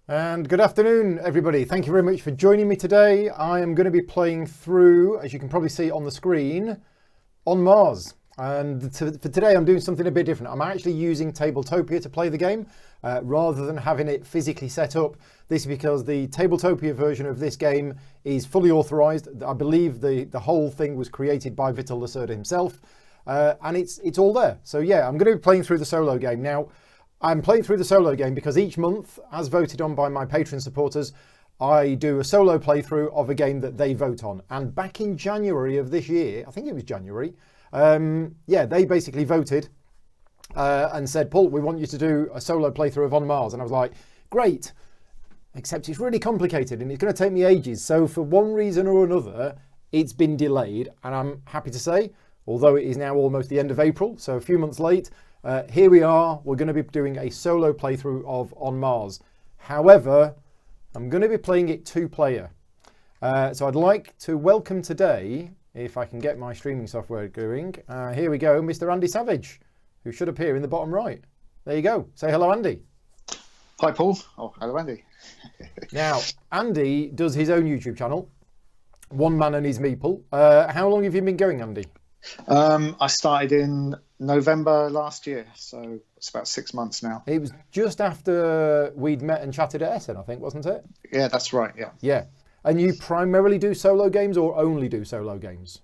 And good afternoon, everybody. Thank you very much for joining me today. I am going to be playing through, as you can probably see on the screen, On Mars. And for today, I'm doing something a bit different. I'm actually using Tabletopia to play the game rather than having it physically set up. This is because the Tabletopia version of this game is fully authorized. I believe the whole thing was created by Vital Lacerda himself, and it's all there. So yeah, I'm going to be playing through the solo game. Now, I'm playing through the solo game because each month, as voted on by my Patreon supporters, I do a solo playthrough of a game that they vote on. And back in January of this year, I think it was January, they basically voted and said, Paul, we want you to do a solo playthrough of On Mars. And I was like, great, except it's really complicated and it's going to take me ages. So for one reason or another, it's been delayed. And I'm happy to say, although it is now almost the end of April, so a few months late, here we are. We're going to be doing a solo playthrough of On Mars. However, I'm going to be playing it two-player. So I'd like to welcome today, if I can get my streaming software going, here we go, Mr. Andy Savidge, who should appear in the bottom right. There you go. Say hello, Andy. Hi, Paul. Oh, hello, Andy. Now, Andy does his own YouTube channel, One Man and His Meeple. How long have you been going, Andy? I started in November last year, so it's about 6 months now. It was just after we'd met and chatted at Essen, I think, wasn't it? Yeah, that's right, yeah. Yeah. And you primarily do solo games or only do solo games?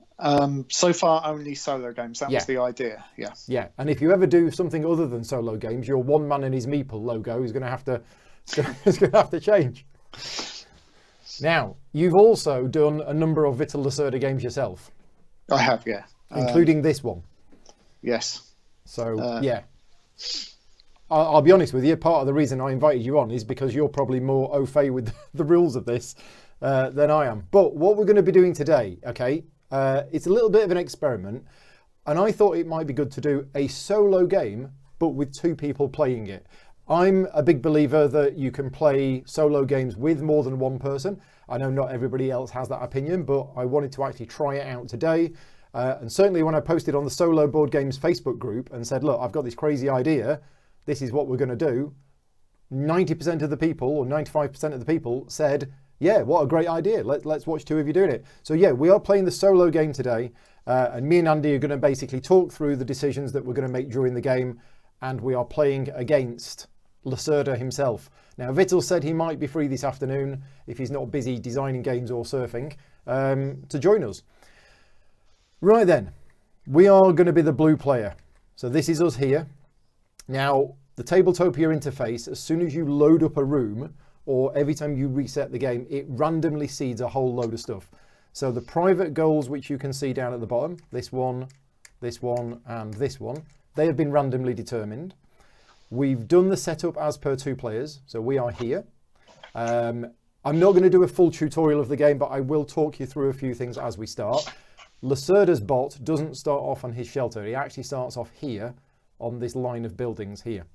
So far, only solo games. That was the idea, yeah. Yeah, and if you ever do something other than solo games, your One Man and His Meeple logo is going to have to, it's going to have to change. Now, you've also done a number of Vital Lacerda games yourself. I have, yeah. Including this one. Yes. So, yeah. I'll be honest with you, part of the reason I invited you on is because you're probably more au fait with the rules of this than I am. But what we're going to be doing today, okay, it's a little bit of an experiment, and I thought it might be good to do a solo game, but with two people playing it. I'm a big believer that you can play solo games with more than one person. I know not everybody else has that opinion, but I wanted to actually try it out today. And certainly when I posted on the Solo Board Games Facebook group and said, look, I've got this crazy idea, this is what we're going to do, 90% of the people or 95% of the people said, yeah, what a great idea. Let's watch two of you doing it. So yeah, we are playing the solo game today. And me and Andy are going to basically talk through the decisions that we're going to make during the game. And we are playing against Lacerda himself. Now, Vital said he might be free this afternoon if he's not busy designing games or surfing to join us. Right then, we are going to be the blue player. So this is us here. Now, the Tabletopia interface, as soon as you load up a room or every time you reset the game, it randomly seeds a whole load of stuff. So the private goals, which you can see down at the bottom, this one, and this one, they have been randomly determined. We've done the setup as per two players, so we are here. I'm not going to do a full tutorial of the game, but I will talk you through a few things as we start. Lacerda's bot doesn't start off on his shelter. He actually starts off here on this line of buildings here.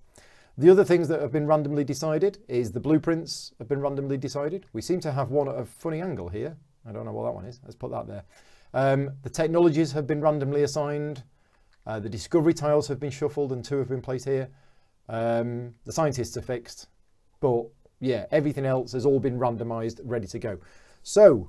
The other things that have been randomly decided is the blueprints have been randomly decided. We seem to have one at a funny angle here. I don't know what that one is. Let's put that there. The technologies have been randomly assigned. The discovery tiles have been shuffled and two have been placed here. The scientists are fixed. But yeah, everything else has all been randomized, ready to go. So,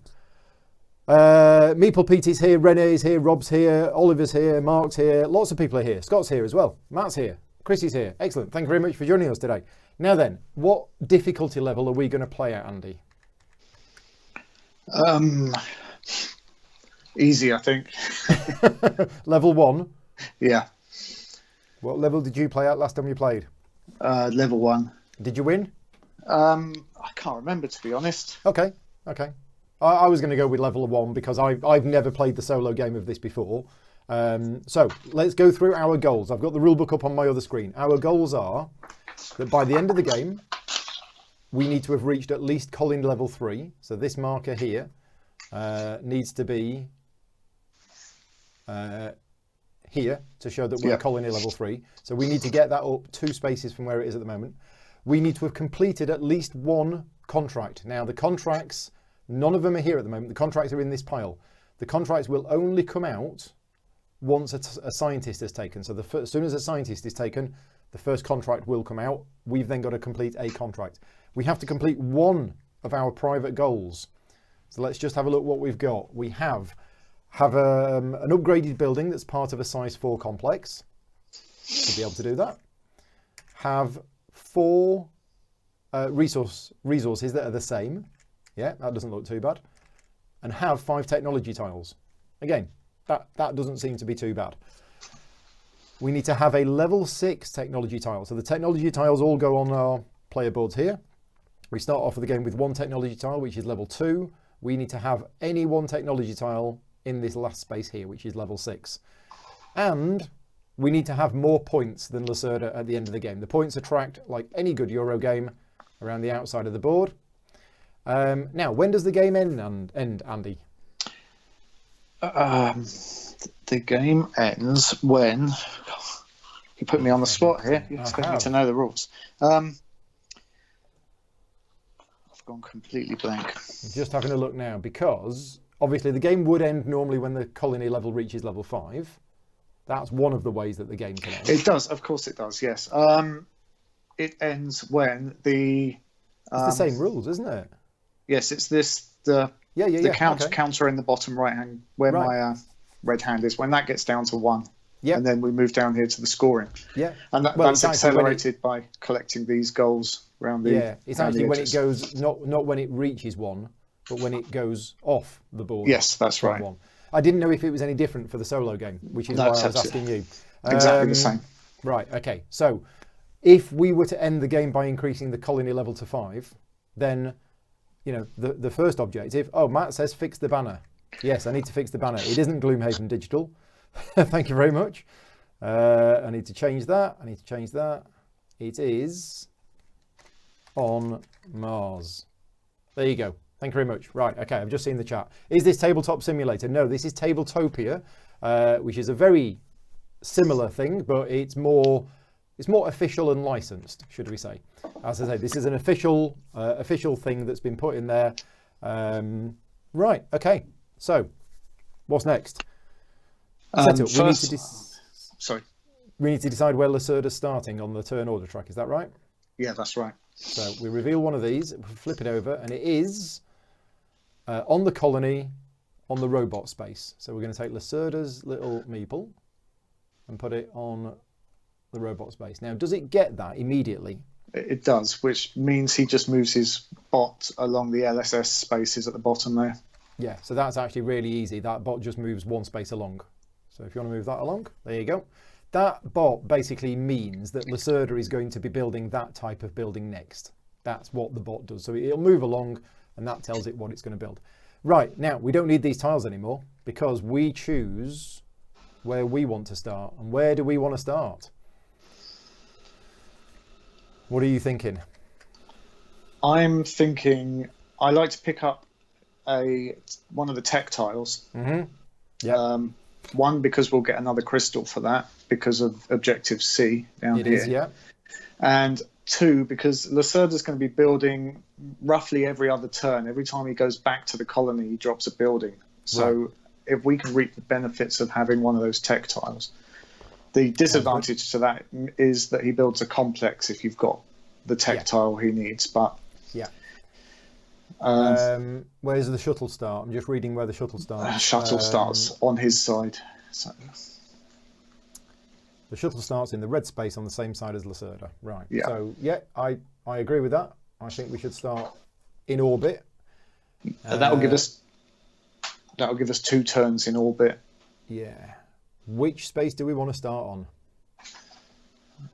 Meeple Petey's here, Renee's here, Rob's here, Oliver's here, Mark's here, lots of people are here. Scott's here as well. Matt's here. Chrissy's here. Excellent. Thank you very much for joining us today. Now then, what difficulty level are we going to play at, Andy? Easy, I think. Level 1? Yeah. What level did you play at last time you played? Level 1. Did you win? I can't remember, to be honest. Okay. I was going to go with level 1 because I've never played the solo game of this before. So let's go through our goals. I've got the rulebook up on my other screen. Our goals are that by the end of the game, we need to have reached at least Colin level 3. So this marker here needs to be here to show that we're Colony level 3. So we need to get that up 2 spaces from where it is at the moment. We need to have completed at least 1 contract. Now the contracts, none of them are here at the moment. The contracts are in this pile. The contracts will only come out once a scientist is taken. So as soon as a scientist is taken, the first contract will come out. We've then got to complete a contract. we have to complete one of our private goals. So let's just have a look what we've got. We have an upgraded building that's part of a size 4 complex. To be able to do that. Have 4 resources that are the same. Yeah, that doesn't look too bad. And have 5 technology tiles. Again, that doesn't seem to be too bad. We need to have a level 6 technology tile. So the technology tiles all go on our player boards here. We start off with the game with 1 technology tile, which is level 2. We need to have any 1 technology tile in this last space here, which is level 6. And we need to have more points than Lacerda at the end of the game. The points are tracked like any good Euro game around the outside of the board. Now, when does the game end, Andy? The game ends when... You put me on the spot here. You expect me to know the rules. I've gone completely blank. Just having a look now, because obviously the game would end normally when the colony level reaches level 5. That's one of the ways that the game can end. It does, of course it does, yes. It ends when the... It's the same rules, isn't it? Yes, it's the counter in the bottom right hand, where my red hand is, when that gets down to 1. Yeah. And then we move down here to the scoring. Yeah. And that's accelerated by collecting these goals around the... Yeah, it's actually when it goes, not when it reaches 1, but when it goes off the board. Yes, that's right. 1. I didn't know if it was any different for the solo game, which is why I was asking you. Exactly the same. Right, okay. So if we were to end the game by increasing the colony level to 5, then, you know, the first objective... Oh, Matt says fix the banner. Yes, I need to fix the banner. It isn't Gloomhaven Digital. Thank you very much. I need to change that. I need to change that. It is on Mars. There you go. Thank you very much. Right, okay, I've just seen the chat. Is this Tabletop Simulator? No, this is Tabletopia, which is a very similar thing, but it's more official and licensed, should we say. As I say, this is an official thing that's been put in there. Right, okay. So, what's next? Setup. We need to decide where Lacerda's starting on the turn order track. Is that right? Yeah, that's right. So we reveal one of these, flip it over, and it is on the colony, on the robot space. So we're going to take Lacerda's little meeple and put it on the robot space. Now, does it get that immediately? It does, which means he just moves his bot along the LSS spaces at the bottom there. Yeah, so that's actually really easy. That bot just moves 1 space along. So if you want to move that along, there you go. That bot basically means that Lacerda is going to be building that type of building next. That's what the bot does. So it'll move along and that tells it what it's going to build. Right, now we don't need these tiles anymore because we choose where we want to start. And where do we want to start? What are you thinking? I'm thinking I like to pick up one of the tech tiles. Mm-hmm. Yeah. 1, because we'll get another crystal for that because of objective C down here. It is, yeah. And 2, because Lacerda's going to be building roughly every other turn. Every time he goes back to the colony, he drops a building. So if we can reap the benefits of having one of those tech tiles. The disadvantage to that is that he builds a complex if you've got the tech tile he needs. But yeah. Where's the shuttle start? I'm just reading where the shuttle starts. Shuttle starts on his side. So. The shuttle starts in the red space on the same side as Lacerda. Right. Yeah. So yeah, I agree with that. I think we should start in orbit. That'll give us 2 turns in orbit. Yeah. Which space do we want to start on?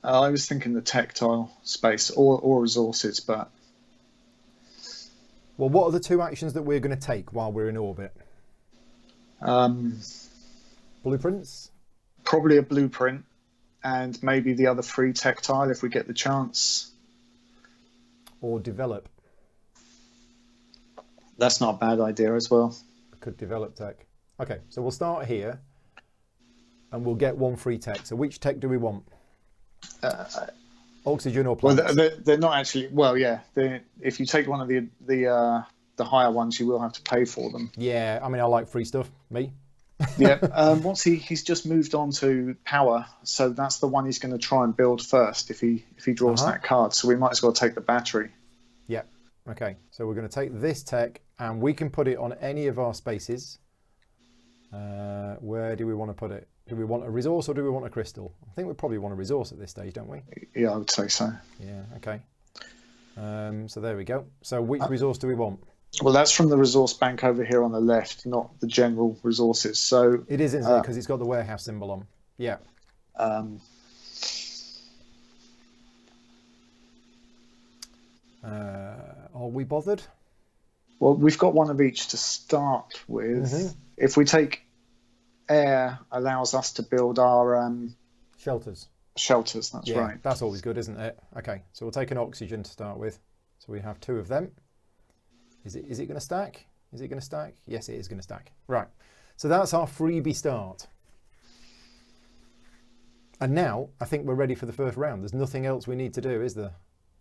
I was thinking the tactile space or resources, but... Well, what are the 2 actions that we're going to take while we're in orbit? Blueprints? Probably a blueprint, and maybe the other 3 tactile if we get the chance. Or develop? That's not a bad idea as well. Could develop tech. Okay, so we'll start here, and we'll get 1 free tech. So which tech do we want? Oxygen or plants? Well, they're not actually. Well, yeah. If you take one of the higher ones, you will have to pay for them. Yeah, I mean, I like free stuff. Me. Yeah. Once he's just moved on to power, so that's the one he's going to try and build first. If he draws that card, so we might as well take the battery. Yeah. Okay, so we're going to take this tech and we can put it on any of our spaces. Where do we want to put it? Do we want a resource or do we want a crystal? I think we probably want a resource at this stage, don't we? Yeah, I would say so. Yeah, okay. So there we go. So which resource do we want? Well, that's from the resource bank over here on the left, not the general resources. So it is, isn't it? Because it's got the warehouse symbol on. Yeah. Are we bothered? Well, we've got one of each to start with. If we take air, allows us to build our shelters. Shelters, that's right. That's always good, isn't it? Okay, so we'll take an oxygen to start with. So we have 2 of them. Is it going to stack? Is it going to stack? Yes, it is going to stack. Right. So that's our freebie start. And now I think we're ready for the first round. There's nothing else we need to do, is there?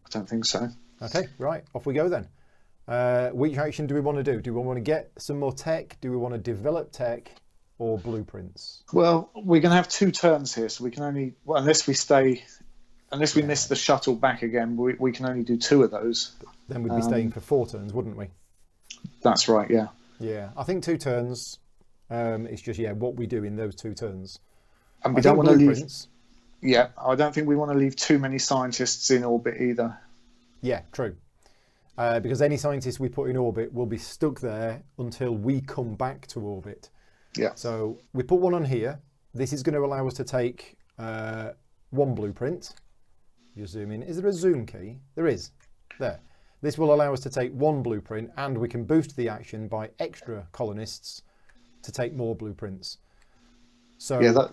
I don't think so. Okay, right. Off we go then. Which action do we want to do? Do we want to get some more tech? Do we want to develop tech or blueprints? Well, we're going to have 2 turns here, so we can only, well, unless we miss the shuttle back again, we can only do 2 of those. Then we'd be staying for 4 turns, wouldn't we? That's right, yeah. Yeah, I think 2 turns. It's just, what we do in those 2 turns. And we don't want to leave. Yeah, I don't think we want to leave too many scientists in orbit either. Yeah, true. Because any scientists we put in orbit will be stuck there until we come back to orbit. Yeah. So we put one on here. This is going to allow us to take 1 blueprint. You zoom in. Is there a zoom key? There is. There. This will allow us to take 1 blueprint, and we can boost the action by extra colonists to take more blueprints. So yeah,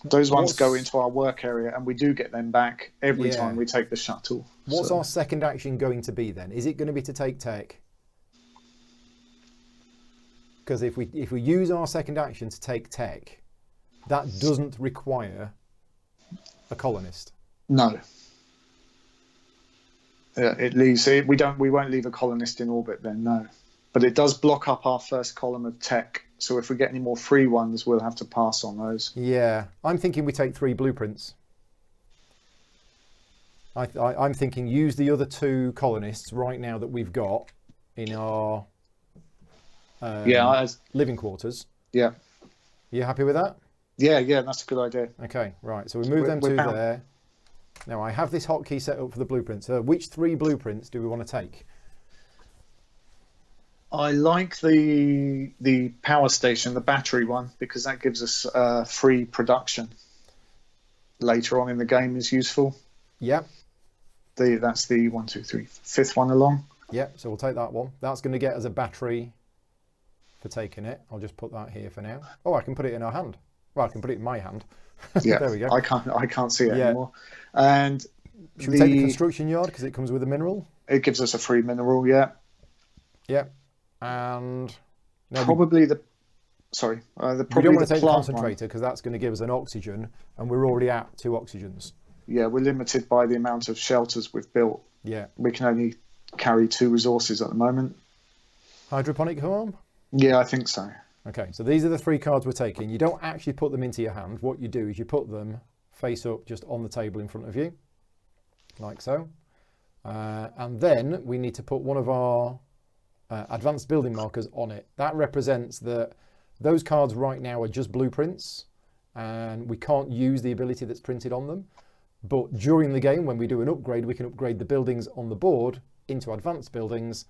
those ones go into our work area, and we do get them back every time we take the shuttle. What's our second action going to be then? Is it going to be to take tech? Because if we use our second action to take tech, that doesn't require a colonist. No. It leaves. We won't leave a colonist in orbit then. No, but it does block up our first column of tech. So if we get any more free ones, we'll have to pass on those. Yeah, I'm thinking we take 3 blueprints. I'm thinking use the other 2 colonists right now that we've got in our living quarters. Yeah. You happy with that? Yeah, that's a good idea. Okay, right. So we move them to there. Now I have this hotkey set up for the blueprints. Which 3 blueprints do we want to take? I like the power station, the battery one, because that gives us free production. Later on in the game is useful. Yeah. That's the 1, 2, 3, 5th one along. Yeah, so we'll take that one. That's going to get us a battery for taking it. I'll just put that here for now. Oh, I can put it in our hand. Well, I can put it in my hand. Yeah, there we go. I can't see it anymore. And should we take the construction yard because it comes with a mineral? It gives us a free mineral, yeah. Yeah. And probably we don't want to take the concentrator because that's going to give us an oxygen, and we're already at 2 oxygens. Yeah, we're limited by the amount of shelters we've built. Yeah, we can only carry 2 resources at the moment. Hydroponic farm? Yeah, I think so. Okay, so these are the 3 cards we're taking. You don't actually put them into your hand. What you do is you put them face up just on the table in front of you, like so. And then we need to put one of our advanced building markers on it. That represents that those cards right now are just blueprints and we can't use the ability that's printed on them. But during the game, when we do an upgrade, we can upgrade the buildings on the board into advanced buildings,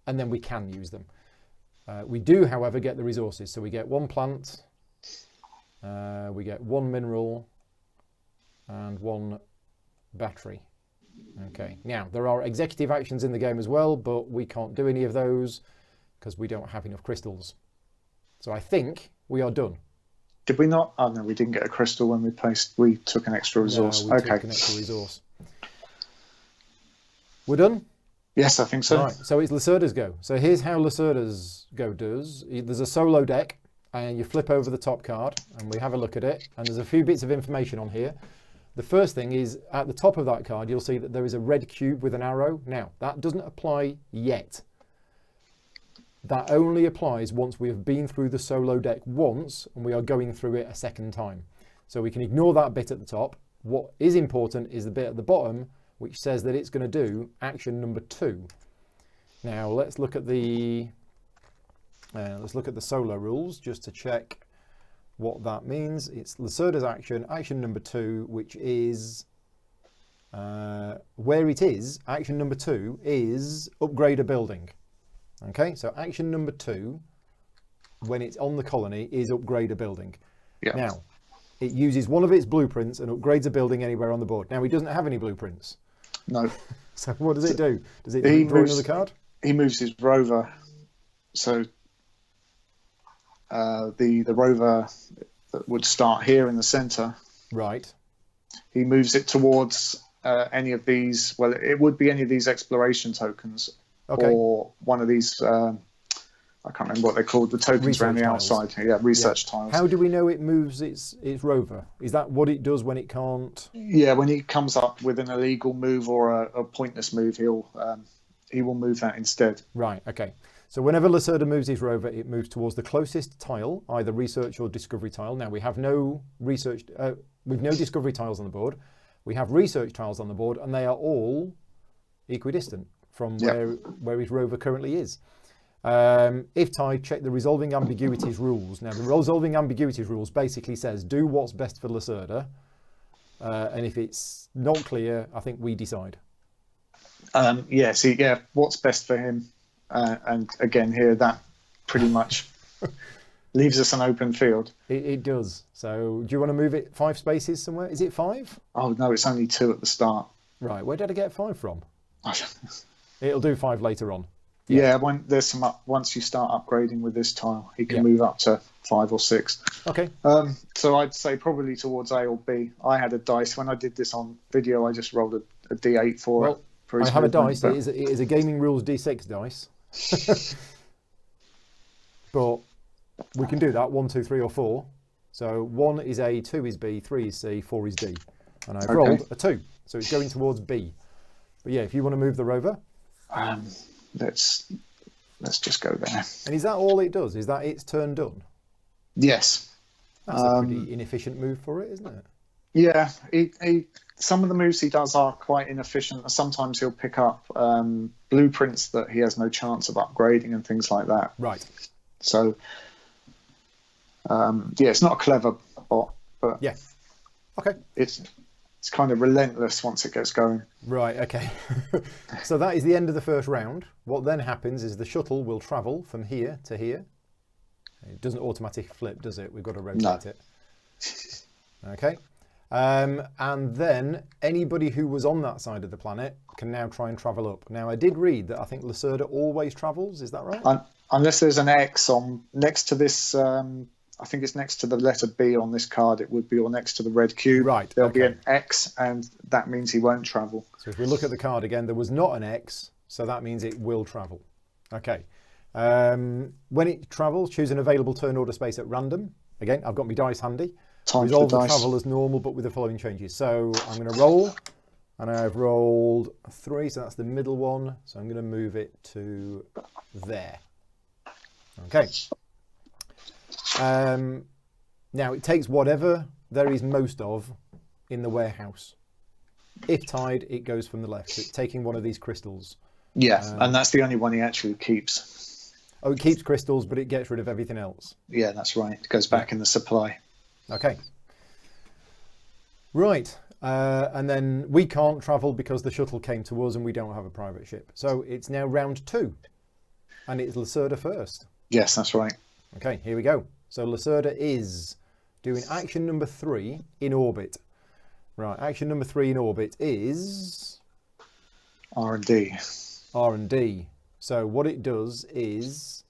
and then we can use them. We do, however, get the resources. So we get 1 plant, we get 1 mineral, and 1 battery. Okay, now there are executive actions in the game as well, but we can't do any of those because we don't have enough crystals. So I think we are done. Did we not? Oh no, we didn't get a crystal when we took an extra resource. No, we took an extra resource. We're done? Yes, I think so. Right, so it's Lacerda's go. So here's how Lacerda's go does. There's a solo deck, and you flip over the top card, and we have a look at it, and there's a few bits of information on here. The first thing is, at the top of that card, you'll see that there is a red cube with an arrow. Now, that doesn't apply yet. That only applies once we have been through the solo deck once, and we are going through it a second time. So we can ignore that bit at the top. What is important is the bit at the bottom, which says that it's going to do action number 2. Now let's look at the solar rules just to check what that means. It's Lacerda's action number 2, which is where it is. Action number 2 is upgrade a building. Okay, so action number 2, when it's on the colony, is upgrade a building. Yeah. Now, it uses one of its blueprints and upgrades a building anywhere on the board. Now, he doesn't have any blueprints. No. So what does it do? Does it draw another card? He moves his rover. So the rover that would start here in the centre. Right. He moves it towards any of these. Well, it would be any of these exploration tokens, Okay. or one of these. I can't remember what they're called. The tokens Research around the tiles. outside. Yeah, research tiles. How do we know it moves its rover? Is that what it does when it can't? Yeah, when he comes up with an illegal move or a pointless move, he will move that instead. Right. Okay. So whenever Lacerda moves his rover, it moves towards the closest tile, either research or discovery tile. Now we have no research. We've no discovery tiles on the board. We have research tiles on the board, and they are all equidistant from where his rover currently is. If tied, check the resolving ambiguities rules. Now the resolving ambiguities rules basically says do what's best for Lacerda, and if it's not clear, I think we decide. What's best for him, and again here that pretty much leaves us an open field. It does. So do you want to move it 5 spaces somewhere? Is it 5? Oh no, it's only 2 at the start. Right. Where did I get 5 from? It'll do 5 later on. Yeah, when there's once you start upgrading with this tile, he can move up to 5 or 6. Okay. So I'd say probably towards A or B. I had a dice when I did this on video. I just rolled a D8 for it. For his I have a movement, dice. but It is a gaming rules D6 dice. But we can do that 1, 2, 3, or 4. So 1 is A, 2 is B, 3 is C, 4 is D, and I've rolled a 2, so it's going towards B. But yeah, if you want to move the rover. Let's just go there. And is that all it does? Is that its turn done? Yes. That's a pretty inefficient move for it, isn't it? Yeah. Some of the moves he does are quite inefficient. Sometimes he'll pick up blueprints that he has no chance of upgrading and things like that. Right. So, it's not a clever bot, but yeah. Okay. It's kind of relentless once it gets going. Right, okay. So that is the end of the first round. What then happens is the shuttle will travel from here to here. It doesn't automatically flip, does it? We've got to rotate it. Okay. And then anybody who was on that side of the planet can now try and travel up. Now, I did read that I think Lacerda always travels. Is that right? Unless there's an X next to this... I think it's next to the letter B on this card, it would be, or next to the red cube. Right. There'll be an X, and that means he won't travel. So if we look at the card again, there was not an X, so that means it will travel. Okay. When it travels, choose an available turn order space at random. Again, I've got my dice handy. Resolve the travel as normal, but with the following changes. So I'm going to roll, and I've rolled 3, so that's the middle one. So I'm going to move it to there. Okay. Now it takes whatever there is most of in the warehouse. If tied, it goes from the left. So it's taking one of these crystals. Yeah, and that's the only one he actually keeps. Oh, it keeps crystals, but it gets rid of everything else. Yeah, that's right. It goes back in the supply. Okay. Right. And then we can't travel because the shuttle came to us and we don't have a private ship. So it's now round 2. And it's Lacerda first. Yes, that's right. Okay, here we go. So Lacerda is doing action number 3 in orbit. Right, action number 3 in orbit is... R&D. R&D. So what it does is...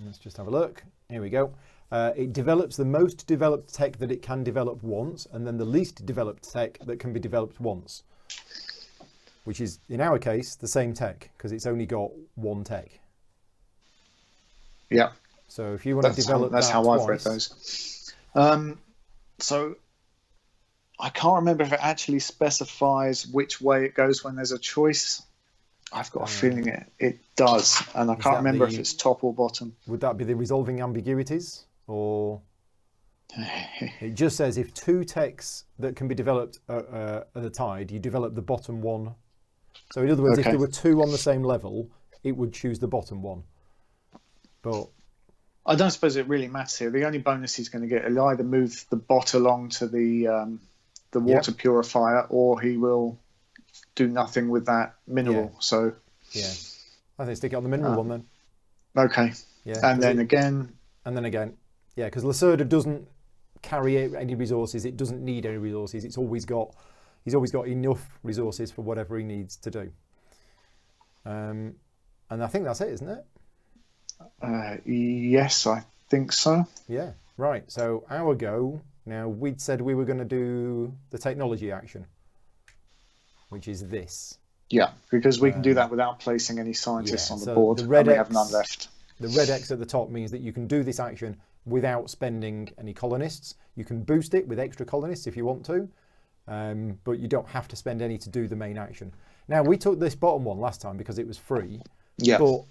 Let's just have a look. Here we go. It develops the most developed tech that it can develop once, and then the least developed tech that can be developed once. Which is, in our case, the same tech, because it's only got 1 tech. Yeah. So if you want to develop that's that how twice, I've read those. So I can't remember if it actually specifies which way it goes when there's a choice. I've got a feeling it does, and I can't remember if it's top or bottom. Would that be the resolving ambiguities, or it just says if 2 techs that can be developed are the tied, you develop the bottom one. So in other words, if Okay. there were two on the same level, it would choose the bottom one. But I don't suppose it really matters here. The only bonus he's going to get, he'll either move the bot along to the water purifier, or he will do nothing with that mineral. Yeah. So yeah, I think stick it on the mineral one then. okay. Yeah. And then again, yeah, because Lacerda doesn't carry any resources. It doesn't need any resources. He's always got enough resources for whatever he needs to do. And I think that's it, isn't it? yes, I think so. Yeah. Right. So our go. Now we'd said we were going to do the technology action, which is this. Yeah, because we can do that without placing any scientists on the so board, the red and we have X- none left. The red X at the top means that you can do this action without spending any colonists. You can boost it with extra colonists if you want to, but you don't have to spend any to do the main action. Now, we took this bottom one last time because it was free. Yeah. But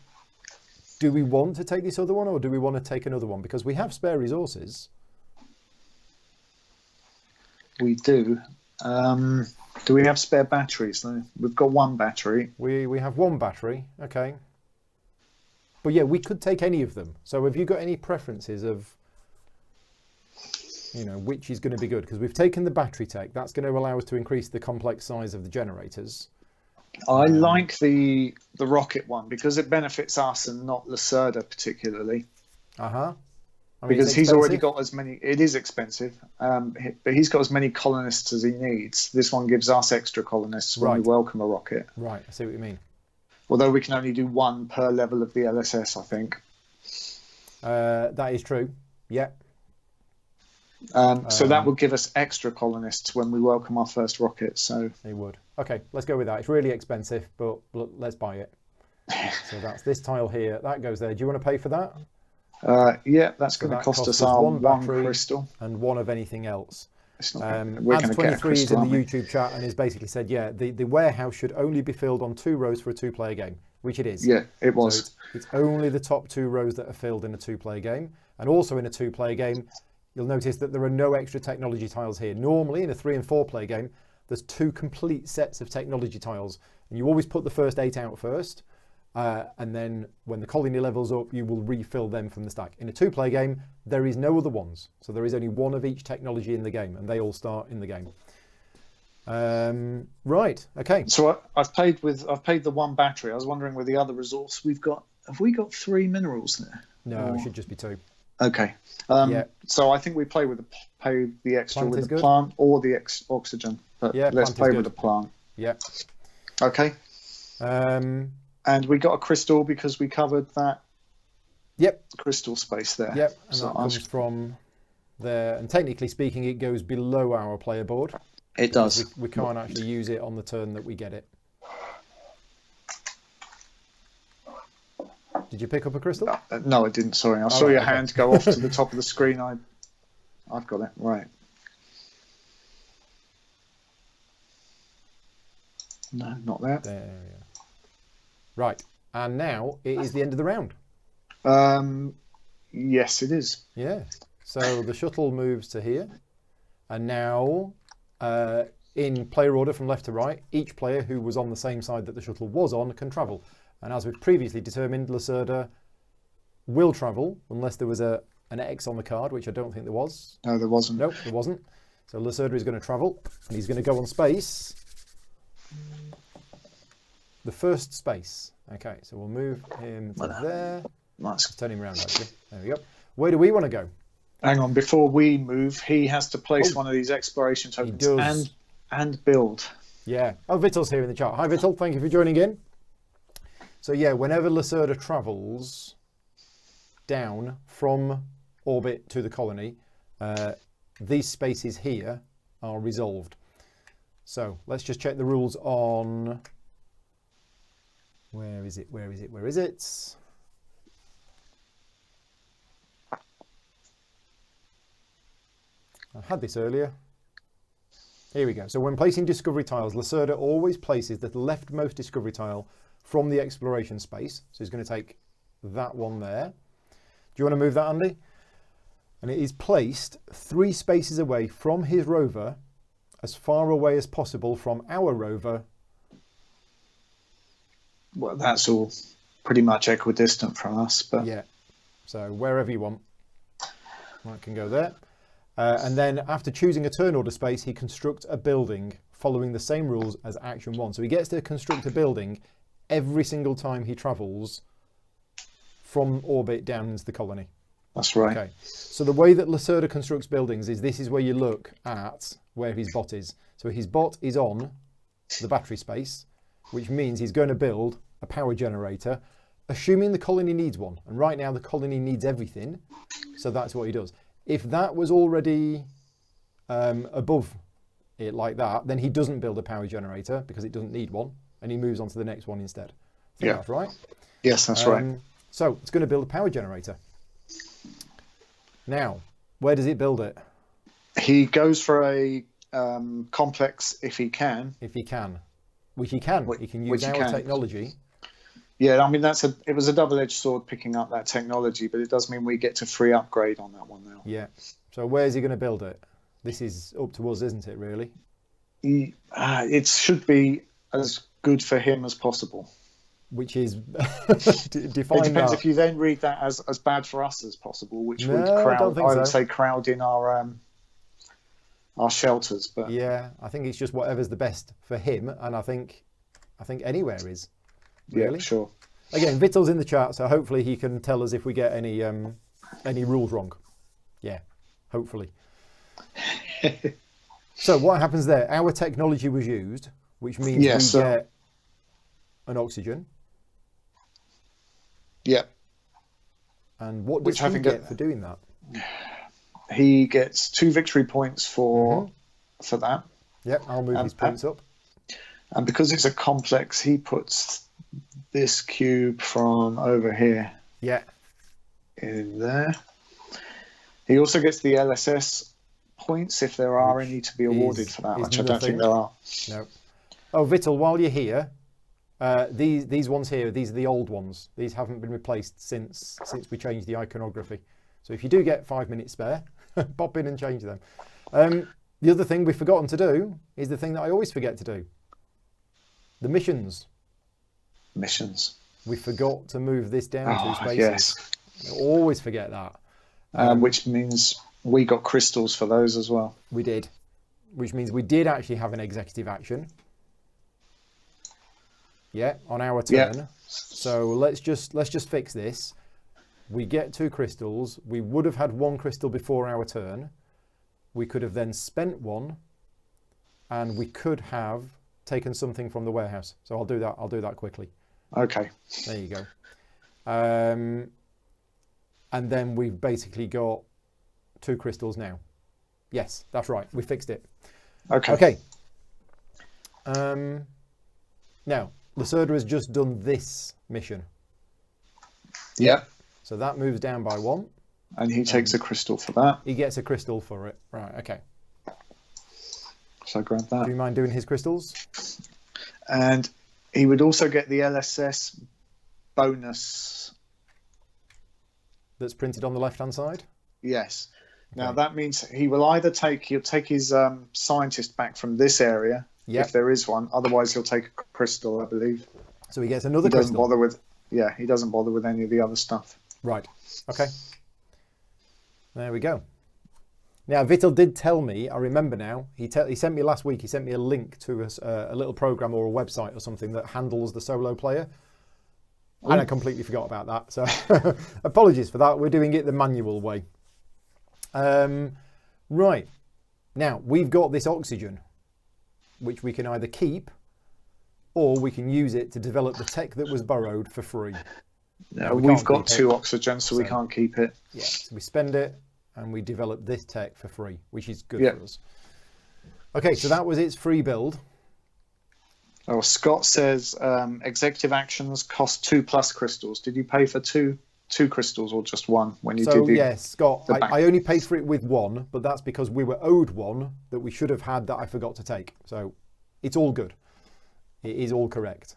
do we want to take this other one, or do we want to take another one? Because we have spare resources. We do. Do we have spare batteries? No. We've got one battery. We have one battery, okay. But yeah, we could take any of them. So have you got any preferences of, which is going to be good? Because we've taken the battery tech. That's going to allow us to increase the complex size of the generators. I like the rocket one because it benefits us and not Lacerda particularly. Because he's already got as many. It is expensive, but he's got as many colonists as he needs. This one gives us extra colonists when we welcome a rocket. Right, I see what you mean. Although we can only do one per level of the LSS, I think. That is true. Yeah. So that will give us extra colonists when we welcome our first rocket. So it would. Okay, let's go with that. It's really expensive, but let's buy it. So that's this tile here. That goes there. Do you want to pay for that? Yeah, that's going to cost us our one crystal and one of anything else. It's not we're going to get a Ants23 is crystal. in the YouTube chat and has basically said, the warehouse should only be filled on 2 rows for a 2-player game, which it is. Yeah, it was. So it's only the top 2 rows that are filled in a 2-player game. And also in a 2-player game, you'll notice that there are no extra technology tiles here. Normally in a 3 and 4-player game, there's 2 complete sets of technology tiles. And you always put the first 8 out first. And then when the colony levels up, you will refill them from the stack. In a 2-player game, there is no other ones. So there is only one of each technology in the game, and they all start in the game. Right, okay. So I've paid the one battery. I was wondering with the other resource we've got. Have we got 3 minerals there? No, it should just be 2. Okay. So I think we pay the extra Plant with is the good. plant or the oxygen. But let's plant is play good. with the plant. Yeah. Okay. And we got a crystal because we covered that crystal space there. Yep, and so that comes from there. And technically speaking, it goes below our player board. It does. We can't actually use it on the turn that we get it. Did you pick up a crystal? No, I didn't. Sorry. I saw your hand go off to the top of the screen. I've got it. Right. No, not there. There we are. Right, and now it is the end of the round. Yes, it is. Yeah, so the shuttle moves to here, and now in player order from left to right, each player who was on the same side that the shuttle was on can travel. And as we've previously determined, Lacerda will travel unless there was an X on the card, which I don't think there was. No, there wasn't. Nope, there wasn't. So Lacerda is going to travel, and he's going to go on space. The first space. Okay, so we'll move him to there. Nice. Let's turn him around, actually. There we go. Where do we want to go? Hang on, before we move, he has to place one of these exploration tokens and build. Yeah. Oh, Vittel's here in the chat. Hi, Vittel. Thank you for joining in. So, yeah, whenever Lacerda travels down from orbit to the colony, these spaces here are resolved. So, let's just check the rules on... Where is it? Where is it? Where is it? I had this earlier. Here we go. So when placing discovery tiles, Lacerda always places the leftmost discovery tile from the exploration space. So he's going to take that one there. Do you want to move that, Andy? And it is placed 3 spaces away from his rover, as far away as possible from our rover Well, that's all pretty much equidistant from us, but Yeah. So wherever you want, that can go there. And then after choosing a turn order space, he constructs a building following the same rules as action 1. So he gets to construct a building every single time he travels from orbit down into the colony. that's right. Okay. So the way that Lacerda constructs buildings is this is where you look at where his bot is. So his bot is on the battery space, which means he's going to build a power generator, assuming the colony needs one. And right now the colony needs everything. So that's what he does. If that was already above it like that, then he doesn't build a power generator because it doesn't need one, and he moves on to the next one instead. I think that's right. Yes, that's right. So it's going to build a power generator. Now, where does it build it? He goes for a complex if he can. If he can, which he can. He can use our technology. Yeah, I mean it was a double-edged sword picking up that technology, but it does mean we get to free upgrade on that one now. Yeah. So where's he going to build it? This is up to us, isn't it? Really? It should be as good for him as possible. Which is It depends if you then read that as bad for us as possible, which would say crowd in our shelters. But yeah, I think it's just whatever's the best for him, and I think anywhere is. Really? Yeah, sure. Again, Vittel's in the chat, so hopefully he can tell us if we get any rules wrong. Yeah, hopefully. So what happens there? Our technology was used, which means we get an oxygen. Yeah. And what does he get for doing that? He gets 2 victory points for that. Yep, I'll move his points up. And because it's a complex, he puts this cube from over here in there. He also gets the LSS points if there are any to be awarded for that, which I don't think there are. No. Oh, Vittel, while you're here, these ones here, these are the old ones. These haven't been replaced since we changed the iconography. So if you do get 5 minutes spare, pop in and change them. The other thing we've forgotten to do is the thing that I always forget to do. The missions. We forgot to move this down 2 spaces. Yes. I always forget that. Which means we got crystals for those as well. We did. Which means we did actually have an executive action. Yeah, on our turn. Yeah. So let's just fix this. We get 2 crystals. We would have had 1 crystal before our turn. We could have then spent 1, and we could have taken something from the warehouse. So I'll do that quickly. Okay. There you go. And then we've basically got 2 crystals now. Yes, that's right. We fixed it. Okay. Now, Lacerda has just done this mission. Yeah. So that moves down by 1. And he takes a crystal for that. He gets a crystal for it. Right, okay. So grab that. Do you mind doing his crystals? And he would also get the LSS bonus. That's printed on the left-hand side? Yes. Okay. Now that means he'll take his scientist back from this area, if there is one. Otherwise he'll take a crystal, I believe. So he gets another crystal. He doesn't bother with any of the other stuff. Right. Okay. There we go. Now, Vittel did tell me, I remember now, he sent me last week, he sent me a link to a little program or a website or something that handles the solo player. And I completely forgot about that. So apologies for that. We're doing it the manual way. Right. Now, we've got this oxygen, which we can either keep or we can use it to develop the tech that was borrowed for free. No, we've got 2 oxygen, so we can't keep it. Yeah, so we spend it and we develop this tech for free, which is good for us. Okay, so that was its free build. Oh, Scott says executive actions cost 2+ crystals. Did you pay for two crystals or just 1 when you did the... Yes, Scott, I only paid for it with 1, but that's because we were owed 1 that we should have had that I forgot to take. So it's all good. It is all correct.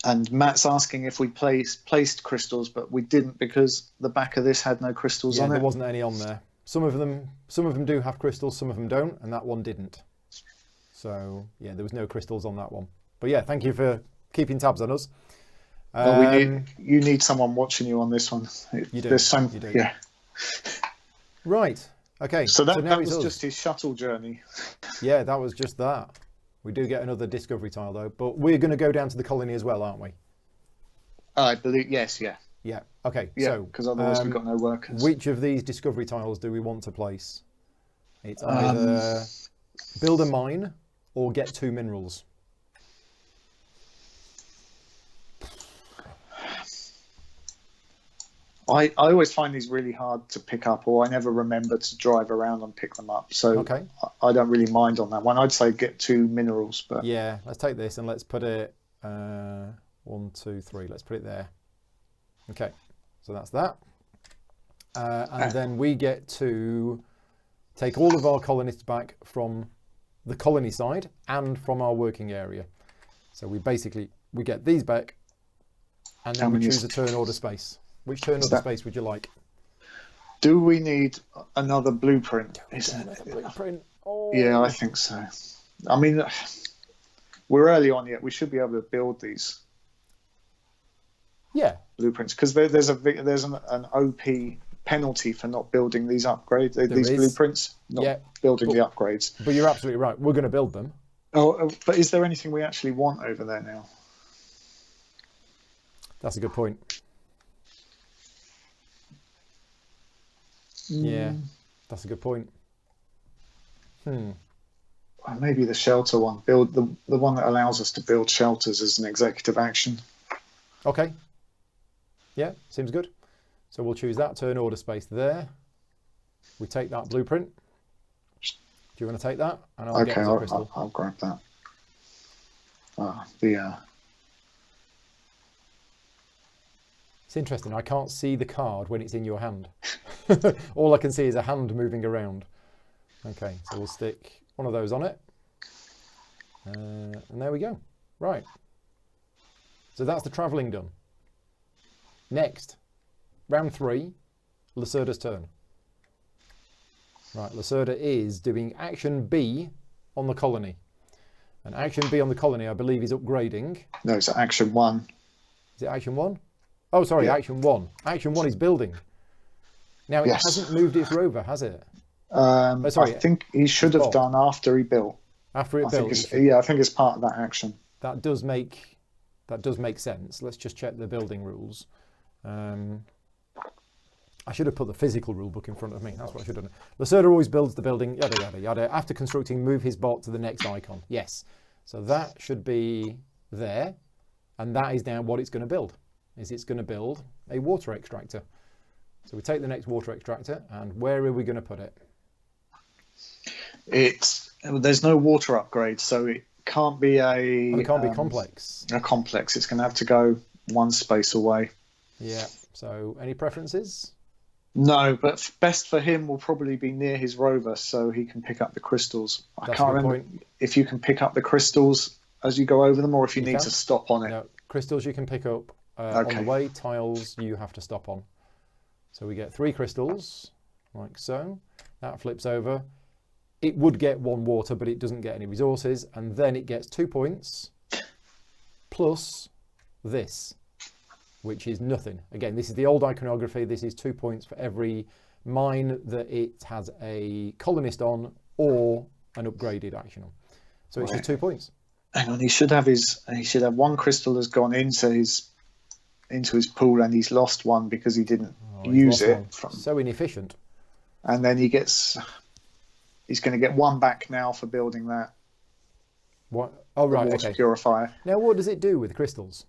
And Matt's asking if we placed crystals, but we didn't because the back of this had no crystals on it. There wasn't any on there. Some of them do have crystals, some of them don't, and that one didn't. So yeah, there was no crystals on that one. But yeah, thank you for keeping tabs on us. But you need someone watching you on this one. You do. There's some, You do. yeah. Right. Okay. So that now was just his shuttle journey. Yeah, that was just that. We do get another discovery tile though, but we're going to go down to the colony as well, aren't we? I believe, yes, yeah. Yeah. Okay. Yeah, so because otherwise we've got no workers. Which of these discovery tiles do we want to place? It's either build a mine or get 2 minerals. I always find these really hard to pick up, or I never remember to drive around and pick them up. So Okay. I don't really mind on that one. I'd say get 2 minerals, but Yeah, let's take this and let's put it 1, 2, 3. Let's put it there. Okay, so that's that. And then we get to take all of our colonists back from the colony side and from our working area. So we get these back, and then we choose a turn order space. Which turn order space would you like? Do we need another blueprint? Blueprint. Oh. Yeah, I think so. I mean, we're early on yet. We should be able to build these. Yeah. Blueprints, because there's an OP penalty for not building these upgrades, these blueprints, not building the upgrades. But you're absolutely right. We're going to build them. Oh, but is there anything we actually want over there now? That's a good point. Yeah, that's a good point. Well, maybe the shelter one. Build the one that allows us to build shelters as an executive action. Okay. Yeah, seems good. So we'll choose that turn order space there. We take that blueprint. Do you want to take that? And I'll get the crystal. I'll grab that. It's interesting. I can't see the card when it's in your hand. All I can see is a hand moving around. Okay, so we'll stick one of those on it. And there we go. Right. So that's the travelling done. Next, round 3, Lacerda's turn. Right, Lacerda is doing action B on the colony. And action B on the colony, I believe, is upgrading. No, it's action 1. Is it action 1? Oh, sorry, action 1. Action 1 is building. Now, it hasn't moved its rover, has it? I think he should have done after he built. After it built? I think it's part of that action. That does make sense. Let's just check the building rules. I should have put the physical rule book in front of me. That's what I should have done. Lacerda always builds the building, yada, yada, yada. After constructing, move his bot to the next icon. Yes. So that should be there. And that is now what it's going to build. It's going to build a water extractor. So we take the next water extractor, and where are we going to put it? There's no water upgrade, so it can't be it can't be complex. A complex. It's going to have to go one space away. Yeah. So any preferences? No, but best for him will probably be near his rover, so he can pick up the crystals. I can't remember if you can pick up the crystals as you go over them, or if you need to stop on it. No, crystals you can pick up on the way. Tiles you have to stop on. So we get 3 crystals, like so. That flips over. It would get 1 water, but it doesn't get any resources. And then it gets 2 points, plus this, which is nothing. Again, this is the old iconography. This is 2 points for every mine that it has a colonist on or an upgraded action on. So it's just 2 points. Hang on, he should have 1 crystal has gone into his pool, and he's lost 1 because he didn't use it. So inefficient. And then he's going to get 1 back now for building that. What? Oh, right. Water purifier. Now, what does it do with crystals?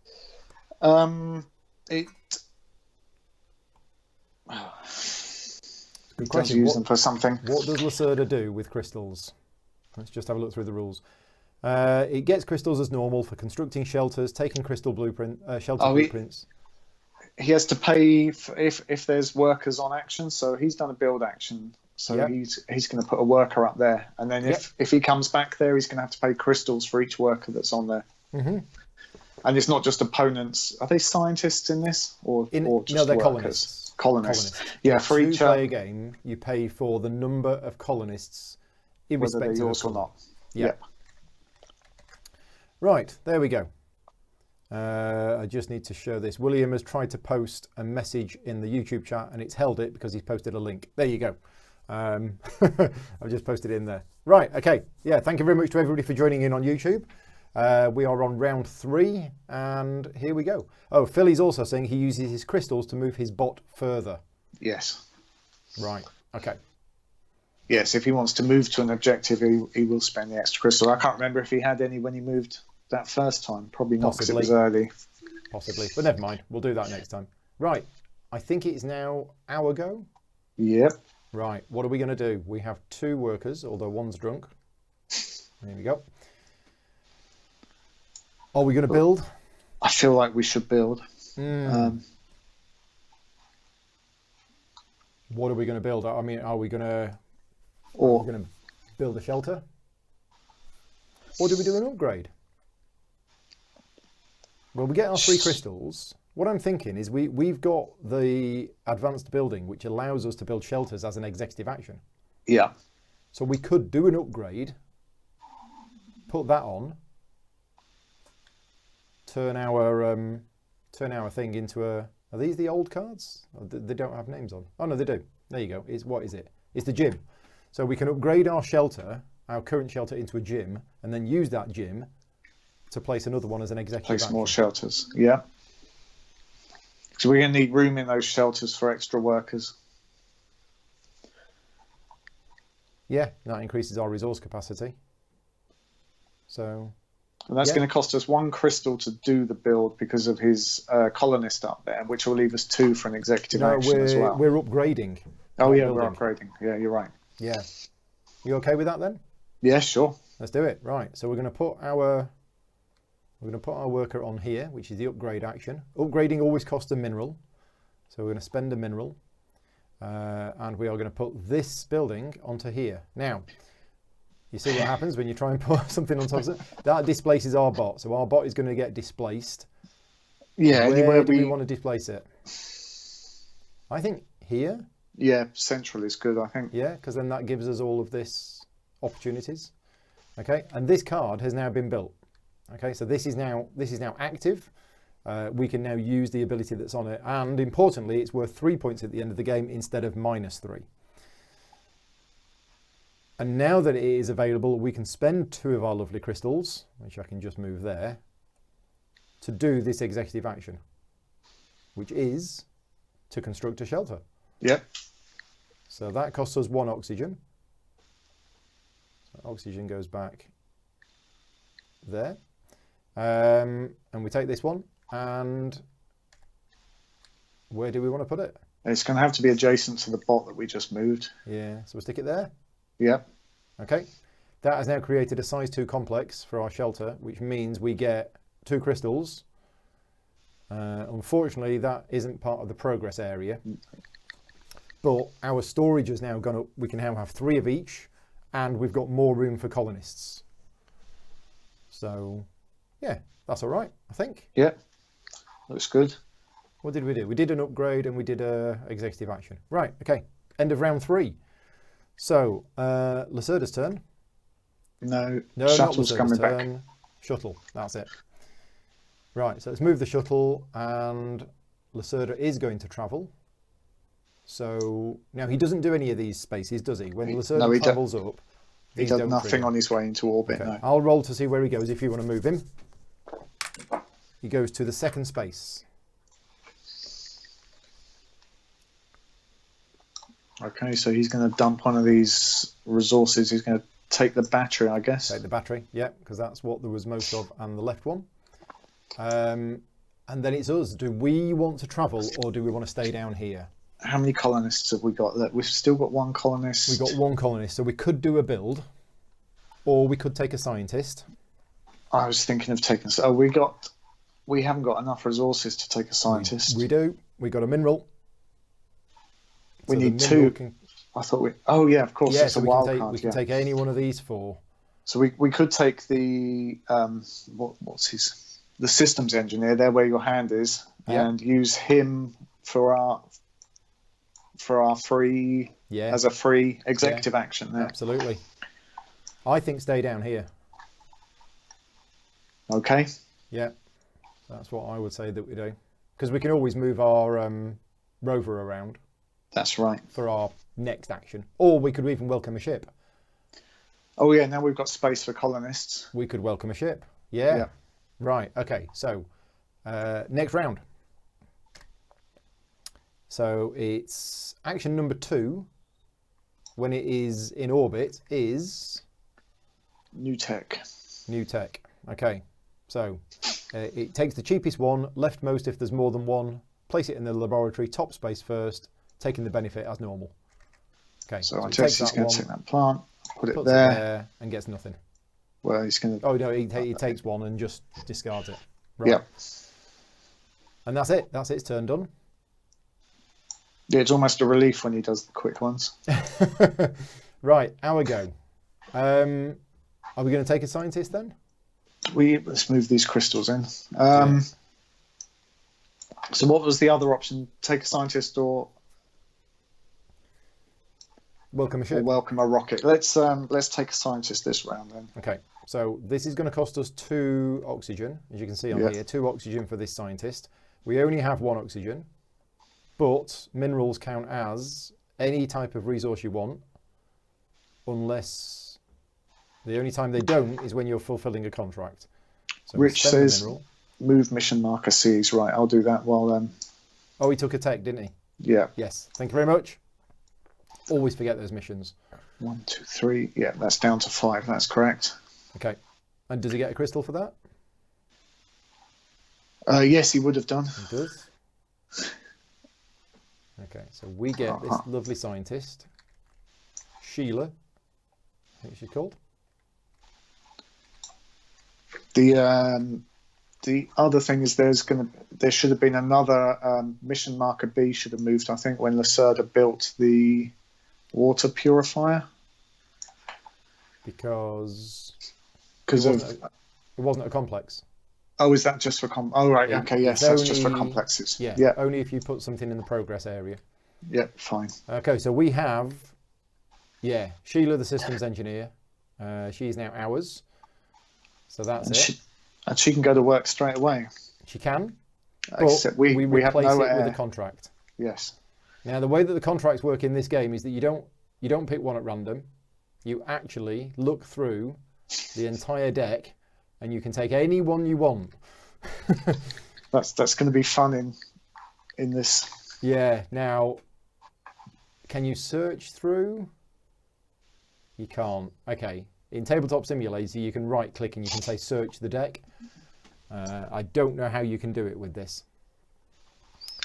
It Good question. Use them for something. What does Lacerda do with crystals? Let's just have a look through the rules. It gets crystals as normal for constructing shelters, taking crystal blueprints. He has to pay if there's workers on action. So he's done a build action. So he's going to put a worker up there, and then if he comes back there, he's going to have to pay crystals for each worker that's on there. Mm-hmm. And it's not just opponents. Are they scientists in this, or just no, they're workers? Colonists. Yeah, for each play a game, you pay for the number of colonists, irrespective whether they're yours or not. Yep. Right, there we go. I just need to show this. William has tried to post a message in the YouTube chat and it's held it because he's posted a link. There you go. I've just posted it in there. Right, okay. Yeah, thank you very much to everybody for joining in on YouTube. We are on round 3 and here we go. Oh, Philly's also saying he uses his crystals to move his bot further. Yes. Right, okay. Yes, if he wants to move to an objective, he will spend the extra crystal. I can't remember if he had any when he moved that first time. Probably not because it was early. Possibly, but never mind. We'll do that next time. Right, I think it's now our go. Yep. Right, what are we going to do? We have 2 workers, although one's drunk. There we go. Are we going to build? I feel like we should build. What are we going to build? I mean, are we going to build a shelter? Or do we do an upgrade? Well, we get our 3 crystals. What I'm thinking is we've got the advanced building, which allows us to build shelters as an executive action. Yeah. So we could do an upgrade, put that on, turn our thing into a... Are these the old cards? They don't have names on. Oh, no, they do. There you go. What is it? It's the gym. So we can upgrade our shelter, our current shelter, into a gym, and then use that gym to place another one as an executive action. More shelters, yeah. So we're going to need room in those shelters for extra workers. Yeah, that increases our resource capacity. So... And that's going to cost us 1 crystal to do the build because of his colonist up there, which will leave us 2 for an executive action as well. We're upgrading. Oh, yeah, building. We're upgrading. Yeah, you're right. Yeah. You okay with that then? Yeah, sure. Let's do it. Right. So we're going to put our worker on here, which is the upgrade action. Upgrading always costs a mineral. So we're going to spend a mineral. And we are going to put this building onto here. Now, you see what happens when you try and put something on top of it? That displaces our bot. So our bot is going to get displaced. Yeah, Where do we want to displace it? I think here. Yeah, central is good, I think. Yeah, because then that gives us all of this opportunities. Okay, and this card has now been built. Okay, so this is now active. We can now use the ability that's on it, and importantly, it's worth 3 points at the end of the game instead of -3. And now that it is available, we can spend 2 of our lovely crystals, which I can just move there, to do this executive action, which is to construct a shelter. Yep. So that costs us 1 oxygen. So oxygen goes back there. And we take this one, and where do we want to put it? It's going to have to be adjacent to the bot that we just moved. Yeah, so we'll stick it there. Yep. Okay. That has now created a size 2 complex for our shelter, which means we get 2 crystals. Unfortunately, that isn't part of the progress area. But our storage has now gone up. We can now have 3 of each, and we've got more room for colonists. So, yeah, that's all right, I think. Yeah, looks good. What did we do? We did an upgrade and we did a executive action. Right, okay. End of round 3. So, Lacerda's turn. No, Shuttle's coming back. Shuttle, that's it. Right, so let's move the shuttle, and Lacerda is going to travel. So, now he doesn't do any of these spaces, does he? When Lacerda travels up, he does nothing on his way into orbit, okay. No. I'll roll to see where he goes if you want to move him. He goes to the 2nd space. Okay, so he's going to dump one of these resources. He's going to take the battery, I guess. Take the battery, yeah, because that's what there was most of, and the left one. And then it's us. Do we want to travel, or do we want to stay down here? How many colonists have we got? We've still got 1 colonist. We've got 1 colonist, so we could do a build, or we could take a scientist. I was thinking of taking... we haven't got enough resources to take a scientist. We do. We got a mineral. We need 2. I thought we... Oh, yeah, of course. Yeah, it's so a wild card. We can take any one of these 4. So we could take the... The systems engineer, there where your hand is, and use him for our free... Yeah. As a free executive action there. Absolutely. I think stay down here. Okay. Yeah. That's what I would say that we do. Because we can always move our rover around. That's right. For our next action. Or we could even welcome a ship. Oh yeah, now we've got space for colonists. We could welcome a ship. Yeah. Right, okay. So, next round. So it's action number 2, when it is in orbit, is... New tech. New tech. Okay. So it takes the cheapest one, leftmost if there's more than one, place it in the laboratory, top space first, taking the benefit as normal. Okay. So I guess he's going to take that plant, put it puts there. It there, and gets nothing. Well, he's going to... Oh no, he takes one and just discards it. Right. Yep. And that's it. That's its turn done. Yeah, it's almost a relief when he does the quick ones. Right, our go. Are we going to take a scientist then? Let's move these crystals in. So what was the other option? Take a scientist or welcome a ship? Or welcome a rocket. Let's take a scientist this round then. Okay, so this is going to cost us 2 oxygen, as you can see on here. 2 oxygen for this scientist. We only have 1 oxygen. But minerals count as any type of resource you want, unless the only time they don't is when you're fulfilling a contract. So Rich says, move mission marker C's. Right, I'll do that while... Oh, he took a tech, didn't he? Yeah. Yes, thank you very much. Always forget those missions. 1, 2, 3. Yeah, that's down to 5. That's correct. Okay. And does he get a crystal for that? Yes, he would have done. He does. Okay, so we get this lovely scientist, Sheila, I think she's called. The other thing is there should have been another mission marker B should have moved, I think, when Lacerda built the water purifier. Because it wasn't a complex. Oh, is that just for oh, right, okay, yes, that's just for complexes. Yeah, only if you put something in the progress area. Yeah, fine. Okay, so we have, Sheila, the systems engineer. She is now ours. So that's it. And she can go to work straight away. She can. Except we have replace no it with a contract. Yes. Now, the way that the contracts work in this game is that you don't pick one at random. You actually look through the entire deck, and you can take any one you want. That's going to be fun in this. Yeah. Now, can you search through? You can't. Okay. In Tabletop Simulator, you can right-click and you can say search the deck. I don't know how you can do it with this.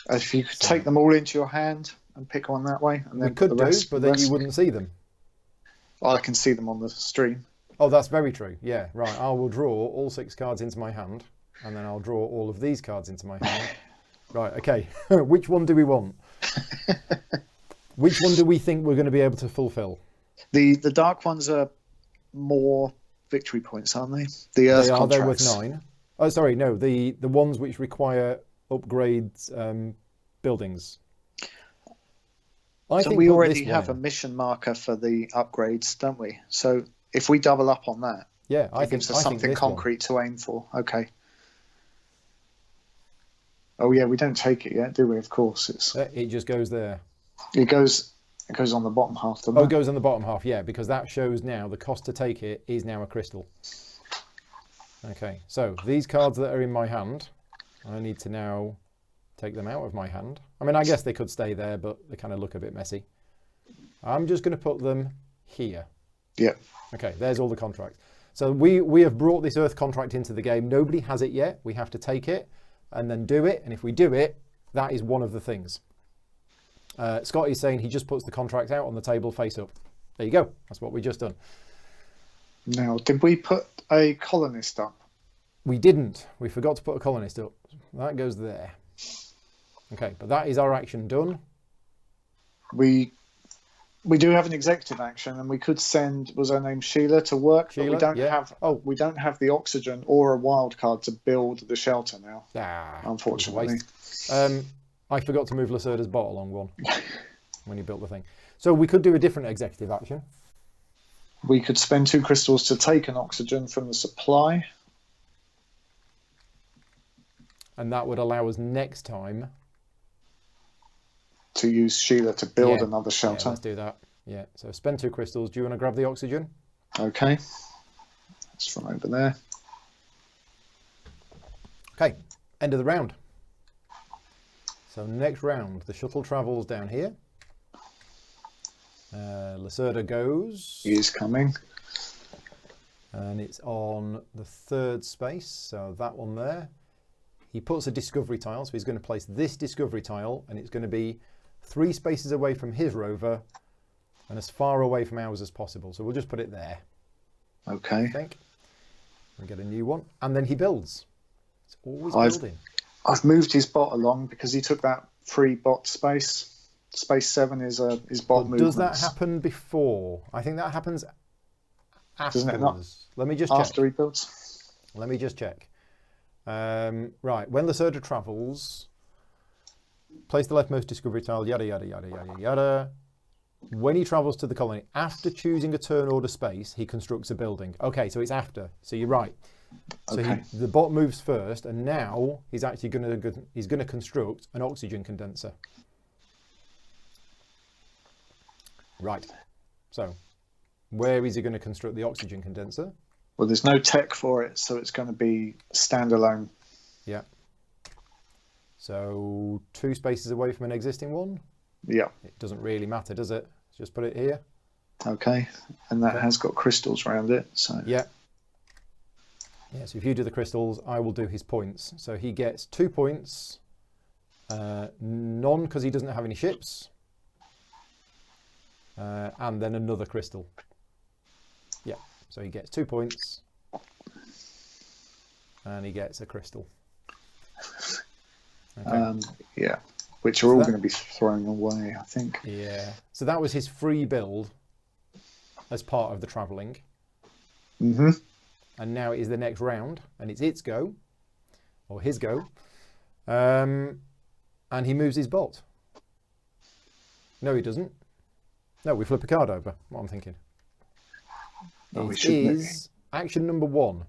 If you could take them all into your hand and pick one that way, and then we could do, but then you wouldn't see them. Well, I can see them on the stream. Oh, that's very true. Yeah, right. I will draw all 6 cards into my hand, and then I'll draw all of these cards into my hand. Right, okay. Which one do we want? Which one do we think we're going to be able to fulfill? The dark ones are more victory points, aren't they? The Earth contracts. They're worth 9. Oh, sorry, no. The ones which require upgrades buildings. So we already have a mission marker for the upgrades, don't we? So if we double up on that, it gives us something concrete to aim for. Okay. Oh yeah, we don't take it yet, do we? Of course, it just goes there. It goes on the bottom half, doesn't it? Oh, it goes on the bottom half, yeah, because that shows now the cost to take it is now a crystal. Okay, so these cards that are in my hand, I need to now take them out of my hand. I mean, I guess they could stay there, but they kind of look a bit messy. I'm just going to put them here. Yeah. Okay, there's all the contracts. So we have brought this Earth contract into the game. Nobody has it yet. We have to take it and then do it. And if we do it, that is one of the things. Scott is saying he just puts the contract out on the table face up. There you go. That's what we just done. Now, did we put a colonist up? We didn't. We forgot to put a colonist up. That goes there. Okay, but that is our action done. We do have an executive action, and we could send, was her name Sheila, to work, but we don't have the oxygen or a wild card to build the shelter now. Unfortunately. I forgot to move Lacerda's bot along one when he built the thing. So we could do a different executive action. We could spend 2 crystals to take an oxygen from the supply. And that would allow us next time to use Sheila to build another shelter. Yeah, let's do that. Yeah, so spend 2 crystals. Do you want to grab the oxygen? Okay. That's from over there. Okay, end of the round. So next round, the shuttle travels down here. Lacerda goes. He is coming. And it's on the 3rd space, so that one there. He puts a discovery tile, so he's going to place this discovery tile, and it's going to be 3 spaces away from his rover and as far away from ours as possible. So we'll just put it there. Okay. I think. We get a new one. And then he builds. It's always building. I've moved his bot along because he took that free bot space. Space 7 is bot movement. Does that happen before? I think that happens afterwards. Doesn't it not? Let me just check. After he builds? Let me just check. Right, when Lacerda travels, place the leftmost discovery tile, yada, yada, yada, yada, yada. When he travels to the colony, after choosing a turn order space, he constructs a building. Okay, so it's after. So you're right. So Okay. the bot moves first, and now he's actually going to construct an oxygen condenser. Right. So where is he going to construct the oxygen condenser? Well, there's no tech for it, so it's going to be standalone. Yeah. So 2 spaces away from an existing one. Yeah. It doesn't really matter, does it? Just put it here. Okay. And that has got crystals around it. So Yeah. Yeah, so if you do the crystals, I will do his points. So he gets 2 points. None because he doesn't have any ships. And then another crystal. Yeah, so he gets 2 points. And he gets a crystal. Okay. Yeah. Which are all going to be thrown away, I think. Yeah. So that was his free build as part of the travelling. Mm-hmm. And now it is the next round, and it's its go, or his go. And he moves his bot. No, he doesn't. No, we flip a card over, what I'm thinking. No, It is action number 1.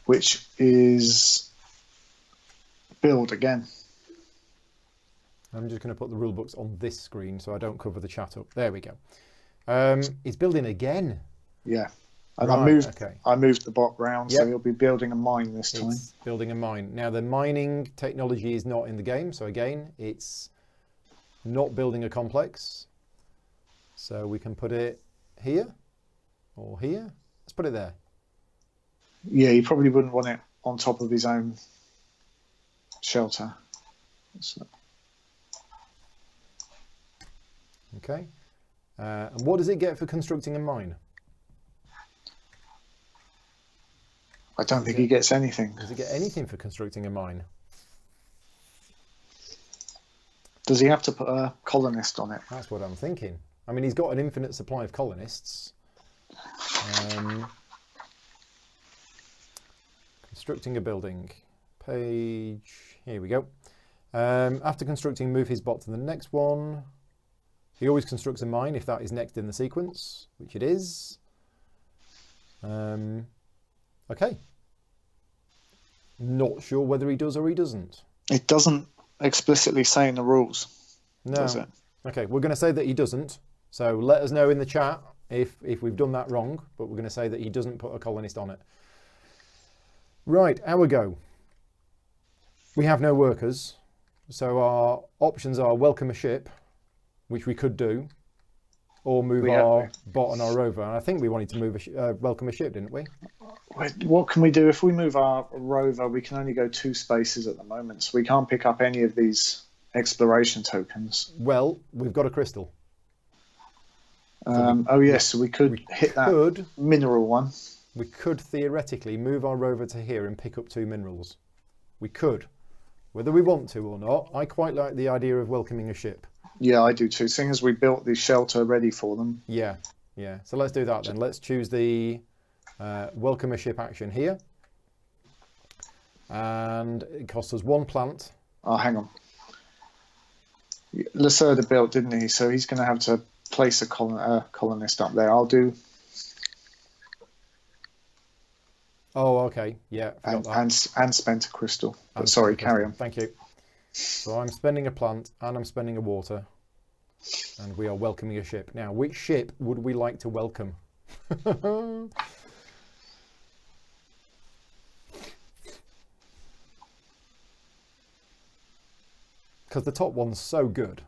Which is build again. I'm just going to put the rule books on this screen so I don't cover the chat up. There we go. He's building again. Yeah. And Right, I moved the bot round, so he'll be building a mine this time. It's building a mine. Now the mining technology is not in the game, so again, it's not building a complex. So we can put it here or here. Let's put it there. Yeah, he probably wouldn't want it on top of his own shelter. So. Okay. And what does it get for constructing a mine? I don't think he gets anything. Does it get anything for constructing a mine? Does he have to put a colonist on it? That's what I'm thinking. I mean, he's got an infinite supply of colonists. Constructing a building. Page, here we go. After constructing, move his bot to the next one. He always constructs a mine if that is next in the sequence, which it is. Okay. Not sure whether he does or he doesn't. It doesn't explicitly say in the rules, does it? Okay, we're going to say that he doesn't. So let us know in the chat if we've done that wrong, but we're going to say that he doesn't put a colonist on it. Right, our go. We have no workers, so our options are welcome a ship, which we could do, or move our bot and our rover. And I think we wanted to move welcome a ship, didn't we? What can we do? If we move our rover, we can only go 2 spaces at the moment, so we can't pick up any of these exploration tokens. Well, we've got a crystal. So we could hit that mineral one. We could theoretically move our rover to here and pick up 2 minerals. We could. Whether we want to or not, I quite like the idea of welcoming a ship. Yeah, I do too, seeing as we built the shelter ready for them. Yeah. So let's do that then. Let's choose the welcome a ship action here. And it costs us 1 plant. Oh, hang on. Lacerda built, didn't he? So he's going to have to place a colonist up there. I'll do... Oh, okay. Yeah, forgot that. and spent a crystal. But And sorry, spending a carry crystal. on. Thank you. So I'm spending a plant and I'm spending a water. And we are welcoming a ship. Now, which ship would we like to welcome? Because the top one's so good,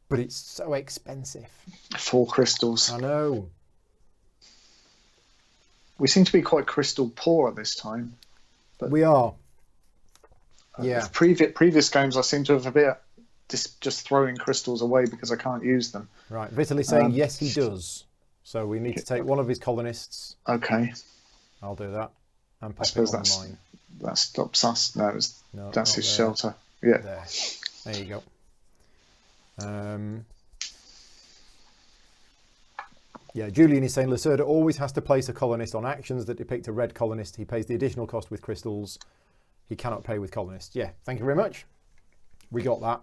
but it's so expensive. 4 crystals. I know. We seem to be quite crystal poor at this time. But We are. Yeah. Previous games, I seem to have a bit just throwing crystals away because I can't use them. Right. Vitaly's saying yes, he does. So we need to take one of his colonists. Okay. I'll do that. And I pop suppose it on mine. that stops us. No, No, that's not his there. shelter. Yeah. There you go. Yeah, Julian is saying Lacerda always has to place a colonist on actions that depict a red colonist. He pays the additional cost with crystals. He cannot pay with colonists. Yeah, thank you very much. We got that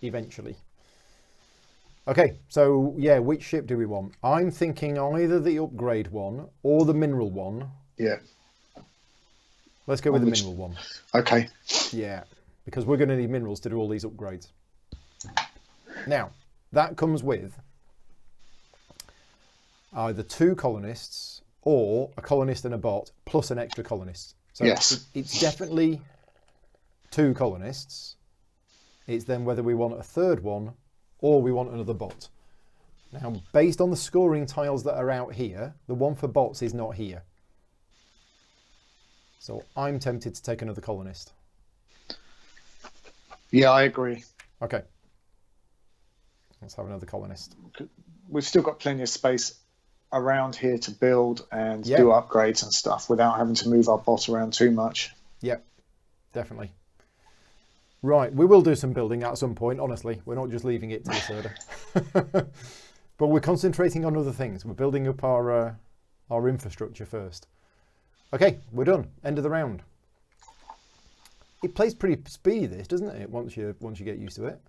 eventually. Okay, so yeah, which ship do we want? I'm thinking either the upgrade one or the mineral one. Yeah. Let's go with the mineral one. Okay. Yeah, because we're going to need minerals to do all these upgrades. Now, that comes with either 2 colonists or a colonist and a bot plus an extra colonist. So yes. It's definitely 2 colonists. It's then whether we want a third one or we want another bot. Now, based on the scoring tiles that are out here, the one for bots is not here. So I'm tempted to take another colonist. Yeah, I agree. Okay. Let's have another colonist. We've still got plenty of space around here to build and do upgrades and stuff without having to move our bot around too much. Yep, definitely. Right, we will do some building at some point, honestly. We're not just leaving it to the Lacerda. But we're concentrating on other things. We're building up our infrastructure first. Okay, we're done. End of the round. It plays pretty speedy, this, doesn't it? Once you get used to it.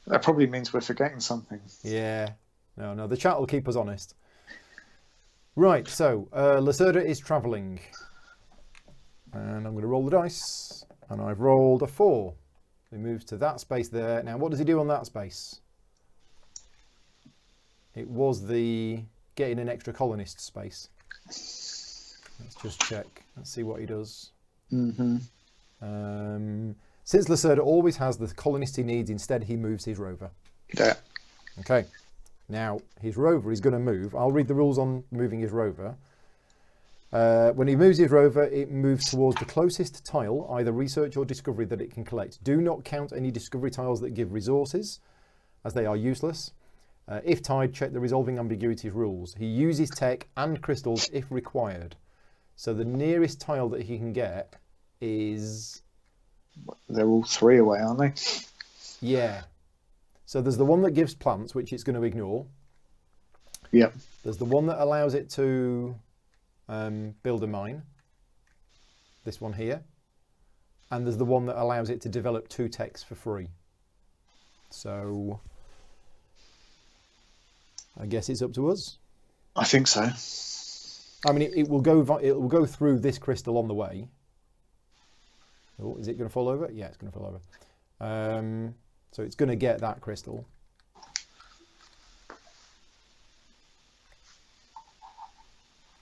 That probably means we're forgetting something. Yeah. No, the chat will keep us honest. Right, so Lacerda is travelling. And I'm going to roll the dice. And I've rolled a 4. He moves to that space there. Now, what does he do on that space? It was the getting an extra colonist space. Let's just check. Let's see what he does. Mm-hmm. Since Lacerda always has the colonist he needs, instead he moves his rover. Yeah. Okay. Now, his rover is going to move. I'll read the rules on moving his rover. When he moves his rover, it moves towards the closest tile, either research or discovery, that it can collect. Do not count any discovery tiles that give resources, as they are useless. If tied, check the resolving ambiguities rules. He uses tech and crystals if required. So the nearest tile that he can get is... They're all 3 away, aren't they? Yeah. So there's the one that gives plants, which it's going to ignore. Yep. There's the one that allows it to build a mine. This one here. And there's the one that allows it to develop 2 techs for free. So I guess it's up to us. I think so. I mean, it will go through this crystal on the way. Oh, is it going to fall over? Yeah, it's going to fall over. So it's going to get that crystal.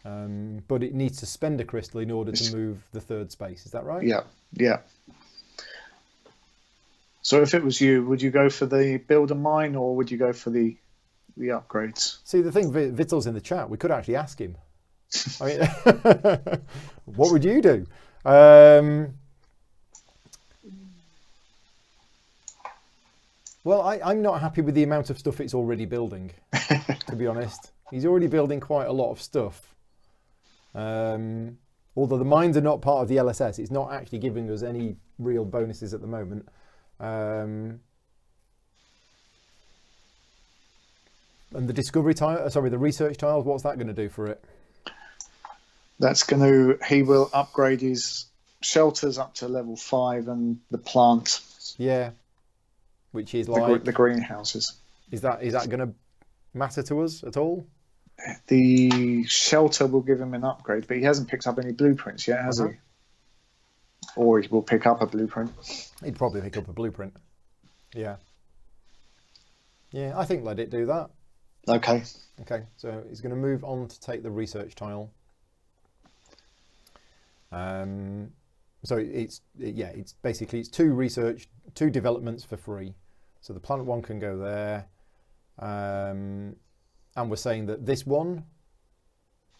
But it needs to spend a crystal in order to move the 3rd space. Is that right? Yeah, yeah. So if it was you, would you go for the build a mine or would you go for the upgrades? See, the thing, Vittel's in the chat. We could actually ask him. I mean, what would you do? Well, I'm not happy with the amount of stuff it's already building, to be honest. He's already building quite a lot of stuff. Although the mines are not part of the LSS, it's not actually giving us any real bonuses at the moment. And the discovery tile, sorry, the research tiles, what's that going to do for it? That's going to, he will upgrade his shelters up to level 5 and the plant. Yeah. Which is like the greenhouses. Is that going to matter to us at all? The shelter will give him an upgrade, but he hasn't picked up any blueprints yet, has he? Or he will pick up a blueprint. He'd probably pick up a blueprint. Yeah. Yeah, I think let it do that. Okay. Okay, so he's going to move on to take the research tile. So it's basically it's two developments for free. So the plant one can go there, and we're saying that this one.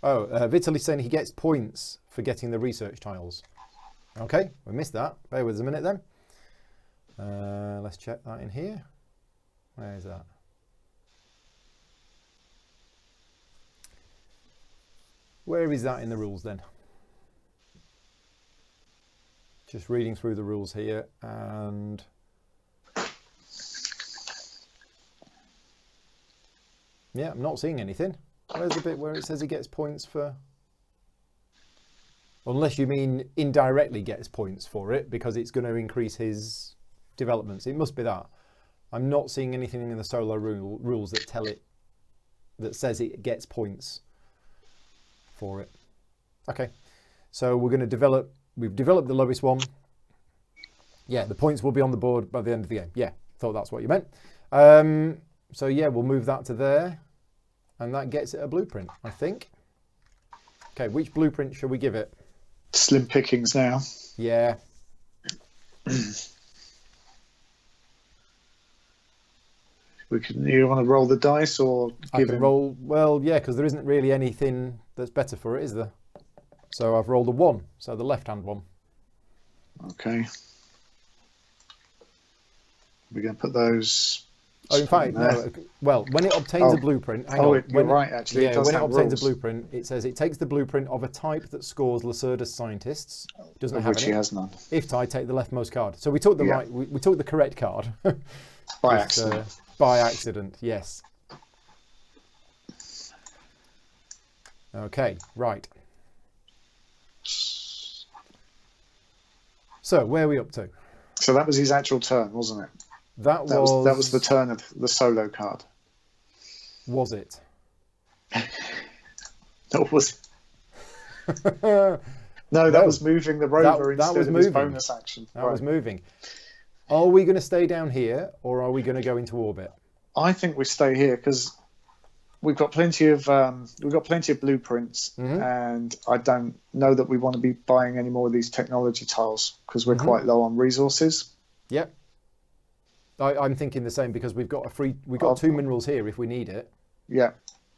Vitaly's saying he gets points for getting the research tiles. Okay, we missed that. Bear with us a minute then. Let's check that in here. Where is that? Where is that in the rules then? Just reading through the rules here, and yeah, I'm not seeing anything. Where's the bit where it says he gets points for? Unless you mean indirectly gets points for it because it's going to increase his developments. It must be that. I'm not seeing anything in the solar rules that tell it, that says it gets points for it. Okay, so we're going to develop. We've developed the lowest one. Yeah, the points will be on the board by the end of the game. Yeah, thought that's what you meant. So yeah, we'll move that to there, and that gets it a blueprint, I think. Okay, which blueprint should we give it? Slim pickings now. Yeah. You want to roll the dice or give him? Roll? Well, yeah, because there isn't really anything that's better for it, is there? So I've rolled a 1, so the left-hand one. Okay. We're going to put those. Oh, in fact, no. Well, when it obtains a blueprint, hang on. You're right, actually. Yeah, when it obtains a blueprint, it says it takes the blueprint of a type that scores Lacerda's scientists. Doesn't have which any. He has none. If I take the leftmost card, so we took the right. We took the correct card. By accident. By accident, yes. Okay, right. So where are we up to? So that was his actual turn, wasn't it? That was the turn of the solo card. Was it? That was. No, that was moving the rover instead of his bonus action. That was moving. Are we going to stay down here, or are we going to go into orbit? I think we stay here because we've got plenty of blueprints, and I don't know that we want to be buying any more of these technology tiles because we're quite low on resources. Yep. I'm thinking the same because we've got two minerals here if we need it. Yeah,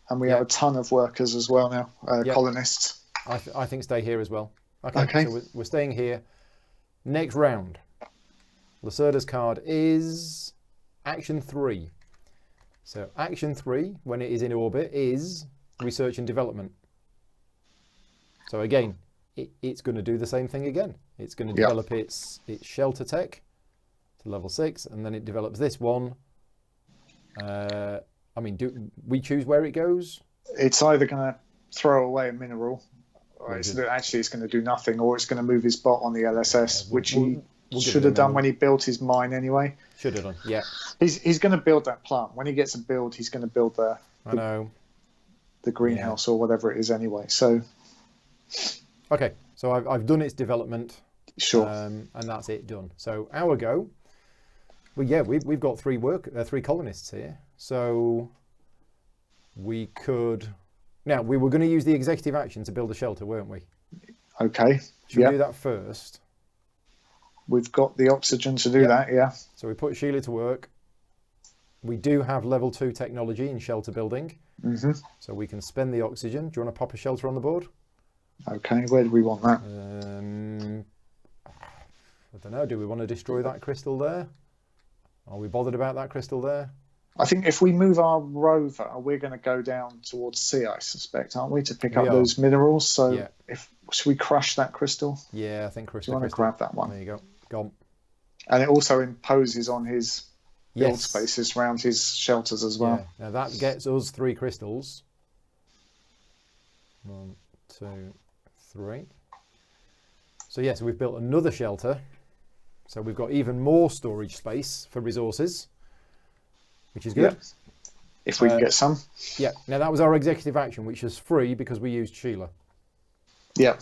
and we have a ton of workers as well now, colonists. I think stay here as well. Okay. So we're staying here. Next round. Lacerda's card is Action 3. So Action 3, when it is in orbit, is Research and Development. So again, it's going to do the same thing again. It's going to develop its shelter tech to level 6, and then it develops this one. I mean, do we choose where it goes? It's either going to throw away a mineral, or it's going to do nothing, or it's going to move his bot on the LSS, which he should have done when he built his mine anyway. Should have done, yeah. He's going to build that plant. When he gets a build, he's going to build the greenhouse or whatever it is anyway. So, okay, so I've done its development. Sure. And that's it done. So our go. Well, yeah, we've got three colonists here. So we could. Now we were going to use the executive action to build a shelter, weren't we? Okay. Should we do that first? We've got the oxygen to do that, yeah. So we put Sheila to work. We do have level 2 technology in shelter building. So we can spend the oxygen. Do you want to pop a shelter on the board? Okay, where do we want that? I don't know. Do we want to destroy that crystal there? Are we bothered about that crystal there? I think if we move our rover, we're going to go down towards sea, I suspect, aren't we, to pick up those minerals? So should we crush that crystal? Yeah, I think crush the crystal. Do you want to grab that one? There you go. Gone. And it also imposes on his build spaces around his shelters as well. Yeah. Now that gets us 3 crystals. 1, 2, 3. So so we've built another shelter. So we've got even more storage space for resources, which is good. if we can get some. Yeah. Now that was our executive action, which is free because we used Sheila. Yeah.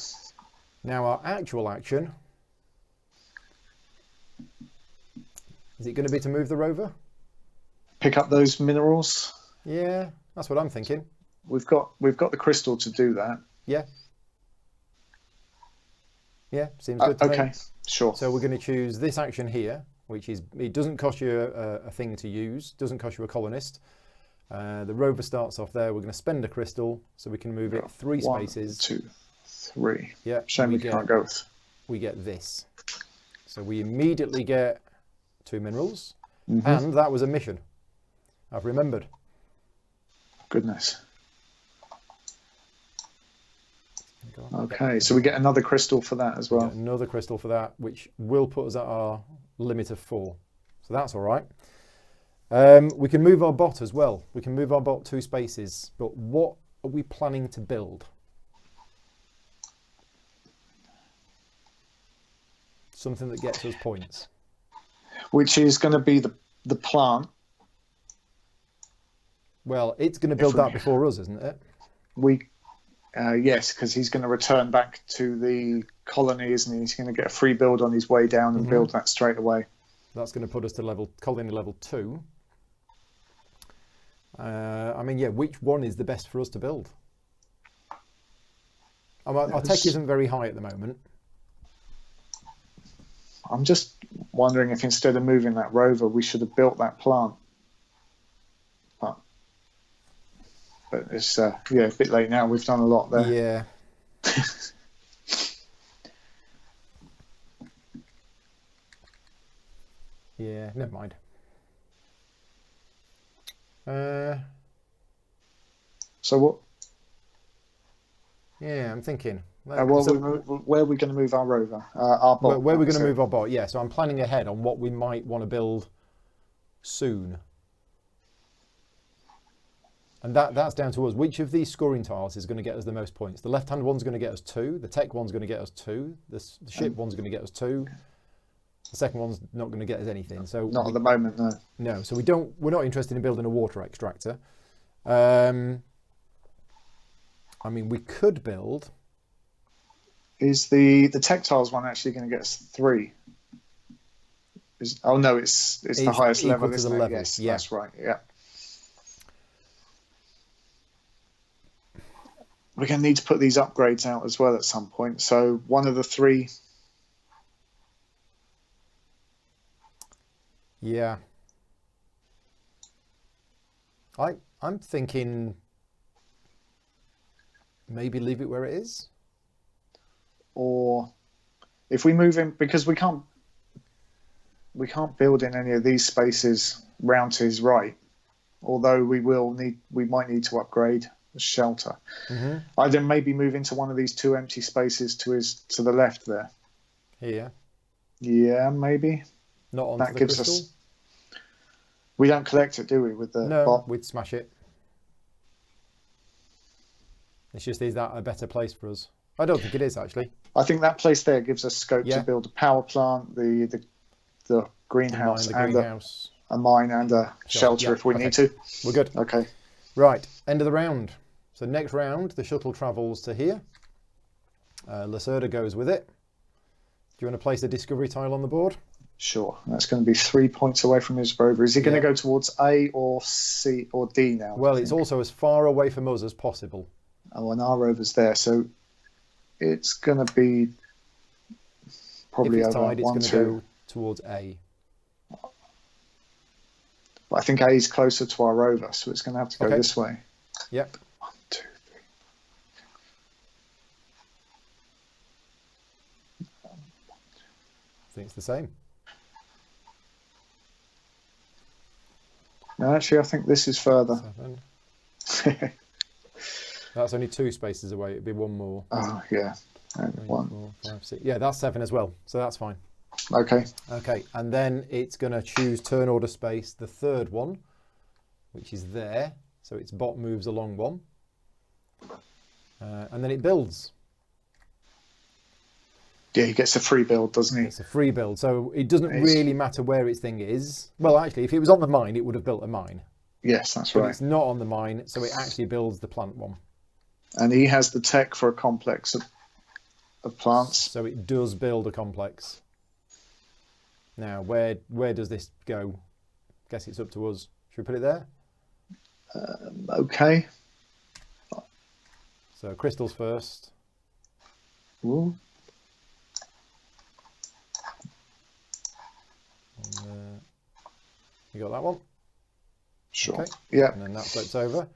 Now our actual action, is it going to be to move the rover? Pick up those minerals. Yeah, that's what I'm thinking. We've got the crystal to do that. Yeah. Yeah, seems good to me. Okay, sure. So we're going to choose this action here, which is, it doesn't cost you a thing to use, doesn't cost you a colonist. The rover starts off there. We're going to spend a crystal so we can move it 3 spaces. 1, 2, 3. Yeah. Shame we can't go with. We get this. So we immediately get 2 minerals. Mm-hmm. And that was a mission. I've remembered. Goodness. Okay, so we get another crystal for that as well. Another crystal for that, which will put us at our limit of 4. So that's all right. We can move our bot as well. We can move our bot 2 spaces. But what are we planning to build? Something that gets us points. Which is going to be the plant. Well, it's going to build that before us, isn't it? Yes, because he's going to return back to the colony, isn't he? He's going to get a free build on his way down and build that straight away. That's going to put us to colony level 2. I mean, yeah, which one is the best for us to build? Our tech isn't very high at the moment. I'm just wondering if instead of moving that rover, we should have built that plant. But it's a bit late now. We've done a lot there. Yeah. Yeah, never mind. So what? Yeah, I'm thinking. Where are we going to move our rover? Our bot. Where are we going to move our bot? Yeah, so I'm planning ahead on what we might want to build soon. And that's down to us. Which of these scoring tiles is going to get us the most points? The left-hand one's going to get us 2. The tech one's going to get us 2. The ship one's going to get us 2. The second one's not going to get us anything. So not at the moment, no. No. So we're not interested in building a water extractor. I mean, we could build. Is the tactiles one actually going to get us 3? No, it's the highest level, isn't it? Yes, yeah. That's right. Yeah. We're going to need to put these upgrades out as well at some point. So one of the 3. Yeah. I'm thinking maybe leave it where it is. Or if we move in, because we can't build in any of these spaces round to his right. Although we might need to upgrade the shelter. Mm-hmm. I then maybe move into one of these 2 empty spaces to the left there. Here. Yeah, maybe. Not onto that the gives crystal? us. We don't collect it, do we? With the bot? We'd smash it. It's just, is that a better place for us? I don't think it is, actually. I think that place there gives us scope to build a power plant, the greenhouse, a mine and a shelter if we need to. We're good. Okay. Right, end of the round. So next round, the shuttle travels to here. Lacerda goes with it. Do you want to place a discovery tile on the board? Sure. That's going to be 3 points away from his rover. Is he going to go towards A or C or D now? Well, it's also as far away from us as possible. Oh, and our rover's there, so it's going to be probably if it's over tied, it's going to go towards A. But I think A is closer to our rover, so it's going to have to go this way. Yep. 1, 2, 3. I think it's the same. No, actually, I think this is further. 7. That's only 2 spaces away. It'd be 1 more. Oh, yeah. And 3, 1. 4, 5, 6. Yeah, that's 7 as well. So that's fine. Okay. Okay, and then it's going to choose turn order space, the 3rd one, which is there. So its bot moves along 1. And then it builds. Yeah, he gets a free build, doesn't he? It's a free build, so it doesn't really matter where its thing is. Well, actually, if it was on the mine, it would have built a mine. Yes, that's but right. it's not on the mine, so it actually builds the plant one. And he has the tech for a complex of plants. So it does build a complex. Now, where does this go? Guess it's up to us. Should we put it there? Okay. So crystals first. Ooh. You got that one? Sure. Okay. Yeah. And then that flips over.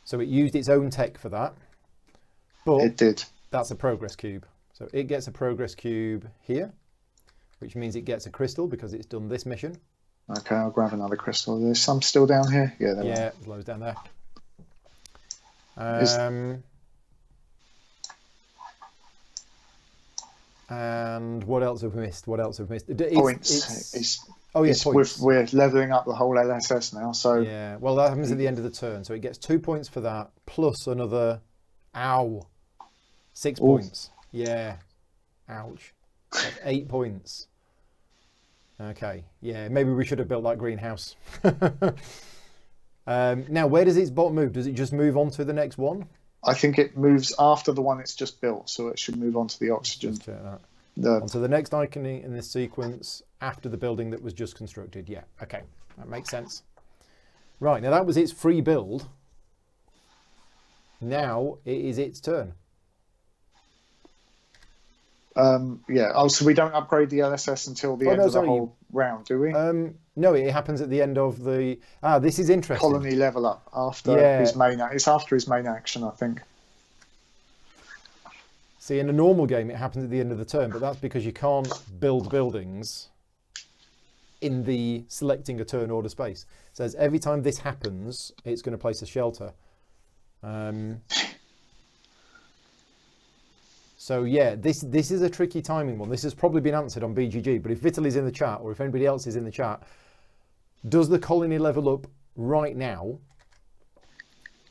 So it used its own tech for that. But It did. that's a progress cube. So it gets a progress cube here, which means it gets a crystal because it's done this mission. Okay, I'll grab another crystal. There's some still down here. Yeah, there are. There's loads down there. And what else have we missed? Points. Points. We're leveling up the whole LSS now. So yeah, well, that happens at the end of the turn. So it gets 2 points for that, plus another, 6 points. Yeah, ouch. That's 8 points. Okay, yeah, maybe we should have built that greenhouse. Now, where does its bot move? Does it just move on to the next one? I think it moves after the one it's just built, so it should move on to the oxygen. Just check that. Onto the next icon in this sequence after the building that was just constructed. Yeah, okay, that makes sense. Right, now that was its free build. Now it is its turn. Yeah. Oh, so we don't upgrade the LSS until the end of the whole round, do we? No, it happens at the end of the. This is interesting. Colony level up after his main. It's after his main action, I think. See, in a normal game, it happens at the end of the turn, but that's because you can't build buildings in the selecting a turn order space. It says every time this happens, it's going to place a shelter. So yeah, this is a tricky timing one. This has probably been answered on BGG, but if Vitaly's in the chat, or if anybody else is in the chat, does the colony level up right now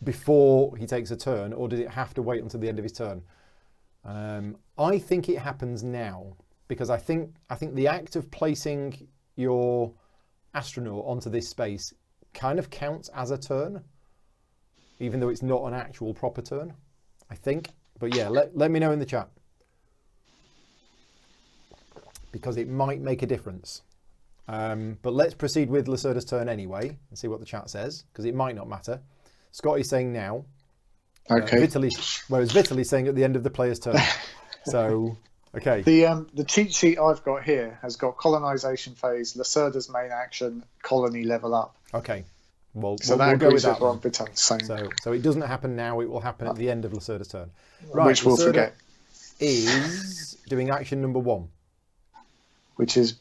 before he takes a turn, or does it have to wait until the end of his turn? I think it happens now, because I think the act of placing your astronaut onto this space kind of counts as a turn, even though it's not an actual proper turn, I think. But yeah, let me know in the chat, because it might make a difference. But let's proceed with Lacerda's turn anyway and see what the chat says, because it might not matter. Scotty's saying now. Okay. Whereas Vitaly's saying at the end of the player's turn. So, okay. The cheat sheet I've got here has got colonization phase, Lacerda's main action, colony level up. Okay. Well, so we'll go with that one. So it doesn't happen now. It will happen at the end of Lacerda's turn. Right, which we'll forget. Is doing action number 1. Which is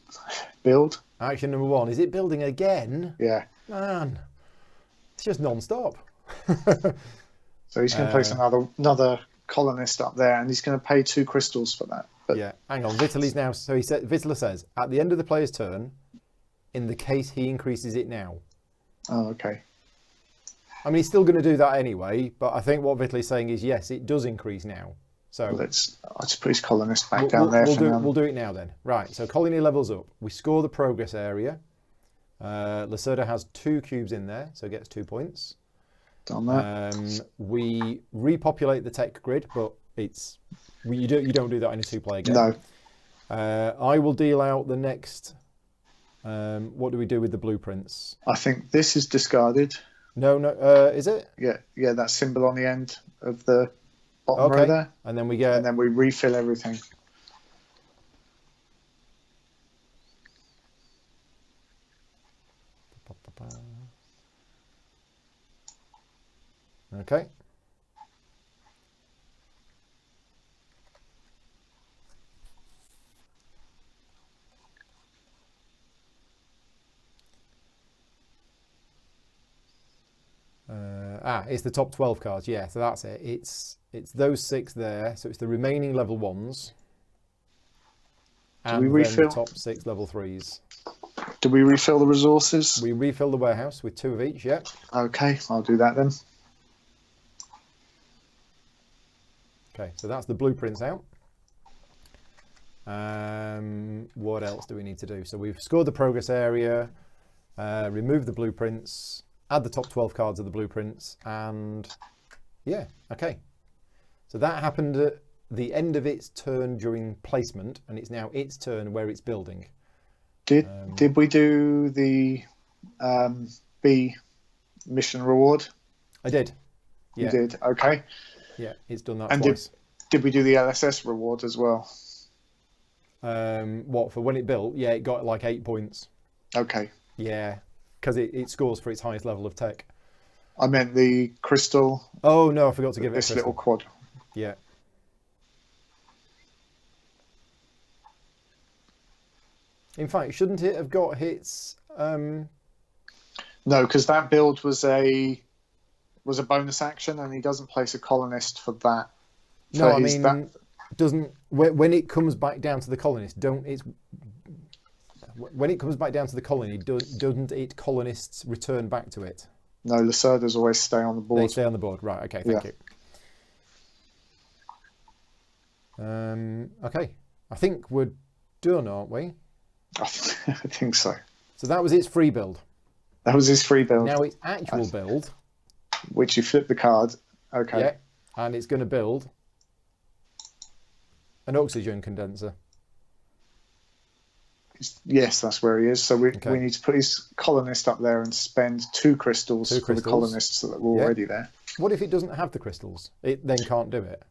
build. Action number 1. Is it building again? Yeah. Man, it's just non-stop. So he's going to place another colonist up there, and he's going to pay 2 crystals for that. But yeah, hang on. Vitaly's now. So Vitaly says at the end of the player's turn, in the case he increases it now. Oh, okay. I mean, he's still going to do that anyway, but I think what Vitaly's saying is yes, it does increase now. So I'll just put his colonist back down there. We'll do it now then. Right. So colony levels up. We score the progress area. Lacerda has 2 cubes in there, so gets 2 points. Done that. We repopulate the tech grid, but you don't do that in a 2-player game. No. I will deal out the next. What do we do with the blueprints? I think this is discarded. No. Is it? Yeah. That symbol on the end of the bottom row there. And then we refill everything. Okay. It's the top 12 cards. Yeah, so that's it. It's those 6 there. So it's the remaining level 1s. And then the top 6 level 3s. Do we refill the resources? We refill the warehouse with 2 of each, yeah. Okay, I'll do that then. Okay, so that's the blueprints out. What else do we need to do? So we've scored the progress area, removed the blueprints, add the top 12 cards of the blueprints, and yeah, okay. So that happened at the end of its turn during placement, and it's now its turn where it's building. Did we do the B mission reward? I did. Yeah. You did, okay. Yeah, it's done that And twice. did we do the LSS reward as well? What, for when it built? Yeah, it got like 8 points. Okay. Yeah, because it scores for its highest level of tech. I meant the crystal. Oh no, I forgot to give it this a crystal. little quad. Yeah. In fact, shouldn't it have got hits? No, because that build was a bonus action, and he doesn't place a colonist for that. No, I mean, doesn't when it comes back down to the colonist, when it comes back down to the colony, doesn't it colonists return back to it? No, Lacerdas always stay on the board. They stay on the board, right? Okay, thank you. Okay, I think we're done, aren't we? I think so. So that was its free build. That was his free build. Now its actual build, which you flip the card. Okay. Yeah, and it's going to build an oxygen condenser. Yes, that's where he is. So we need to put his colonist up there and spend 2 crystals for the colonists that were already there. What if it doesn't have the crystals? It then can't do it.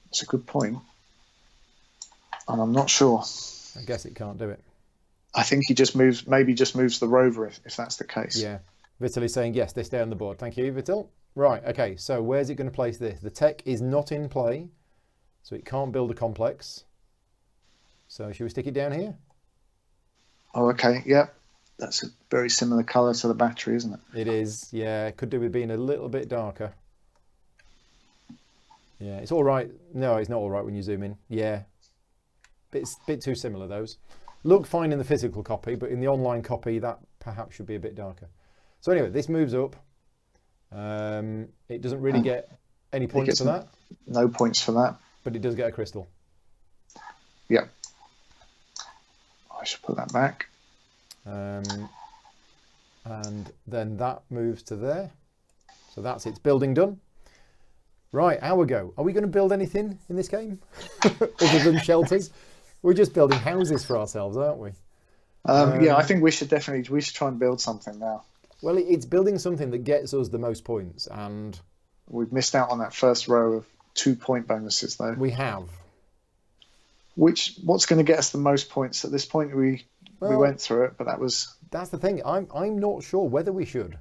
It's a good point. And I'm not sure. I guess it can't do it. I think he just moves the rover if that's the case. Yeah. Vital is saying, yes, they stay on the board. Thank you, Vital. Right, okay, so where's it going to place this? The tech is not in play, so it can't build a complex. So should we stick it down here? Oh, okay, yeah. That's a very similar colour to the battery, isn't it? It is, yeah. It could do with being a little bit darker. Yeah, it's all right. No, it's not all right when you zoom in. Yeah. Bit too similar, those. Look fine in the physical copy, but in the online copy, that perhaps should be a bit darker. So anyway, this moves up. It doesn't really get any points for that. No points for that. But it does get a crystal. Yeah. I should put that back. And then that moves to there. So that's its building done. Right, our go. Are we going to build anything in this game? Other than shelters? We're just building houses for ourselves, aren't we? Yeah, I think we should try and build something now. Well, it's building something that gets us the most points, and we've missed out on that first row of 2-point bonuses, though. We have. What's going to get us the most points? At this point, we went through it, but that's the thing. I'm not sure whether we should.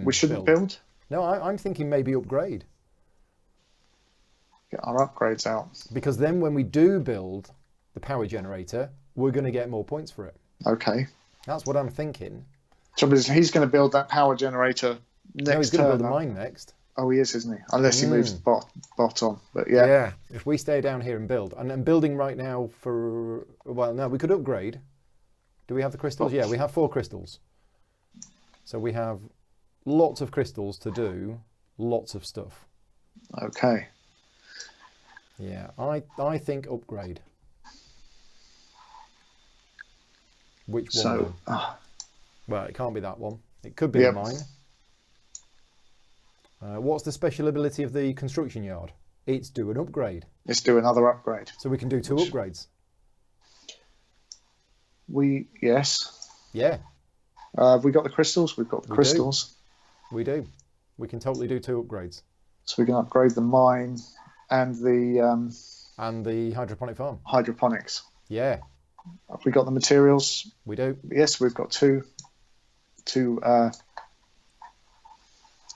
We shouldn't build. No, I'm thinking maybe upgrade. Get our upgrades out. Because then when we do build the power generator, we're going to get more points for it. Okay. That's what I'm thinking. Trouble is, he's going to build that power generator next. No, he's going to build the mine next. Oh, he is, isn't he? Unless he moves the bot on. But yeah. Yeah. If we stay down here and build, and I'm building right now for, well, no, we could upgrade. Do we have the crystals? Yeah, we have 4 crystals. So we have lots of crystals to do lots of stuff. Okay. Yeah, I think upgrade. Which one? Well, it can't be that one. It could be the mine. What's the special ability of the construction yard? It's do an upgrade. Let's do another upgrade. So we can do 2 upgrades. Yes. Yeah. Have we got the crystals? We've got the crystals. We do. We can totally do 2 upgrades. So we can upgrade the mine and the hydroponic farm. Hydroponics. Yeah. Have we got the materials? We do. Yes, we've got 2.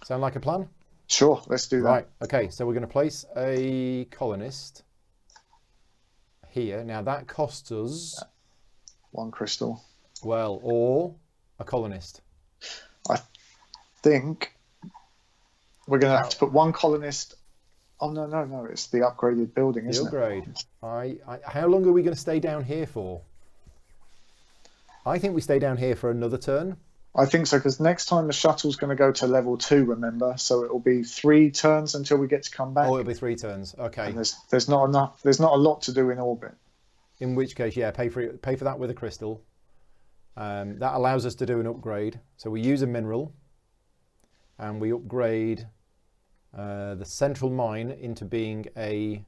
Sound like a plan? Sure, let's do that. Right, okay, so we're going to place a colonist here. Now that costs us 1 crystal. Well, or a colonist. I think we're going to have to put 1 colonist. Oh, no, it's the upgraded building, isn't it? The upgrade. How long are we going to stay down here for? I think we stay down here for another turn. I think so, because next time the shuttle's going to go to level 2, remember? So it will be 3 turns until we get to come back. Oh, it'll be 3 turns. Okay. And there's not enough. There's not a lot to do in orbit. In which case, yeah, pay for that with a crystal. That allows us to do an upgrade. So we use a mineral, and we upgrade the central mine into being a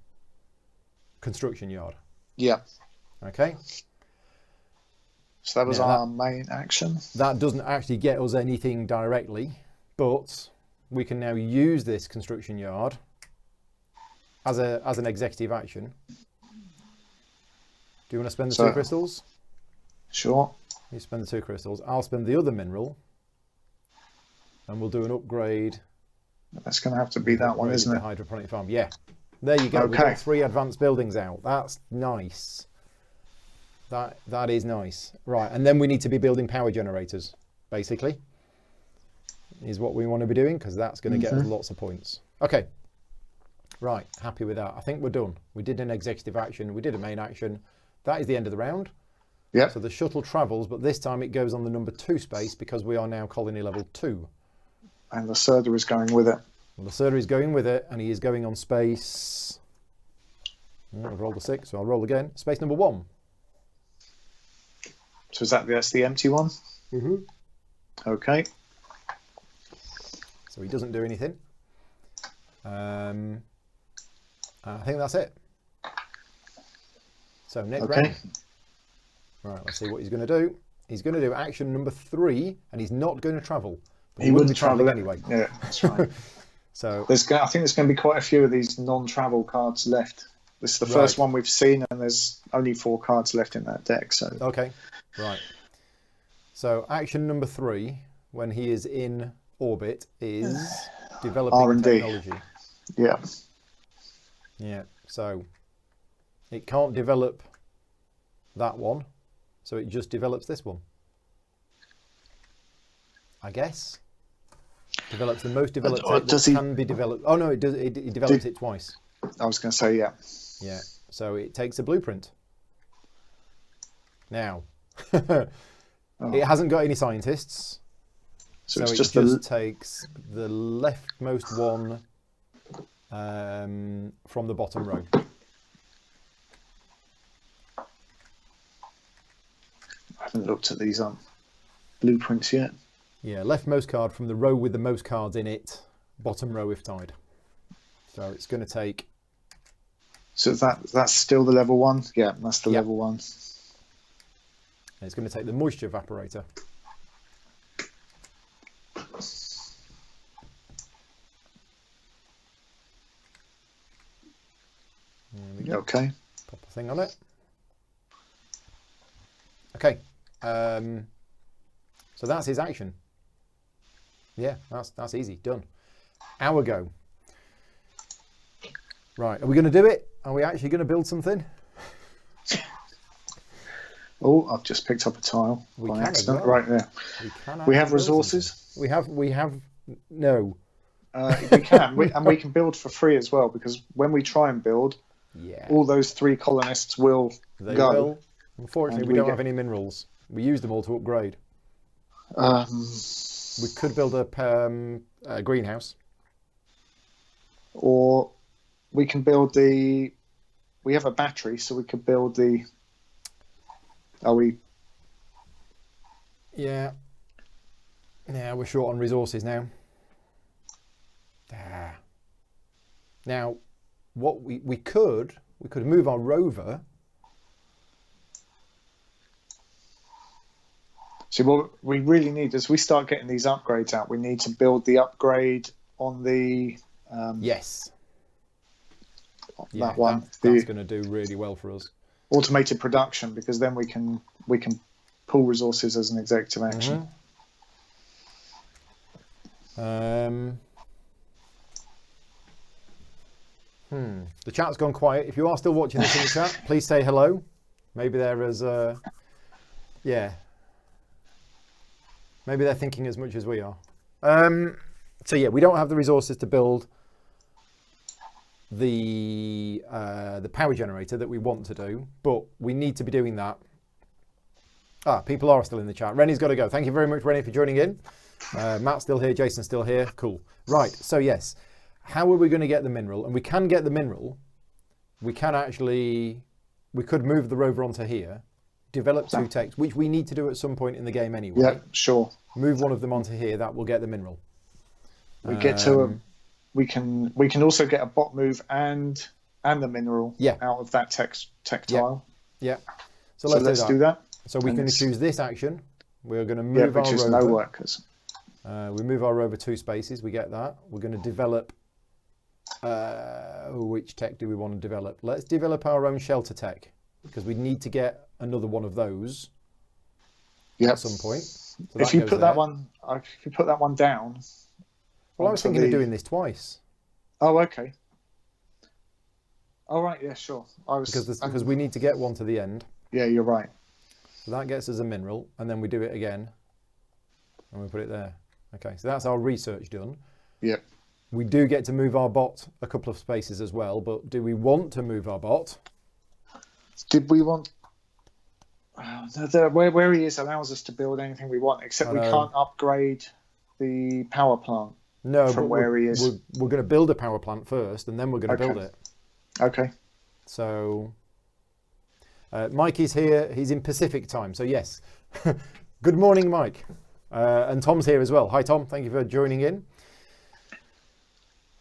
construction yard. Yeah. Okay. So that was our main action. That doesn't actually get us anything directly, but we can now use this construction yard as an executive action. Do you want to spend the 2 crystals? Sure. You spend the 2 crystals. I'll spend the other mineral, and we'll do an upgrade. That's going to have to be that one, isn't it? The hydroponic farm. Yeah. There you go. Okay. We've got 3 advanced buildings out. That's nice. That is nice. Right, and then we need to be building power generators, basically, is what we want to be doing, because that's going to get us lots of points. Okay. Right, happy with that. I think we're done. We did an executive action. We did a main action. That is the end of the round. Yeah. So the shuttle travels, but this time it goes on the number 2 space because we are now colony level 2. And the Lacerda is going with it. Well, Lacerda is going with it, and he is going on space. I've rolled a 6, so I'll roll again. Space number 1. So that's the empty one? Mm-hmm. Okay. So he doesn't do anything. I think that's it. So next round. Right, let's see what he's going to do. He's going to do action number 3, and he's not going to travel. He wouldn't be traveling anyway. Yeah, that's right. So I think there's going to be quite a few of these non-travel cards left. This is the first one we've seen, and there's only 4 cards left in that deck. So okay, right. So action number 3, when he is in orbit, is developing R&D. technology. Yeah. Yeah. So it can't develop that one, so it just develops this one. I guess. Develops the most developed tech that can be developed. Oh no, it does. It develops it twice. I was going to say, yeah. Yeah. So it takes a blueprint. Now, it hasn't got any scientists, so it just takes the leftmost one from the bottom row. I haven't looked at these blueprints yet. Yeah, leftmost card from the row with the most cards in it, bottom row if tied. So it's going to take... So that's still the level 1? Yeah, that's the level 1. And it's going to take the moisture evaporator. There we go. Okay. Pop a thing on it. Okay. So that's his action. Yeah, that's easy. Done. Our go. Right, are we going to do it? Are we actually going to build something? Oh, I've just picked up a tile by accident right there. We have resources. We have no. We can, and we can build for free as well, because when we try and build, all those 3 colonists will go. Unfortunately, we don't have any minerals. We use them all to upgrade. We could build a greenhouse. Or we can build we have a battery, so we could build the... Are we... Yeah, we're short on resources now. Now, what we could move our rover. See, what we really need is we start getting these upgrades out. We need to build the upgrade on the... yes. That one. That's going to do really well for us. Automated production, because then we can pull resources as an executive action. The chat's gone quiet. If you are still watching this in the chat, please say hello. Maybe they're maybe they're thinking as much as we are. So yeah, we don't have the resources to build the power generator that we want to do, but we need to be doing that People are still in the chat. Rennie's got to go. Thank you very much, Rennie, for joining in. Matt's still here. Jason's still here. Cool. Right. So yes, how are we going to get the mineral? And we can get the mineral. We can actually, we could move the rover onto here, develop 2 techs, which we need to do at some point in the game anyway. Yeah, sure. Move one of them onto here. That will get the mineral. We get to we can also get a bot move and the mineral out of that tech tile. Yeah. So let's do that. So we're going to choose this action. We're going to move our rover. No workers. We move our rover 2 spaces. We get that. We're going to develop. Which tech do we want to develop? Let's develop our own shelter tech because we need to get another one of those at some point. So if you put that one down. Well, I was thinking of doing this twice. Oh, okay. All right. Yeah, sure. Because we need to get one to the end. Yeah, you're right. So that gets us a mineral, and then we do it again, and we put it there. Okay, so that's our research done. Yep. We do get to move our bot a couple of spaces as well, but do we want to move our bot? Did we want... where he is allows us to build anything we want, except we can't upgrade the power plant. No, from where he is. We're going to build a power plant first, and then we're going to build it. Okay. So... Mikey's here. He's in Pacific time, so yes. Good morning, Mike. And Tom's here as well. Hi, Tom. Thank you for joining in.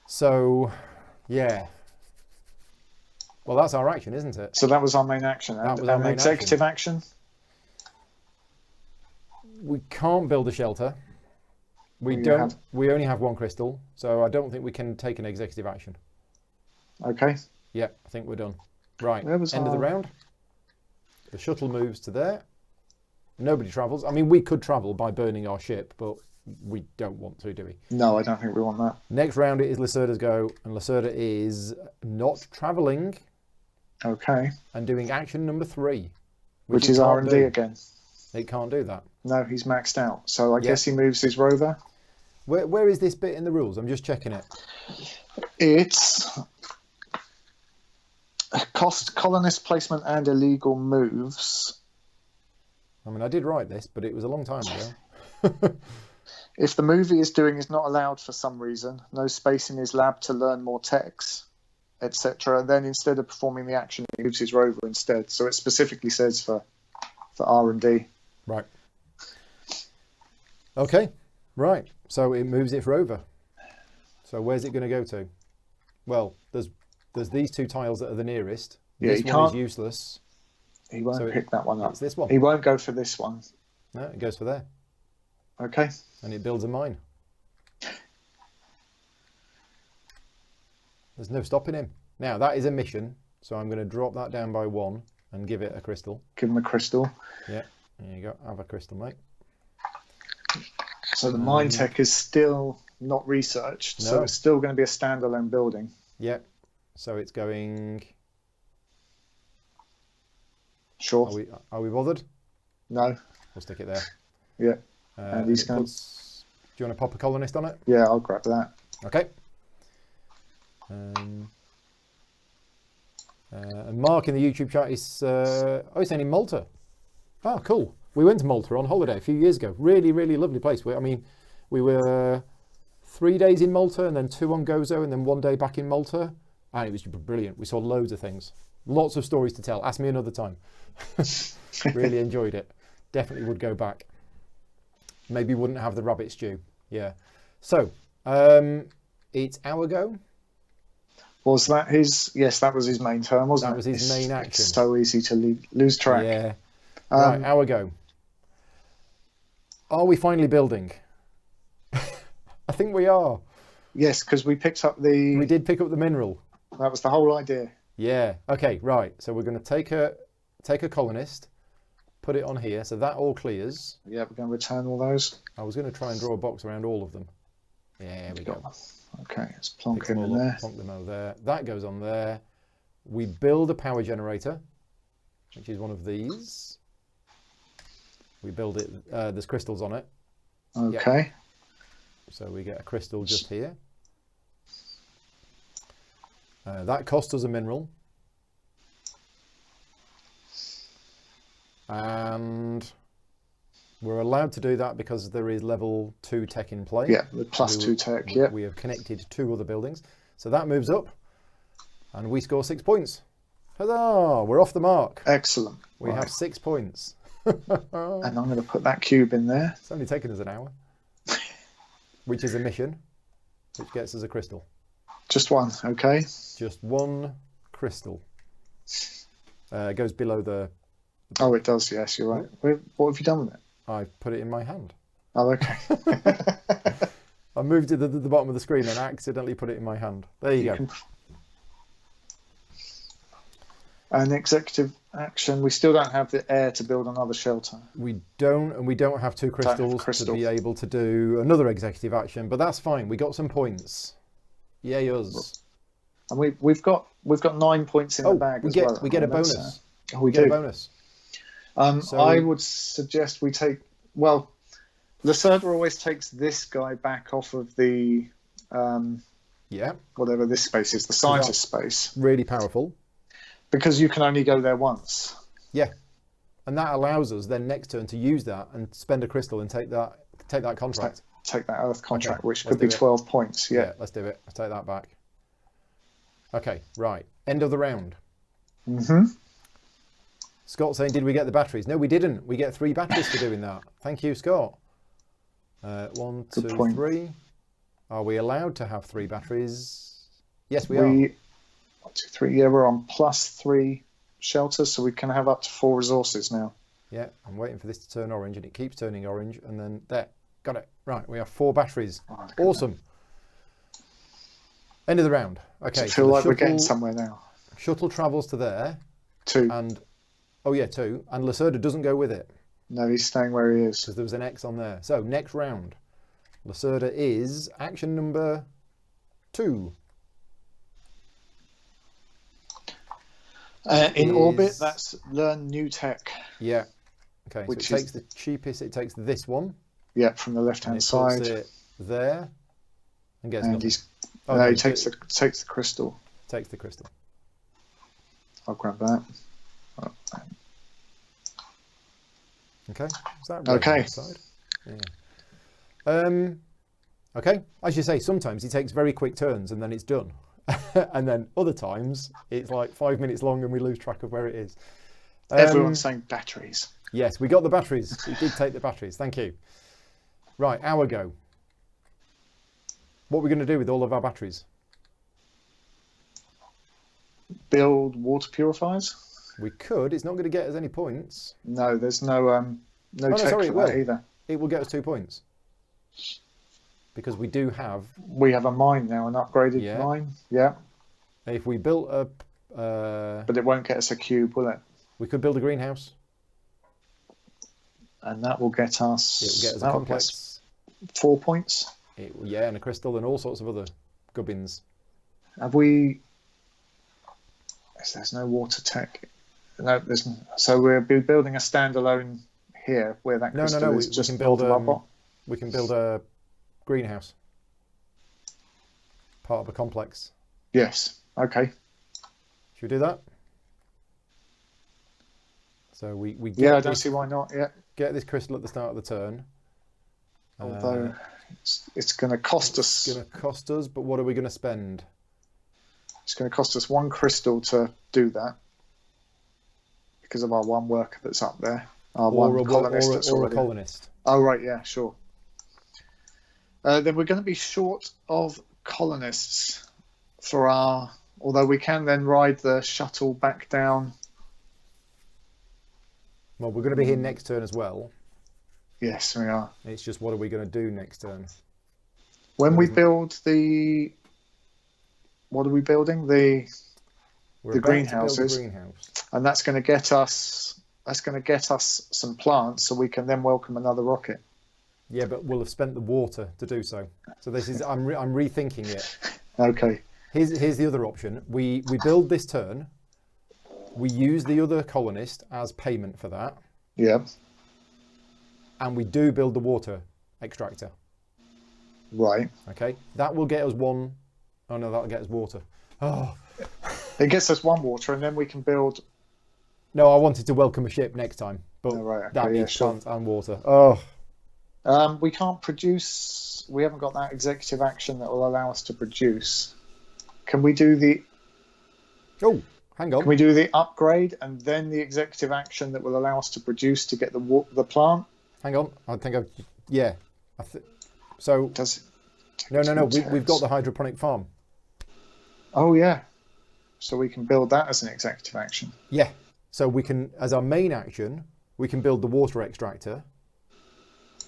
So, yeah. Well, that's our action, isn't it? So that was our main action. That was our main executive action. We can't build a shelter. We only have 1 crystal, so I don't think we can take an executive action. Okay. Yeah, I think we're done. Right. End of the round. The shuttle moves to there. Nobody travels. I mean, we could travel by burning our ship, but we don't want to, do we? No, I don't think we want that. Next round it is Lacerda's go, and Lacerda is not travelling. Okay. And doing action number 3. Which is R&D again. It can't do that. No, he's maxed out. So I guess he moves his rover. Where is this bit in the rules? I'm just checking it. It's... cost, colonist placement and illegal moves. I mean, I did write this, but it was a long time ago. If the move he is doing is not allowed for some reason, no space in his lab to learn more techs, etc., then instead of performing the action, he moves his rover instead. So it specifically says for R&D. Right. Okay. Right. So it moves its rover. So where's it going to go to? Well, there's these 2 tiles that are the nearest. Yeah, this one is useless. He won't pick that one up. It's this one. He won't go for this one. No, it goes for there. Okay. And it builds a mine. There's no stopping him. Now, that is a mission, so I'm going to drop that down by 1 and give it a crystal. Give him a crystal. Yeah, there you go. Have a crystal, mate. So the mine tech is still not researched, so it's still going to be a standalone building. Yeah. So it's going... Sure. Are we bothered? No. We'll stick it there. Yeah. And he's going... Do you want to pop a colonist on it? Yeah, I'll grab that. Okay. And Mark in the YouTube chat is... he's saying in Malta. Oh, cool. We went to Malta on holiday a few years ago. Really, really lovely place. We were 3 days in Malta and then 2 on Gozo and then 1 day back in Malta. And it was brilliant. We saw loads of things. Lots of stories to tell. Ask me another time. Really enjoyed it. Definitely would go back. Maybe wouldn't have the rabbit stew. Yeah. So, it's our go. Was that his... Yes, that was his main turn, wasn't it? That was his main action. It's so easy to lose track. Yeah. Right, our go. Are we finally building? I think we are. Yes, because we picked up the... We did pick up the mineral. That was the whole idea. Yeah. Okay, right. So we're going to take a colonist, put it on here, so that all clears. Yeah, we're going to return all those. I was going to try and draw a box around all of them. Yeah, there we go. Okay, let's plonk him in there. Plonk them over there. That goes on there. We build a power generator, which is one of these. We build it, there's crystals on it. Okay. Yep. So we get a crystal just here. That cost us a mineral. And We're allowed to do that because there is level 2 tech in play. Yeah, the +2 tech, yeah. We have connected 2 other buildings. So that moves up, and we score 6 points. Huzzah! We're off the mark. Excellent. We have 6 points. And I'm going to put that cube in there. It's only taken us an hour, which is a mission, which gets us a crystal. Just one, okay. Just one crystal. It goes below the... Oh, it does, yes, you're right. What have you done with it? I put it in my hand. Oh, okay. I moved it to the bottom of the screen and accidentally put it in my hand. There you go. An executive action. We still don't have the air to build another shelter. We don't, and we don't have 2 crystals to be able to do another executive action, but that's fine. We got some points. Yay us. And we've got 9 points in the bag as well. We get a bonus. We do. Get a bonus. So I would suggest we take... Well, Lacerda always takes this guy back off of the... whatever this space is, the scientist space. Really powerful. Because you can only go there once. Yeah. And that allows us then next turn to use that and spend a crystal and take that contract. Take that Earth contract, which could be 12 points. Yeah, let's do it. I'll take that back. Okay, right. End of the round. Mm-hmm. Scott saying, did we get the batteries? No, we didn't. We get 3 batteries for doing that. Thank you, Scott. 1, 2, 3. Are we allowed to have 3 batteries? Yes, we are. 1, 2, 3. Yeah, we're on +3 shelters, so we can have up to 4 resources now. Yeah, I'm waiting for this to turn orange, and it keeps turning orange, and then there. Got it. Right, we have 4 batteries. Oh, awesome. End of the round. Okay. I feel like we're getting somewhere now. Shuttle travels to there. 2. And 2. And Lacerda doesn't go with it. No, he's staying where he is. Because there was an X on there. So next round, Lacerda is action number 2. In orbit, that's learn new tech. Yeah. Okay. Which so it takes the cheapest. It takes this one. Yeah, from the left-hand side. Puts it there. And gets nothing. He takes the crystal. Takes the crystal. I'll grab that. Okay. Is that okay? Yeah. Okay. As you say, sometimes he takes very quick turns and then it's done, and then other times it's like 5 minutes long and we lose track of where it is. Everyone's saying batteries. Yes, we got the batteries. We did take the batteries. Thank you. Right, our go. What are we going to do with all of our batteries? Build water purifiers. We could. It's not going to get us any points. No, there's no tech for that either. It will get us 2 points. Because we do have... We have a mine now, an upgraded mine. Yeah. If we built a... But it won't get us a cube, will it? We could build a greenhouse. And that will get us... It will get us a complex. 4 points. And a crystal and all sorts of other gubbins. Have we... There's no water tech. No, there's... So we'll be building a standalone here where that crystal is just we can build a greenhouse. Part of a complex. Yes. Okay. Should we do that? So we get I don't see why not. Yeah. Get this crystal at the start of the turn. Although it's going to cost us. It's going to cost us, but what are we going to spend? It's going to cost us 1 crystal to do that because of our 1 worker that's up there. Our 1 colonist or a colonist. Oh right, yeah, sure. Then we're going to be short of colonists for our. Although we can then ride the shuttle back down. Well, we're going to be here next turn as well. Yes, we are. It's just what are we going to do next turn? When we build the... What are we building? The greenhouses. And that's going to get us... That's going to get us some plants so we can then welcome another rocket. Yeah, but we'll have spent the water to do so. So this is... I'm rethinking it. Okay. Here's the other option. We build this turn. We use the other colonist as payment for that. Yeah. And we do build the water extractor. Right. Okay. That will get us 1. Oh no, that'll get us water. Oh. It gets us 1 water, and then we can build. No, I wanted to welcome a ship next time But Oh, right, okay, that yeah, needs sure. plant and water. Oh, We can't produce. We haven't got that executive action that will allow us to produce. Can we do the? oh, hang on. Can we do the upgrade and then the executive action that will allow us to produce to get the plant? Hang on. I think I've, yeah. So, Does it take no. two We've got turns? the hydroponic farm. Oh yeah, so we can build that as an executive action. Yeah. So we can, as our main action, we can build the water extractor.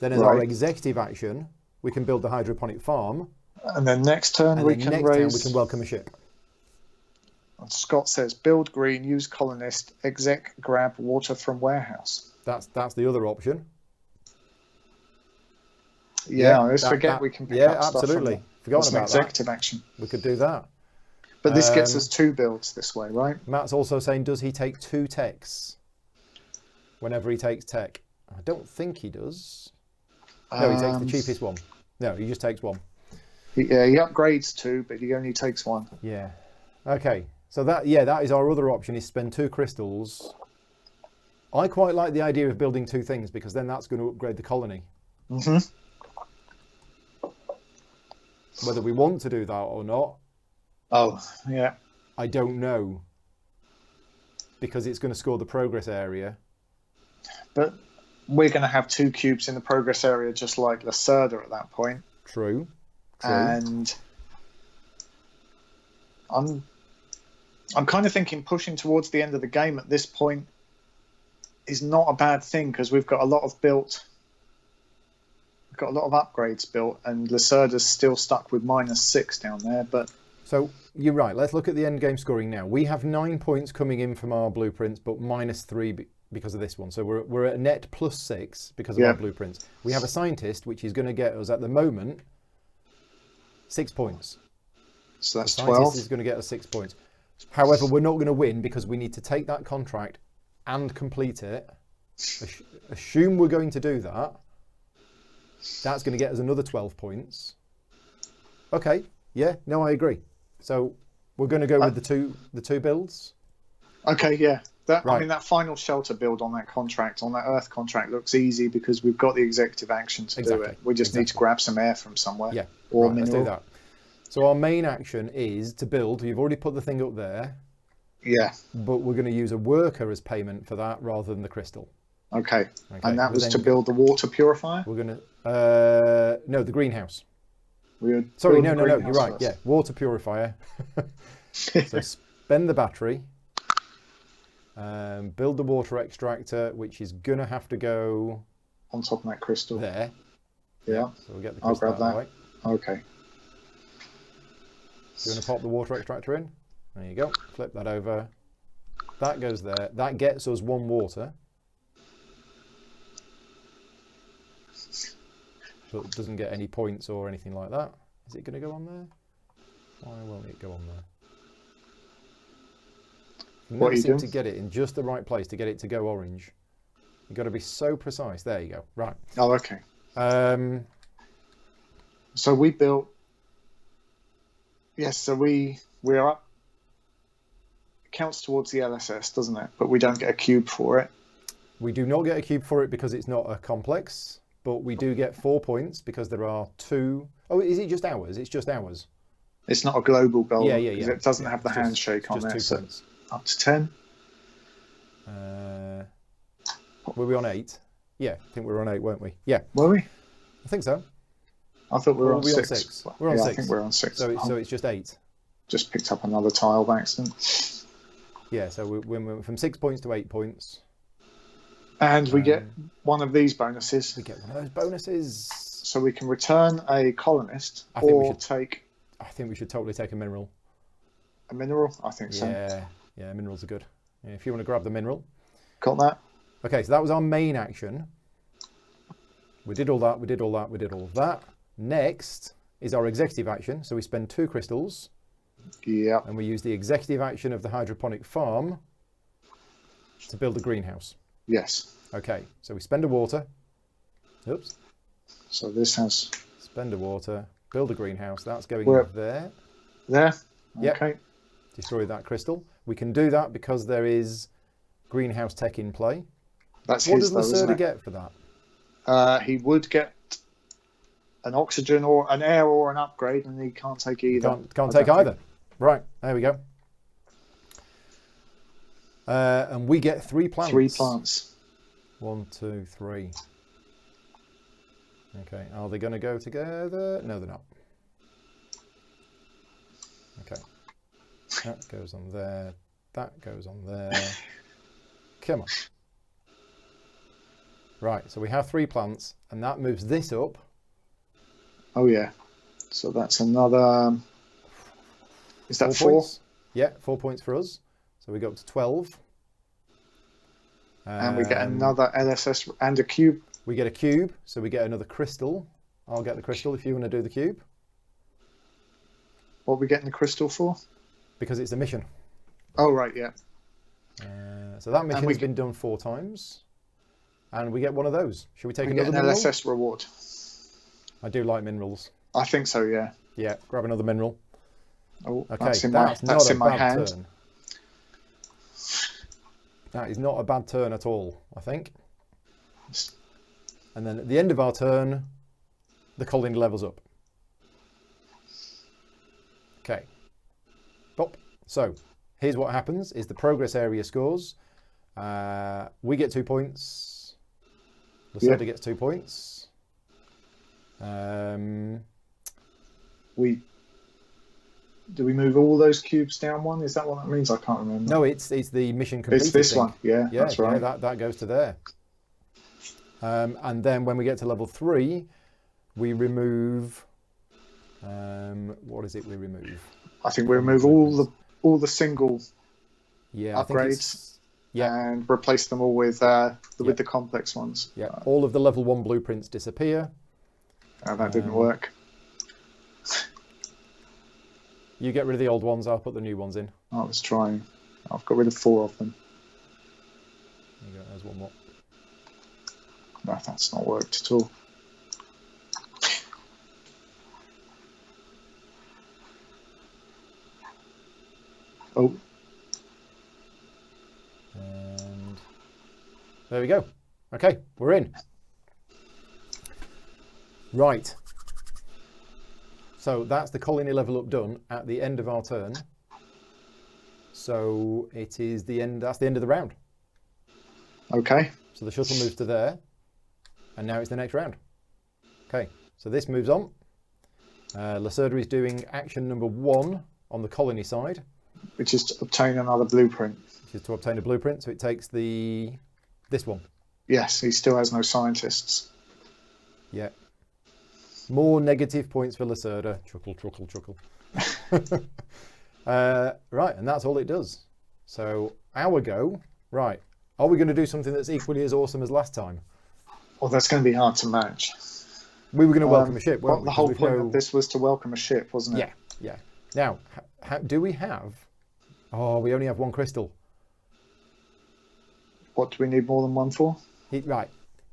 Then as our Right. executive action, we can build the hydroponic farm. And then next turn And we then can next turn raise. we can welcome a ship. And Scott says, build green, use colonist, exec, grab water from warehouse. That's the other option. Yeah, I always forget that- we can pick yeah, up stuff absolutely. from Forgotten as an about that. executive action. We could do that. But this gets us 2 builds this way, right? Matt's also saying, does he take 2 techs whenever he takes tech? I don't think he does. No, he takes the cheapest one. No, he just takes 1. Yeah, he upgrades 2, but he only takes 1. Yeah. Okay. So that is our other option, is spend 2 crystals. I quite like the idea of building 2 things because then that's going to upgrade the colony. Mm-hmm. Whether we want to do that or not, Oh, yeah. I don't know. Because it's going to score the progress area. But we're going to have 2 cubes in the progress area just like Lacerda at that point. True. And I'm kind of thinking pushing towards the end of the game at this point is not a bad thing because we've got a lot of upgrades built, and Lacerda's still stuck with -6 down there. But So you're right. Let's look at the end game scoring now. We have 9 points coming in from our blueprints, but -3 because of this one. So we're at a net +6 because of our blueprints. We have a scientist, which is going to get us at the moment 6 points. so that's The scientist 12. is going to get us 6 points. However, we're not going to win because we need to take that contract and complete it. Assume we're going to do that. That's going to get us another 12 points. Okay. Yeah. No, I agree. So we're going to go with the two builds. Okay, yeah. I Right. mean, that final shelter build on that Earth contract looks easy because we've got the executive action to do it. We just need to grab some air from somewhere. Yeah. Or Right, let's mineral. do that. So our main action is to build. You've already put the thing up there, Yeah. but we're going to use a worker as payment for that rather than the crystal. Okay. And that we're was then to build the water purifier? We're going to no, the greenhouse. We were Sorry, building no, you're greenhouse right. first. Yeah, water purifier. So spend the battery. Build the water extractor, which is going to have to go On top of that crystal. there. Yeah. So we'll get the I'll crystal grab out of the way. that. Okay. You want to pop the water extractor in? There you go. Flip that over. That goes there. That gets us 1 water. So it doesn't get any points or anything like that. Is it going to go on there? Why won't it go on there? You What are never you seem doing? to get it in just the right place to get it to go orange. You've got to be so precise. There you go. Right. Oh, okay. So So we built. Yes, so we're up. It counts towards the LSS, doesn't it? But we don't get a cube for it. we do not get a cube for it because it's not a complex, but we do get 4 points because there are 2. Oh, is it just ours? It's just ours. It's not a global goal. Yeah. Because it doesn't have the It's just- handshake on just there. 2 So points. up to 10. Were we on 8? Yeah, I think we were on 8, weren't we? Yeah, Were we? I think so. I thought we were Or on were we on 6. 6? We're on yeah, 6. I think we're on 6. So it's just 8. Just picked up another tile by accident. Yeah, so we went from 6 points to 8 points. And we get one of these bonuses. We get one of those bonuses. So we can return a colonist I think we or should- take I think we should totally take a mineral. a mineral. I think so. Yeah, minerals are good. Yeah, if you want to grab the mineral. Got that? Okay, so that was our main action. We did all that, we did all that, we did all of that. Next is our executive action. So we spend 2 crystals Yeah. and we use the executive action of the hydroponic farm to build a greenhouse. Yes. Okay, so we spend a water. Oops. So this has Spend a water, build a greenhouse. That's going Where- there. there. Yep. Okay. Destroy that crystal. We can do that because there is greenhouse tech in play. That's What his, does though, isn't Lacerda it? get for that? He would get an oxygen or an air or an upgrade, and he can't take either. Can't take either. Right, there we go. And we get 3 plants. 3 plants. 1, 2, 3. Okay, are they going to go together? No, they're not. Okay. That goes on there. That goes on there. Come on. Right, so we have 3 plants, and that moves this up. Oh, yeah. So that's another... Is that 4? Points. Yeah, 4 points for us. So we go up to 12. And we get another LSS and a cube. We get a cube, so we get another crystal. I'll get the crystal if you want to do the cube. What are we getting the crystal for? Because it's a mission. Oh, right, yeah. So that mission has been done 4 times. And we get one of those. Should we take another an mineral? LSS reward. I do like minerals. I think so, yeah. Yeah, grab another mineral. Oh, Okay, that's in my hand. turn. That is not a bad turn at all, I think. And then at the end of our turn, the colony levels up. Okay. Pop. So, here's what happens, is the progress area scores. We get 2 points. Lacerda gets 2 points. Do we move all those cubes down one? Is that what that means? I can't remember. No, it's the mission completed. It's this thing. one. Yeah, that's right. Yeah, that goes to there. And then when we get to level 3, we remove. What is it we remove? I think we remove all the single upgrades. And replace them all with the complex ones. Yeah, all of the level 1 blueprints disappear. That didn't work. You get rid of the old ones, I'll put the new ones in. I was trying. I've got rid of 4 of them. There you go, there's one more. No, that's not worked at all. Oh. And there we go. Okay, we're in. Right. So that's the colony level up done at the end of our turn. So it is the end. That's the end of the round. Okay. So the shuttle moves to there, and now it's the next round. Okay. So this moves on. Lacerda is doing action number 1 on the colony side, which is to obtain another blueprint. Which is to obtain a blueprint. So it takes this one. Yes, he still has no scientists. Yeah. More negative points for Lacerda. Chuckle, chuckle, chuckle. Right, and that's all it does. So, our go. Right. Are we going to do something that's equally as awesome as last time? Well, that's going to be hard to match. We were going to welcome a ship, weren't we? The whole point of this was to welcome a ship, wasn't it? Yeah, yeah. Now, do we have... Oh, we only have 1 crystal. What do we need more than 1 for? Right.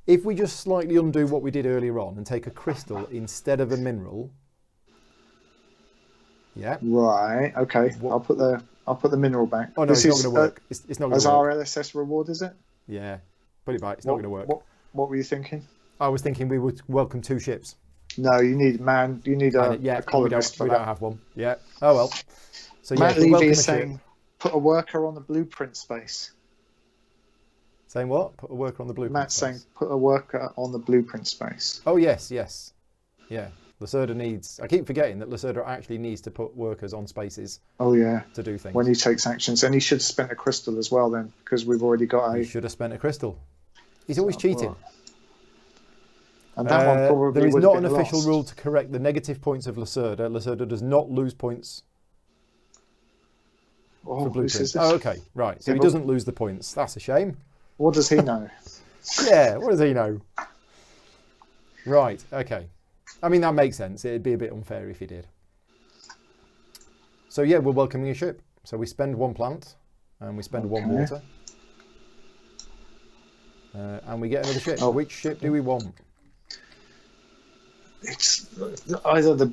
If we just slightly undo what we did earlier on and take a crystal instead of a mineral, yeah. Right. Okay. I'll put the mineral back. Oh no, it's not going to work. It's not going to work. As our LSS reward, is it? Yeah. Put it back. It's not going to work. What were you thinking? I was thinking we would welcome 2 ships. No, you need a colonist for that. We don't have one. Yeah. Oh well. So Matt Levy is saying, put a worker on the blueprint space. Saying what? Put a worker on the blueprint Matt's space. saying put a worker on the blueprint space. Oh, yes. Yeah. Lacerda needs... I keep forgetting that Lacerda actually needs to put workers on spaces. Oh, yeah. To do things. When he takes actions. And he should have spent a crystal as well then, because we've already got He should have spent a crystal. He's always cheating. Well. And that one probably there is would not have an been official lost. rule to correct the negative points of Lacerda. Lacerda does not lose points for blueprints. Oh, okay. Right. So he doesn't lose the points. That's a shame. What does he know? Yeah, what does he know? Right, okay. I mean, that makes sense. It'd be a bit unfair if he did. So yeah, we're welcoming a ship. So we spend 1 plant, and we spend 1 water. And we get another ship. Which ship do we want? It's either the...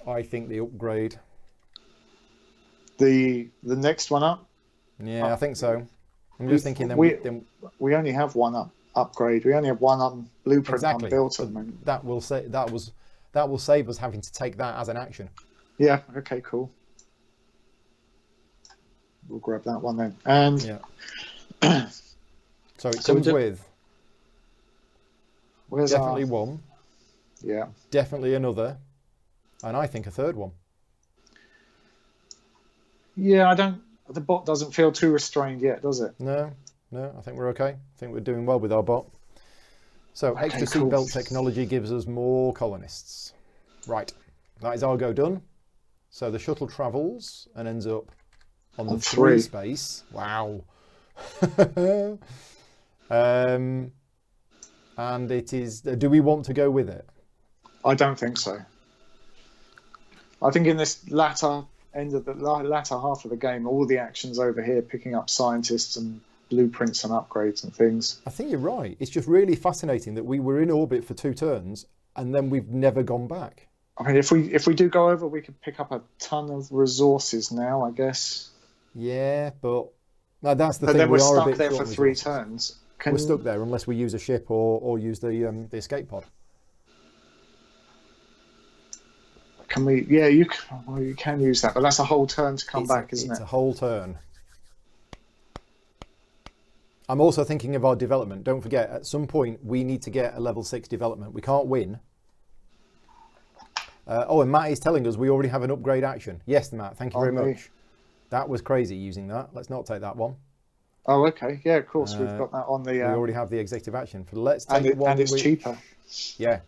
I think the upgrade. The next one up. Yeah, I think so. I'm just thinking then we only have one upgrade. We only have one blueprint exactly unbuilt at the moment. that will save us having to take that as an action. Yeah. Okay. Cool. We'll grab that one then. And yeah. So it comes with definitely one. Yeah. Definitely another, and I think a third one. Yeah, the bot doesn't feel too restrained yet, does it? No, I think we're okay. I think we're doing well with our bot. So okay, extra seatbelt technology gives us more colonists. Right, that is our go done. So the shuttle travels and ends up on the 3 space. Wow. And it is, do we want to go with it? I don't think so. I think in this latter half of the game, all the action's over here, picking up scientists and blueprints and upgrades and things. I think you're right. It's just really fascinating that we were in orbit for 2 turns and then we've never gone back. I mean, if we do go over, we could pick up a ton of resources now, I guess. Yeah, but no, that's the thing. Then we're stuck there for 3 turns. We're stuck there unless we use a ship or use the escape pod. Can we? Yeah, you can use that, but that's a whole turn to come back, isn't it? It's a whole turn. I'm also thinking of our development. Don't forget, at some point we need to get a level 6 development. We can't win. And Matt is telling us we already have an upgrade action. Yes, Matt, thank you very much. That was crazy using that. Let's not take that one. Oh, okay. Yeah, of course. We've got that on the... we already have the executive action. Let's take the one... And it's cheaper. Yeah.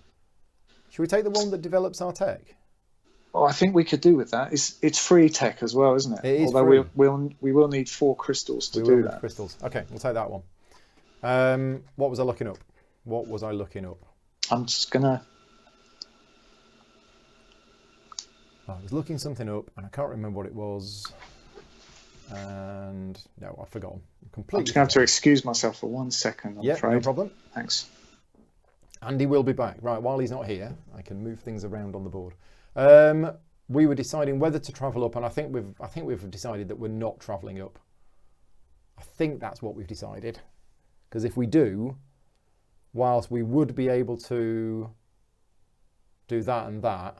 Should we take the one that develops our tech? Oh, I think we could do with that. It's free tech as well, isn't it? It is Although free. we will need 4 crystals to do that. Crystals. Okay, we'll take that one. What was I looking up? I'm just going to... I was looking something up and I can't remember what it was. And no, I've forgotten. I'm just going to have to excuse myself for 1 second, I'm afraid. No problem. Thanks. Andy will be back. Right, while he's not here, I can move things around on the board. We were deciding whether to travel up, and I think we've decided that we're not travelling up. I think that's what we've decided. Because if we do, whilst we would be able to do that and that,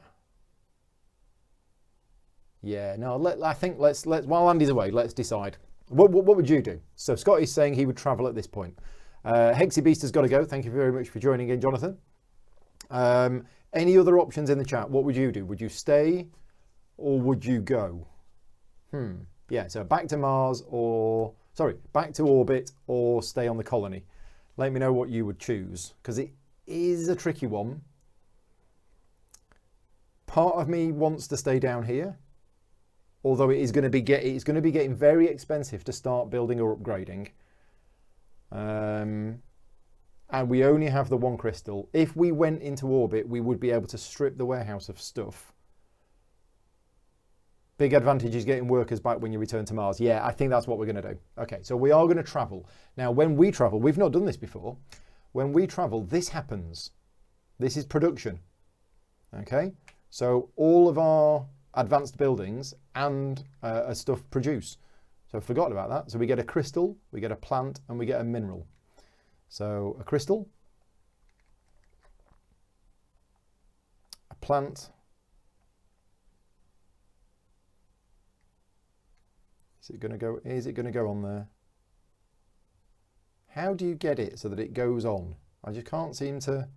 yeah, no, I think let's while Andy's away, let's decide. What would you do? So Scott is saying he would travel at this point. Hexy Beast has got to go. Thank you very much for joining in, Jonathan. Any other options in the chat? What would you do? Would you stay or would you go? Yeah, so back to Mars back to orbit or stay on the colony. Let me know what you would choose because it is a tricky one. Part of me wants to stay down here. Although it's going to be getting very expensive to start building or upgrading. And we only have the 1 crystal. If we went into orbit, we would be able to strip the warehouse of stuff. Big advantage is getting workers back when you return to Mars. Yeah, I think that's what we're going to do. Okay, so we are going to travel. Now, when we travel, we've not done this before. When we travel, this happens. This is production. Okay, so all of our advanced buildings and stuff produce. So I've forgotten about that. So we get a crystal, we get a plant, and we get a mineral. So a crystal, a plant, is it going to go on there? How do you get it so that it goes on? I just can't seem to...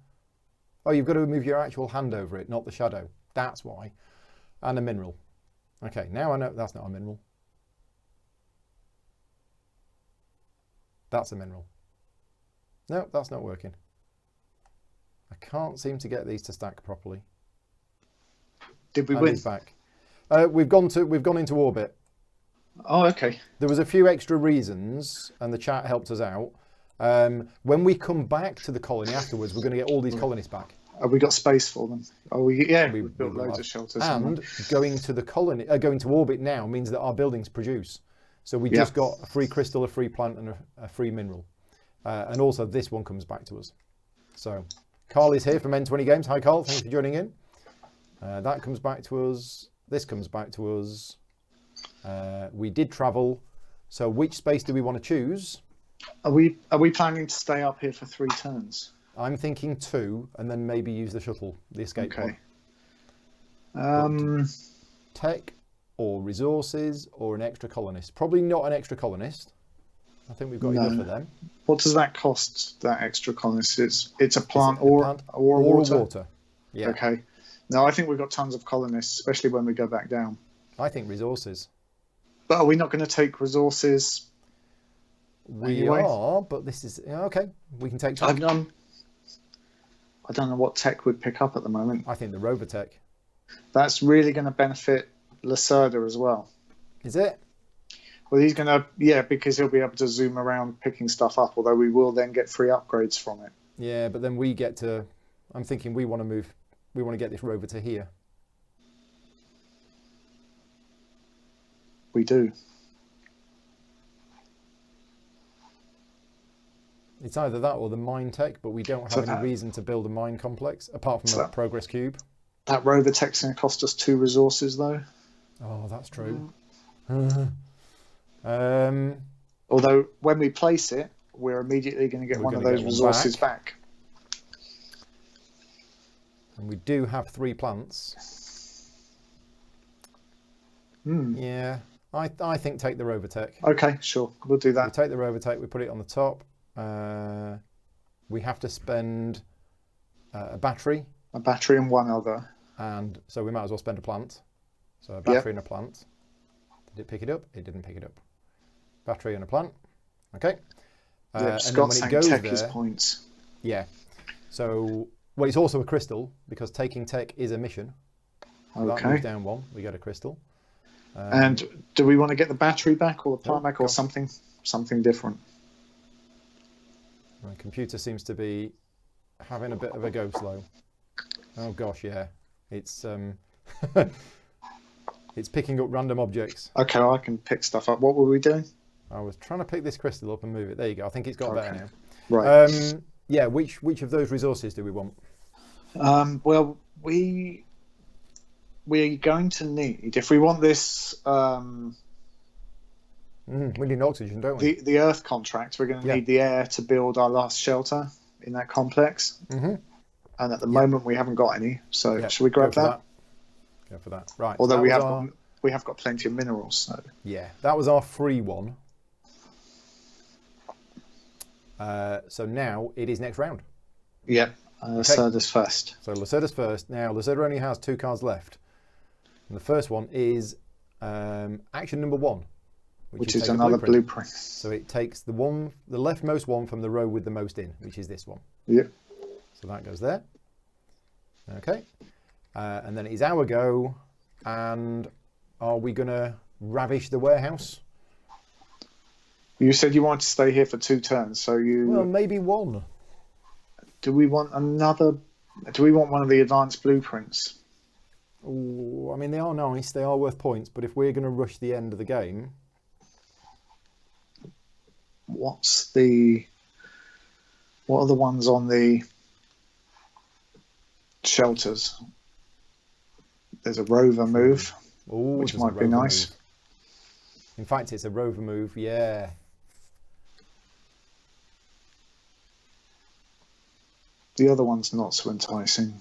Oh, you've got to move your actual hand over it, not the shadow. That's why. And a mineral. Okay, now I know that's not a mineral. That's a mineral. No, that's not working. I can't seem to get these to stack properly. Did we win? Back. We've gone into orbit. Oh, okay. There was a few extra reasons, and the chat helped us out. When we come back to the colony afterwards, we're going to get all these colonists back. Have we got space for them? Oh, we've built loads of shelters. And going to the colony, going to orbit now means that our buildings produce. So we just got a free crystal, a free plant, and a free mineral. And also this one comes back to us. So Carl is here from N20 Games. Hi, Carl. Thanks for joining in. That comes back to us. This comes back to us. We did travel. So which space do we want to choose? Are we planning to stay up here for 3 turns? I'm thinking 2, and then maybe use the shuttle, the escape pod. Tech or resources or an extra colonist? Probably not an extra colonist. I think we've got enough of them. What does that cost, that extra colonist? It's a plant or water. Yeah. Okay. No, I think we've got tons of colonists, especially when we go back down. I think resources. But are we not going to take resources? We are, but this is okay. We can take tech. I don't know what tech we'd pick up at the moment. I think the rover tech. That's really going to benefit Lacerda as well. Is it? Well, he's going to, because he'll be able to zoom around picking stuff up, although we will then get free upgrades from it. Yeah, but then we get to, I'm thinking we want to get this rover to here. We do. It's either that or the mine tech, but we don't have any reason to build a mine complex, apart from a progress cube. That rover tech's going to cost us 2 resources, though. Oh, that's true. Although, when we place it, we're immediately going to get one of those resources back. And we do have 3 plants. Yeah, I think take the rover tech. Okay, sure. We'll do that. We take the rover tech, we put it on the top. We have to spend a battery. A battery and 1 other. And so we might as well spend a plant. So a battery and a plant. Did it pick it up? It didn't pick it up. Battery and a plant. Okay. Scott's saying tech is points. Yeah. So, well, it's also a crystal because taking tech is a mission. So that moves down 1. We get a crystal. And do we want to get the battery back or the plant back or something different? My computer seems to be having a bit of a go slow. Oh gosh, yeah. It's it's picking up random objects. Okay, I can pick stuff up. What were we doing? I was trying to pick this crystal up and move it. There you go. I think it's got better now. Right. Yeah, which of those resources do we want? Well, we're going to need, if we want this... we need oxygen, don't we? The Earth contract, we're going to need the air to build our last shelter in that complex. And at the moment, we haven't got any. So should we grab that? Go for that. Right. Although we have got plenty of minerals. So. Yeah, that was our free one. So now it is next round. Yep. Lacerda's first. So Lacerda's first. Now Lacerda only has 2 cards left. And the first one is action number 1. Which is another blueprint. So it takes the leftmost one from the row with the most in, which is this one. Yep. So that goes there. Okay. And then it is our go. And are we going to ravish the warehouse? You said you wanted to stay here for 2 turns, so Well, maybe 1. Do we want another? Do we want one of the advanced blueprints? Ooh, I mean, they are nice. They are worth points. But if we're going to rush the end of the game... What are the ones on the shelters? There's a rover move, which might be nice. Move. In fact, it's a rover move, yeah. The other one's not so enticing.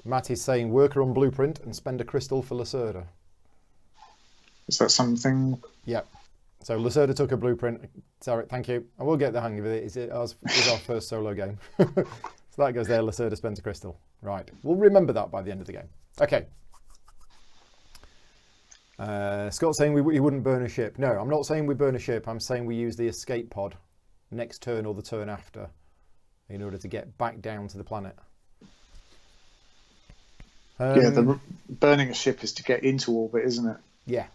Matt is saying worker on blueprint and spend a crystal for Lacerda. Is that something? Yeah. So Lacerda took a blueprint. Sorry, thank you. I will get the hang of it. It's our first solo game. So that goes there. Lacerda spends a crystal. Right. We'll remember that by the end of the game. Okay. Scott's saying he wouldn't burn a ship. No, I'm not saying we burn a ship. I'm saying we use the escape pod next turn or the turn after in order to get back down to the planet. The burning a ship is to get into orbit, isn't it? Yeah.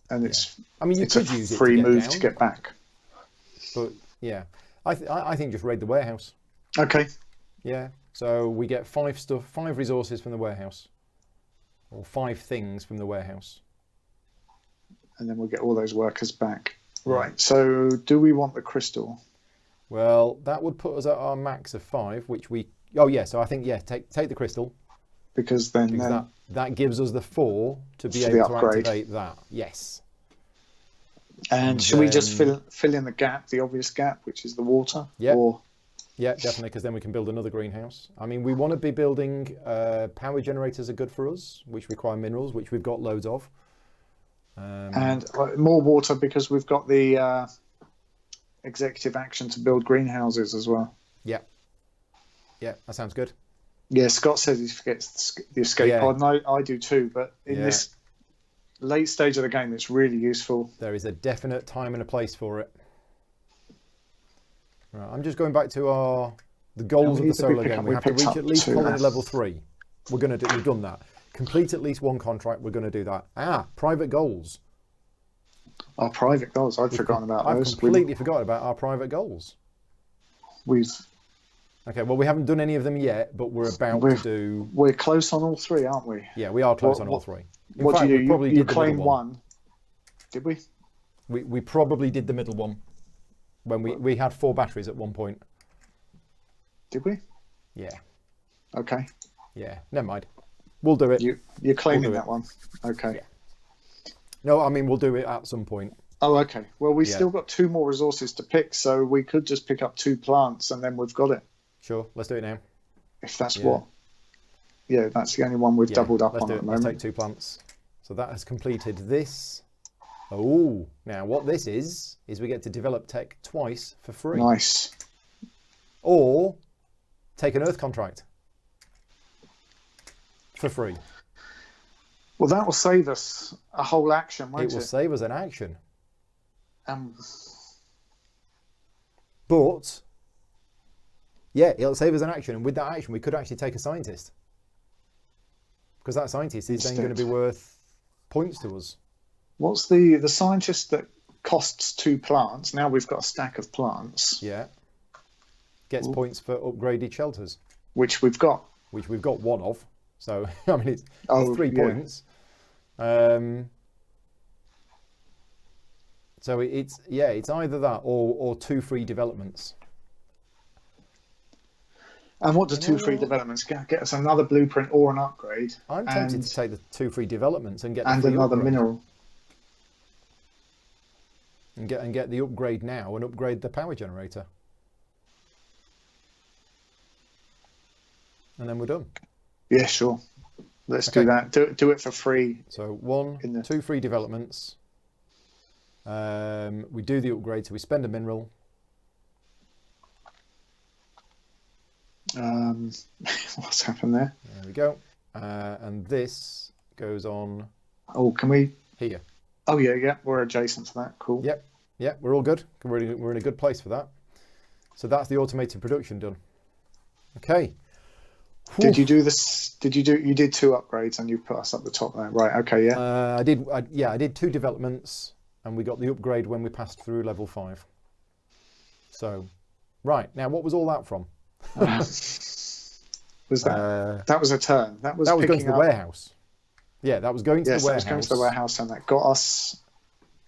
And it's. I mean, you could use it free to get move down, to get back. But yeah, I think just raid the warehouse. Okay. Yeah. So we get 5 resources from the warehouse, or 5 things from the warehouse. And then we'll get all those workers back. Right. So do we want the crystal? Well, that would put us at our max of 5, which we. Oh yeah. So I think take the crystal. Because then That gives us the 4 to be For the able to upgrade. activate that. Yes. And should we just fill in the gap, the obvious gap, which is the water? Yeah. Or Yeah, definitely, because then we can build another greenhouse. I mean, we want to be building power generators are good for us, which require minerals, which we've got loads of. And more water because we've got the executive action to build greenhouses as well. Yeah. Yeah, that sounds good. Yeah, Scott says he forgets the escape pod, and I do too. But in this late stage of the game, it's really useful. There is a definite time and a place for it. Right, I'm just going back to the goals of the solo game. We have to reach at least colony level 3. We've done that. Complete at least one contract. We're going to do that. Private goals. Our private goals. I'd forgotten about those. I've completely forgotten about our private goals. Okay, well, we haven't done any of them yet, but we're about to do... We're close on all 3, aren't we? Yeah, we are close on all 3. In what fact, do you do? We probably You did the claim middle one. Did we? We probably did the middle one when we had 4 batteries at one point. Did we? Yeah. Okay. Yeah, never mind. We'll do it. You're claiming that one? Okay. Yeah. No, I mean, we'll do it at some point. Oh, okay. Well, we've still got 2 more resources to pick, so we could just pick up 2 plants and then we've got it. Sure, let's do it now. If that's what... Yeah, that's the only one we've doubled up on at the moment. Let's take 2 plants. So that has completed this. Oh, now what this is we get to develop tech twice for free. Nice. Or take an earth contract for free. Well, that will save us a whole action, won't it? It will save us an action. But, yeah, it'll save us an action. And with that action, we could actually take a scientist. Because that scientist is then going to be worth points to us. What's the scientist that costs 2 plants? Now we've got a stack of plants. Yeah. Gets points for upgraded shelters. Which we've got. Which we've got 1 of. So, I mean, it's 3 points. So it's either that or 2 free developments. And what do 2 free developments get us? Another blueprint or an upgrade? I'm tempted to take the 2 free developments and get and another mineral. And get the upgrade now and upgrade the power generator. And then we're done. Yeah, sure. Let's do that. Do it for free. So 2 free developments. We do the upgrade, so we spend a mineral. What's happened there? There we go. And this goes on. Oh, can we? Here. Oh, yeah. We're adjacent to that. Cool. Yep, we're all good. We're in a good place for that. So that's the automated production done. Okay. Did you do this? You did 2 upgrades and you put us up the top there, right? Okay, yeah. I did 2 developments, and we got the upgrade when we passed through level 5. So, right now, what was all that from? Was that? That was a turn. That was going to the warehouse. Yeah, that was going to the warehouse. That was going to the warehouse, and that got us.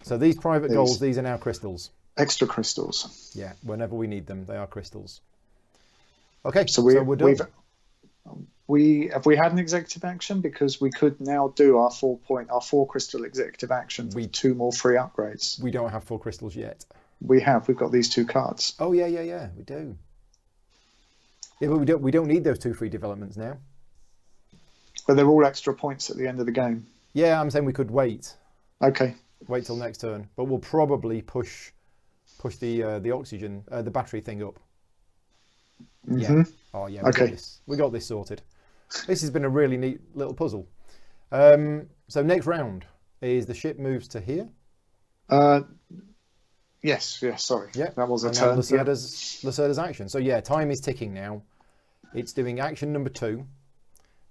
So these private goals, these are now crystals. Extra crystals. Yeah, whenever we need them, they are crystals. Okay, so we're done. Have we had an executive action, because we could now do our 4 crystal executive action with 2 more free upgrades. We don't have 4 crystals yet. We've got these 2 cards. Oh yeah, we do. Yeah, but we don't need those 2 free developments now. But they're all extra points at the end of the game. Yeah, I'm saying we could wait. Okay. Wait till next turn, but we'll probably push the oxygen, the battery thing up. Mm-hmm. Yeah. Oh yeah. We got this sorted. This has been a really neat little puzzle. So next round is the ship moves to here. Yes. Sorry. Yeah. That was a turn. Lacerda's action. So yeah, time is ticking now. It's doing action number 2,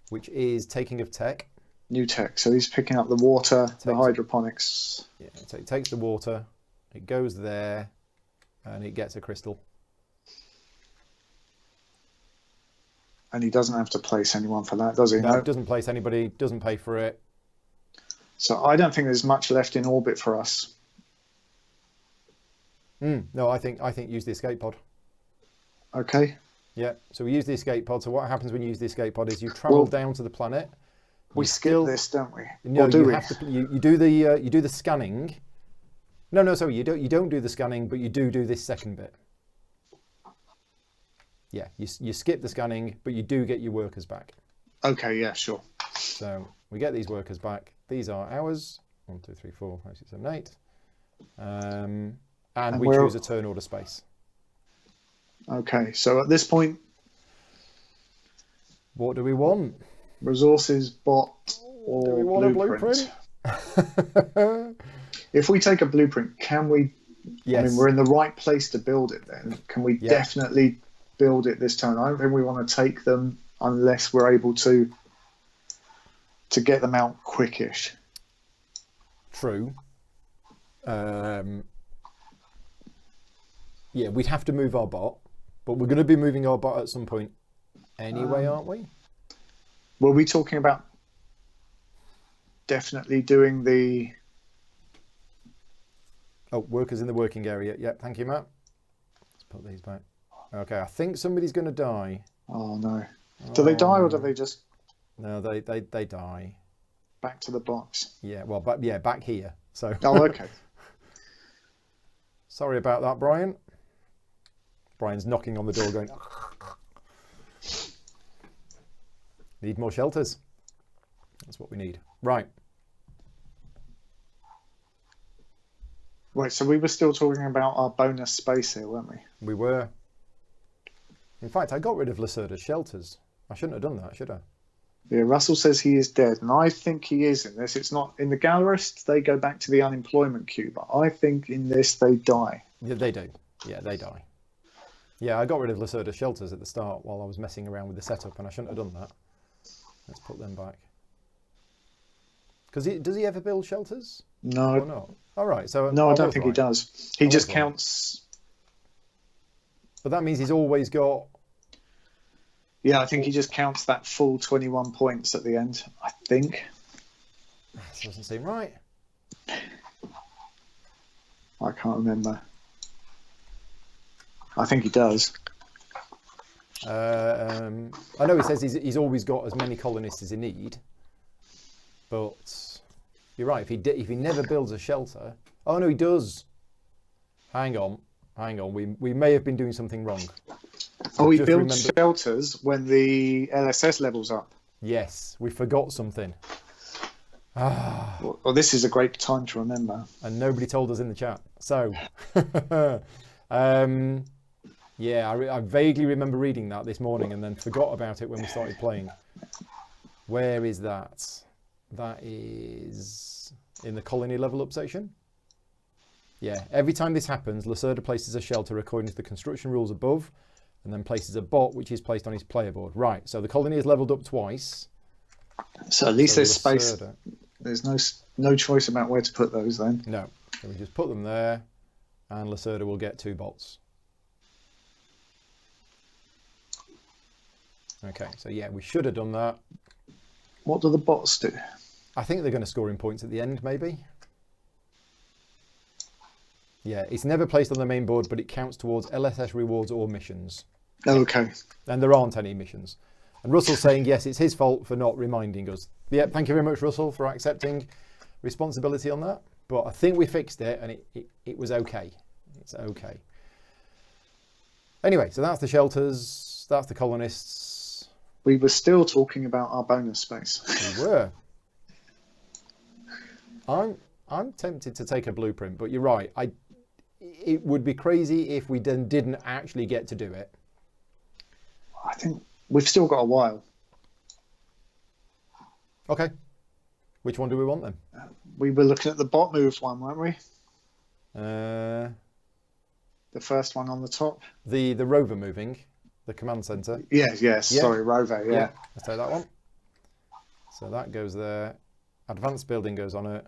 which is taking of tech. New tech. So he's picking up the water, the hydroponics. Yeah. So it takes the water. It goes there, and it gets a crystal. And he doesn't have to place anyone for that, does he? No, doesn't place anybody, doesn't pay for it. So I don't think there's much left in orbit for us. No, I think use the escape pod. Okay. Yeah, so we use the escape pod. So what happens when you use the escape pod is you travel down to the planet, We skip this, don't we? No, or do you we? have to. You do the scanning. No, sorry, you don't do the scanning, but you do this second bit. Yeah, you skip the scanning, but you do get your workers back. Okay, yeah, sure. So we get these workers back. These are ours. 1, 2, 3, 4, 5, 6, 7, 8. And we choose a turn order space. Okay, so at this point, what do we want? Resources, bot, or do we want blueprint? a blueprint? If we take a blueprint, can we? Yes. I mean, we're in the right place to build it. Then can we definitely build it this turn? I don't think we want to take them unless we're able to get them out quickish. True. Yeah, we'd have to move our bot, but we're going to be moving our bot at some point anyway, aren't we? Were we talking about definitely doing the... Oh, workers in the working area. Yep, thank you, Matt. Let's put these back. Okay, I think somebody's going to die. Oh, no. Do they die or do they just... No, they die. Back to the box. Yeah, well, back here. So. Oh, okay. Sorry about that, Brian. Brian's knocking on the door going... Need more shelters. That's what we need. Right. Right, so we were still talking about our bonus space here, weren't we? We were. In fact, I got rid of Lacerda's shelters. I shouldn't have done that, should I? Yeah, Russell says he is dead, and I think he is in this. It's not in the Gallerist, they go back to the unemployment queue, but I think in this they die. Yeah, they do. Yeah, they die. Yeah, I got rid of Lacerda's shelters at the start while I was messing around with the setup, and I shouldn't have done that. Let's put them back. Because does he ever build shelters? No. Or not? All right, so no, I don't think he does. He just counts. But that means he's always got. Yeah, I think he just counts that full 21 points at the end. I think. That doesn't seem right. I can't remember. I think he does. I know he says he's always got as many colonists as he need, but you're right. If he never builds a shelter, oh no, he does. Hang on. We may have been doing something wrong. Oh, he builds shelters when the LSS level's up. Yes, we forgot something. Well, this is a great time to remember. And nobody told us in the chat. So, yeah, I vaguely remember reading that this morning and then forgot about it when we started playing. Where is that? That is in the colony level up section. Yeah, every time this happens, Lacerda places a shelter according to the construction rules above, and then places a bot which is placed on his player board. Right, so the colony is leveled up twice. So at least there's space. There's no choice about where to put those then. No, so we just put them there, and Lacerda will get 2 bots. Okay, so yeah, we should have done that. What do the bots do? I think they're going to score in points at the end, maybe. Yeah, it's never placed on the main board, but it counts towards LSS rewards or missions. Okay. And there aren't any missions. And Russell's saying, yes, it's his fault for not reminding us. Yeah, thank you very much, Russell, for accepting responsibility on that. But I think we fixed it, and it was okay. It's okay. Anyway, so that's the shelters. That's the colonists. We were still talking about our bonus space. We were. I'm tempted to take a blueprint, but you're right. It would be crazy if we then didn't actually get to do it. I think we've still got a while. Okay. Which one do we want then? We were looking at the bot move one, weren't we? The first one on the top. The rover moving, the command center. Yes. Yeah. Sorry, rover. Yeah. Let's take that one. So that goes there. Advanced building goes on it.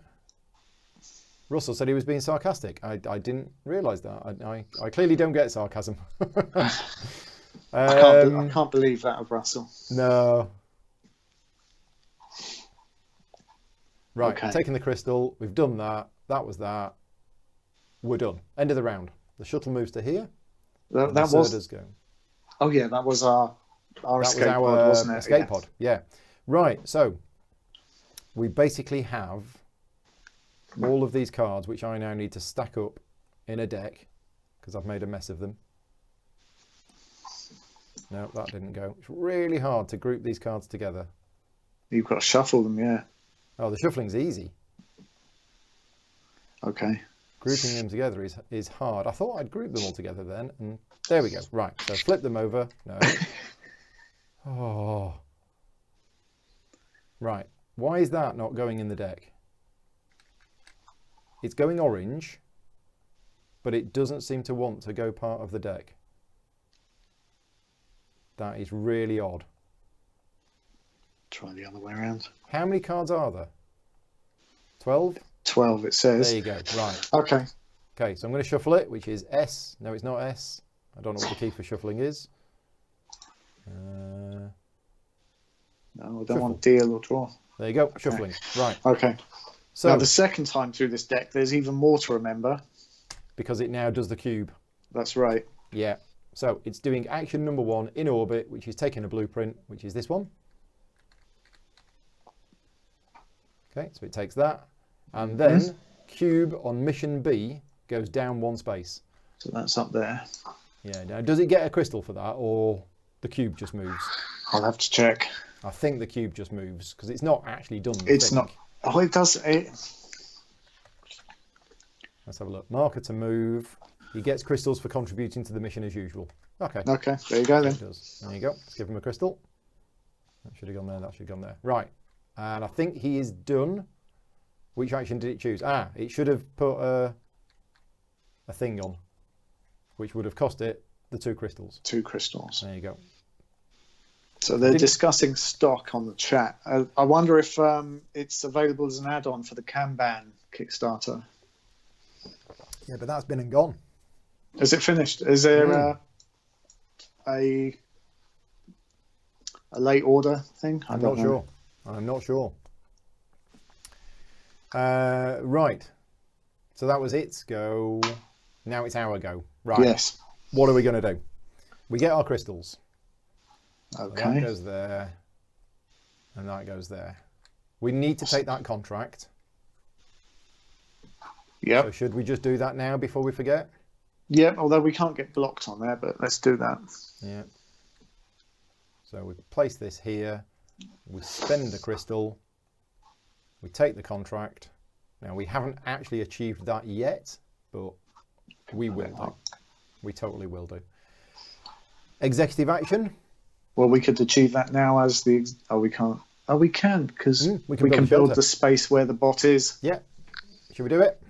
Russell said he was being sarcastic. I didn't realise that. I clearly don't get sarcasm. I can't believe that of Russell. No. Right, okay. Taking the crystal. We've done that. That was that. We're done. End of the round. The shuttle moves to here. That was. Go. Oh yeah, that was our escape pod, wasn't it? Escape pod. Yeah. Right. So we basically have all of these cards, which I now need to stack up in a deck because I've made a mess of them. No, that didn't go. It's really hard to group these cards together. You've got to shuffle them, yeah. Oh, the shuffling's easy. Okay. Grouping them together is hard. I thought I'd group them all together then, and there we go. Right, so flip them over. No. Oh. Right, why is that not going in the deck? It's going orange, but it doesn't seem to want to go part of the deck. That is really odd. Try the other way around. How many cards are there? 12? 12 it says. There you go, right. Okay. Okay, so I'm going to shuffle it, which is S. No, it's not S. I don't know what the key for shuffling is. No, I don't Shuffle. want deal or draw. There you go, Okay. shuffling. Right. Okay. So Now, the second time through this deck, there's even more to remember. because it now does the cube. That's right. Yeah. So it's doing action number 1 in orbit, which is taking a blueprint, which is this one. Okay, so it takes that. And then cube on mission B goes down 1 space. So that's up there. Yeah. Now, does it get a crystal for that, or the cube just moves? I'll have to check. I think the cube just moves because it's not actually done. It's not. Oh, it does. Let's have a look. Marker to move. He gets crystals for contributing to the mission as usual. Okay. Okay, there you go then. It does. There you go. Let's give him a crystal. That should have gone there. That should have gone there. Right. And I think he is done. Which action did it choose? Ah, it should have put a thing on, which would have cost it the 2 crystals. 2 crystals. There you go. So they're discussing stock on the chat. I wonder if it's available as an add-on for the Kanban Kickstarter. Yeah, but that's been and gone. Is it finished? Is there a late order thing? I'm not sure. I'm not sure. Right. So that was its go. Now it's our go. Right. Yes. What are we going to do? We get our crystals. Okay. So that goes there. And that goes there. We need to take that contract. Yep. So should we just do that now before we forget? Yep, although we can't get blocked on there, but let's do that. Yeah. So we place this here. We spend the crystal. We take the contract. Now we haven't actually achieved that yet, but we will do. We totally will do. Executive action. Well, we could achieve that now as the... Oh, we can't. Oh, we can, because we can can build the space where the bot is. Yeah. Should we do it?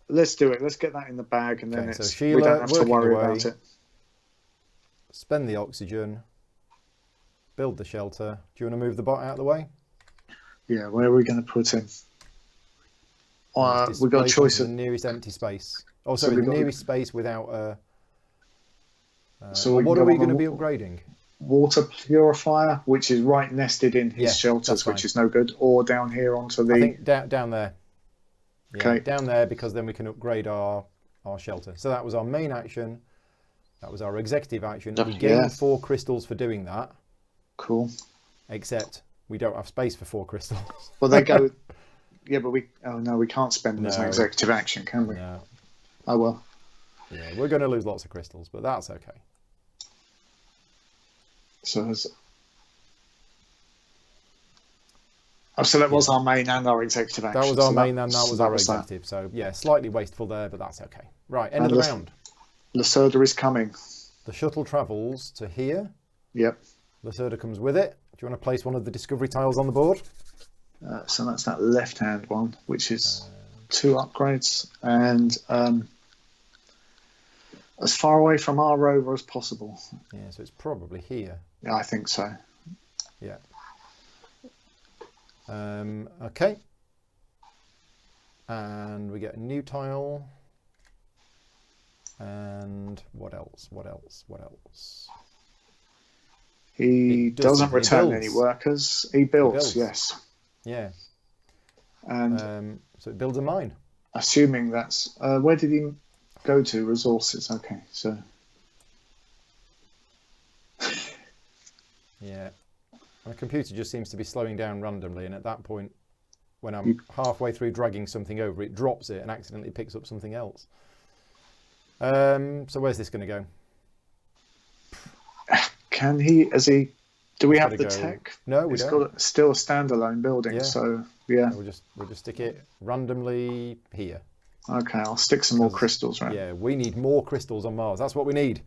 Let's do it. Let's get that in the bag, and then Okay, so it's, Sheila, we don't have to working worry away. about it. Spend the oxygen. Build the shelter. Do you want to move the bot out of the way? Yeah, where are we going to put him? It's We've got a displaced choice onto of... the nearest empty space. Oh, So sorry, we've the got- nearest space without a... So we what can are go we on going to the be upgrading? water purifier, which is right nested in his Yeah, that's shelters, fine. which is no good, or down here onto the... I think down there. Yeah, Okay. down there, because then we can upgrade our shelter. So that was our main action. That was our executive action. We gained Yeah. 4 crystals for doing that, Cool. except we don't have space for 4 crystals. Well, they go... Yeah, but we... Oh, no, we can't spend them as an No. executive action, can we? No. Oh, well. Yeah, we're going to lose lots of crystals, but that's okay. So that was our main and our executive action. That was our So main and that was our that. executive. So yeah, slightly wasteful there, but that's okay. Right, end of the round. Lacerda is coming. The shuttle travels to here. Yep. Lacerda comes with it. Do you want to place one of the discovery tiles on the board? So that's that left-hand one, which is 2 upgrades, and as far away from our rover as possible. Yeah, so it's probably here. Yeah, I think so. Yeah. Okay. And we get a new tile. And what else? What else? What else? He It doesn't. doesn't He return builds. any workers. He builds, builds. yes. Yeah. And So it builds a mine. assuming that's... where did he go to? Resources. Okay, so... Yeah. My computer just seems to be slowing down randomly, and at that point, when I'm halfway through dragging something over, it drops it and accidentally picks up something else. So where's this going to go? Can he? Do we have the go, tech? No, we don't. It's still a standalone building, so yeah. We'll just stick it randomly here. Okay, I'll stick some more crystals, right? Yeah, we need more crystals on Mars. That's what we need.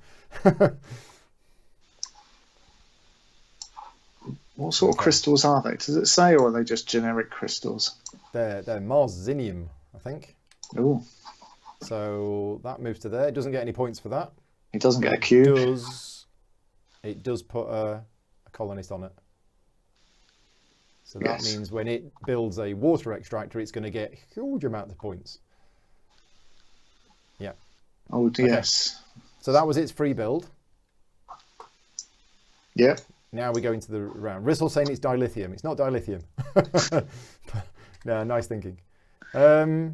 What sort of crystals are they? Does it say, or are they just generic crystals? They're Marsinium, I think. Ooh. So that moves to there. It doesn't get any points for that. It doesn't get a cube. It does put a colonist on it. So that means when it builds a water extractor, it's going to get a huge amount of points. Yeah. Oh, yes. So that was its free build. Yep. Now we go into the round. Rissel's saying it's dilithium. It's not dilithium. No, nice thinking. Okay,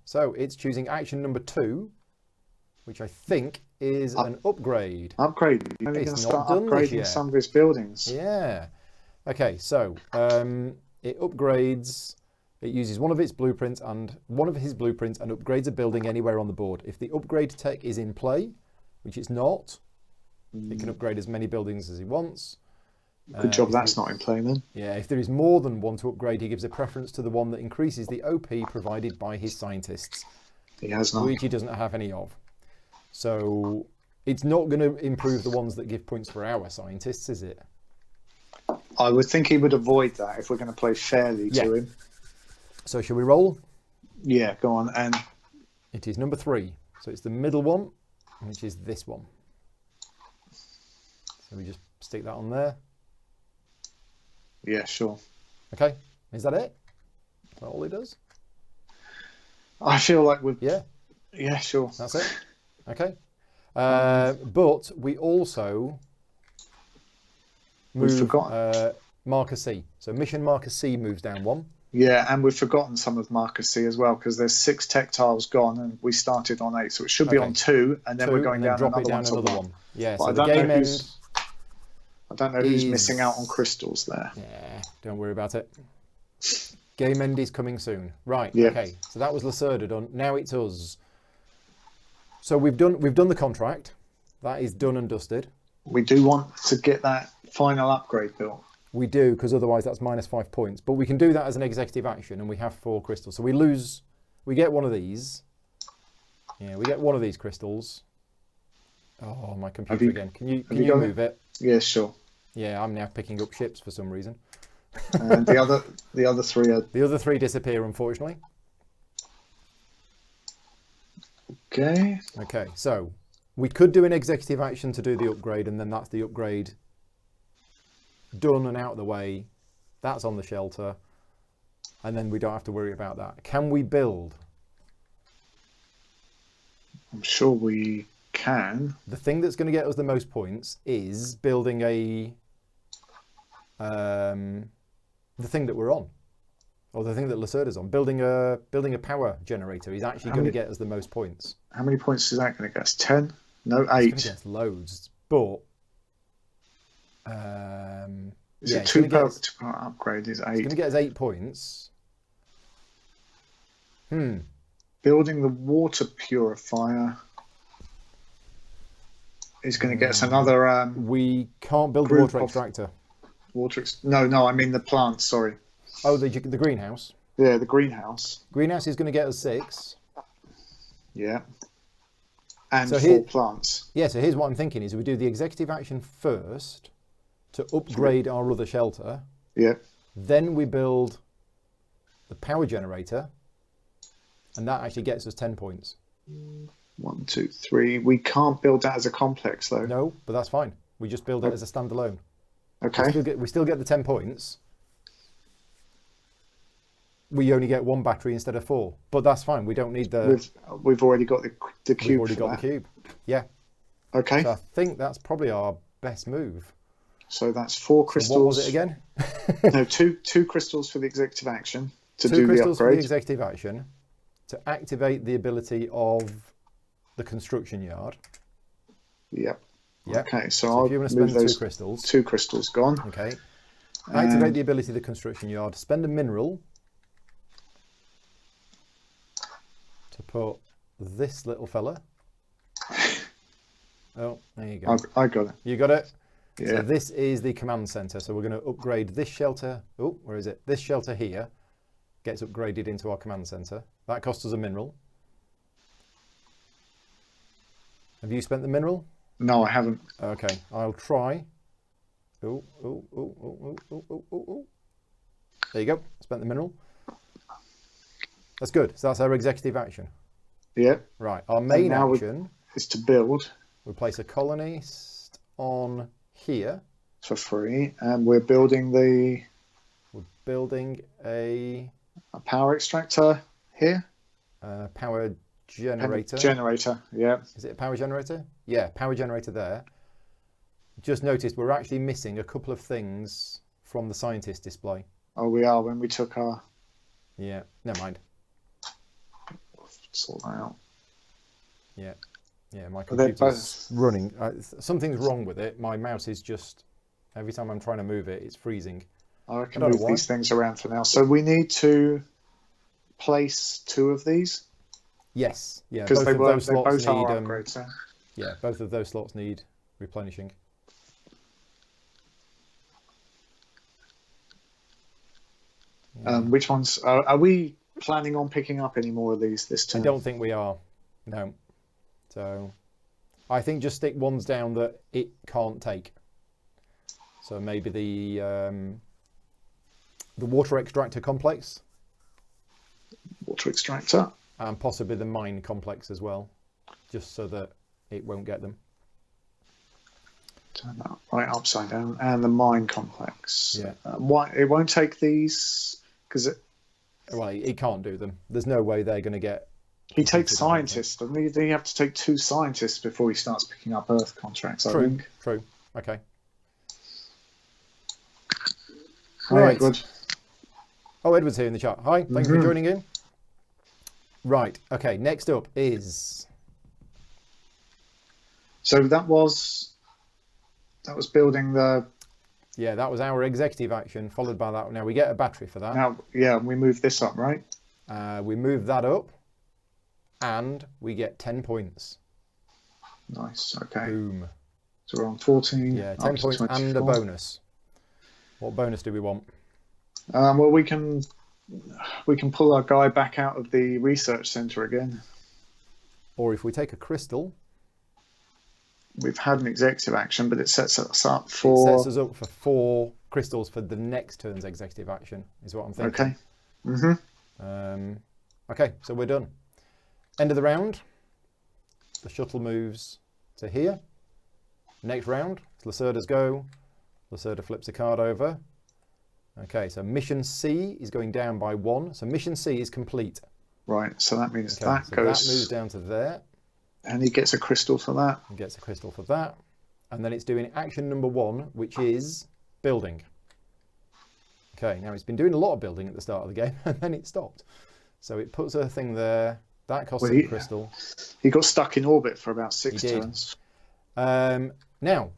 so it's choosing action number 2, which I think is an upgrade. Upgrade. Maybe going to start upgrading some of his buildings. Yeah. Okay, so it upgrades. It uses one of his blueprints and upgrades a building anywhere on the board. If the upgrade tech is in play, which it's not, it can upgrade as many buildings as he wants. Good job that's not in play then. Yeah, if there is more than one to upgrade, he gives a preference to the one that increases the OP provided by his scientists. He has none. Which he doesn't have any of. So it's not going to improve the ones that give points for our scientists, is it? I would think he would avoid that if we're going to play fairly to him. So shall we roll? Yeah, go on. And it is number 3. So it's the middle one, which is this one. So we just stick that on there. Yeah, sure. Okay, is that it? Is that all it does? I feel like we've... Yeah, sure. That's it. Okay. But we also move marker C. So mission marker C moves down 1. Yeah, and we've forgotten some of marker C as well, because there's 6 tech tiles gone and we started on 8. So it should be on 2, and then we're going down another one. Yeah, so the game end... I don't know who's missing out on crystals there. Yeah, don't worry about it. Game end is coming soon. Right, okay. So that was Lacerda done. Now it's us. So we've done the contract. That is done and dusted. We do want to get that final upgrade built. We do, because otherwise that's -5 points. But we can do that as an executive action, and we have 4 crystals. So we get one of these. Yeah, we get one of these crystals. Oh, my computer again. Can you move it? Yeah, sure. Yeah, I'm now picking up ships for some reason. And the other 3 are... The other 3 disappear, unfortunately. Okay. Okay, so we could do an executive action to do the upgrade, and then that's the upgrade done and out of the way. That's on the shelter, and then we don't have to worry about that. Can we build? I'm sure we can. The thing that's going to get us the most points is building the thing that we're on, or the thing that Lacerda's on. Building a power generator is actually going to get us the most points. How many points is that going to get us? 10? No, 8. It's going to get us loads, but is it 2 per upgrade? Is 8? It's going to get us 8 points. Building the water purifier is going to get us another... we can't build the water extractor. No, I mean the plant, sorry. Oh, the greenhouse. Yeah, the greenhouse. Greenhouse is going to get us 6. Yeah. And so 4 plants. Yeah, so here's what I'm thinking is we do the executive action first to upgrade our other shelter. Yeah. Then we build the power generator, and that actually gets us 10 points. 1, 2, 3. We can't build that as a complex, though. No, but that's fine. We just build it as a standalone. Okay. We still get the 10 points. We only get 1 battery instead of 4, but that's fine. We don't need the... We've already got the cube. We've already got the cube. Yeah. Okay. So I think that's probably our best move. So that's 4 crystals. So what was it again? No, two crystals for the executive action to do the upgrade. 2 crystals for the executive action to activate the ability of the construction yard. Yep. Yeah. Okay, so I'll if you want to move spend those 2 crystals. 2 crystals gone. Okay. Activate the ability of the construction yard. Spend a mineral to put this little fella. Oh, there you go. I got it. You got it? Yeah. So this is the command center. So we're going to upgrade this shelter. Oh, where is it? This shelter here gets upgraded into our command center. That costs us a mineral. Have you spent the mineral? No, I haven't. Okay, I'll try. Oh, oh, oh, oh, oh, oh, oh, oh. There you go. Spent the mineral. That's good. So that's our executive action. Yeah. Right. Our main now action is to build. We place a colonist on here. For free. And we're building We're building a power extractor here. Power generator. Generator, yeah. Is it a power generator? Yeah, power generator there. Just noticed we're actually missing a couple of things from the scientist display. Oh, we are when we took our... Yeah, never mind. Sort that out. Yeah, yeah, my computer's both... running. Something's wrong with it. My mouse is just, every time I'm trying to move it, it's freezing. I can move these things around for now. So we need to place 2 of these. Yes, yeah. Because they both are need, upgrades. Yeah, both of those slots need replenishing. Yeah. Which ones are we planning on picking up any more of these this time? I don't think we are. No. So I think just stick ones down that it can't take. So maybe the water extractor complex. Water extractor. And possibly the mine complex as well, just so that it won't get them. Turn that right upside down. And the mine complex. Yeah. Why it won't take these? Because well, he can't do them. There's no way they're going to get. He takes scientists, doesn't he? Then you have to take 2 scientists before he starts picking up Earth contracts. I think. True. Okay. Right. Good. Oh, Edward's here in the chat. Hi, thanks for joining in. Right. Okay. Next up is. So that was building the. Yeah, that was our executive action, followed by that. Now we get a battery for that. Now, yeah, we move this up, right? We move that up, and we get 10 points. Nice. Okay. Boom. So we're on 14. Yeah, 10 points and a bonus. What bonus do we want? Well, we can pull our guy back out of the research center again. Or if we take a crystal. We've had an executive action, but it sets us up for... It sets us up for 4 crystals for the next turn's executive action, is what I'm thinking. Okay. Okay, so we're done. End of the round. The shuttle moves to here. Next round, Lacerda's go. Lacerda flips a card over. Okay, so mission C is going down by 1. So mission C is complete. Right, so that means okay, that so goes... That moves down to there. And he gets a crystal for that. He gets a crystal for that. And then it's doing action number 1, which is building. Okay, now it's been doing a lot of building at the start of the game, and then it stopped. So it puts a thing there. That costs a crystal. He got stuck in orbit for about 6 turns. Now,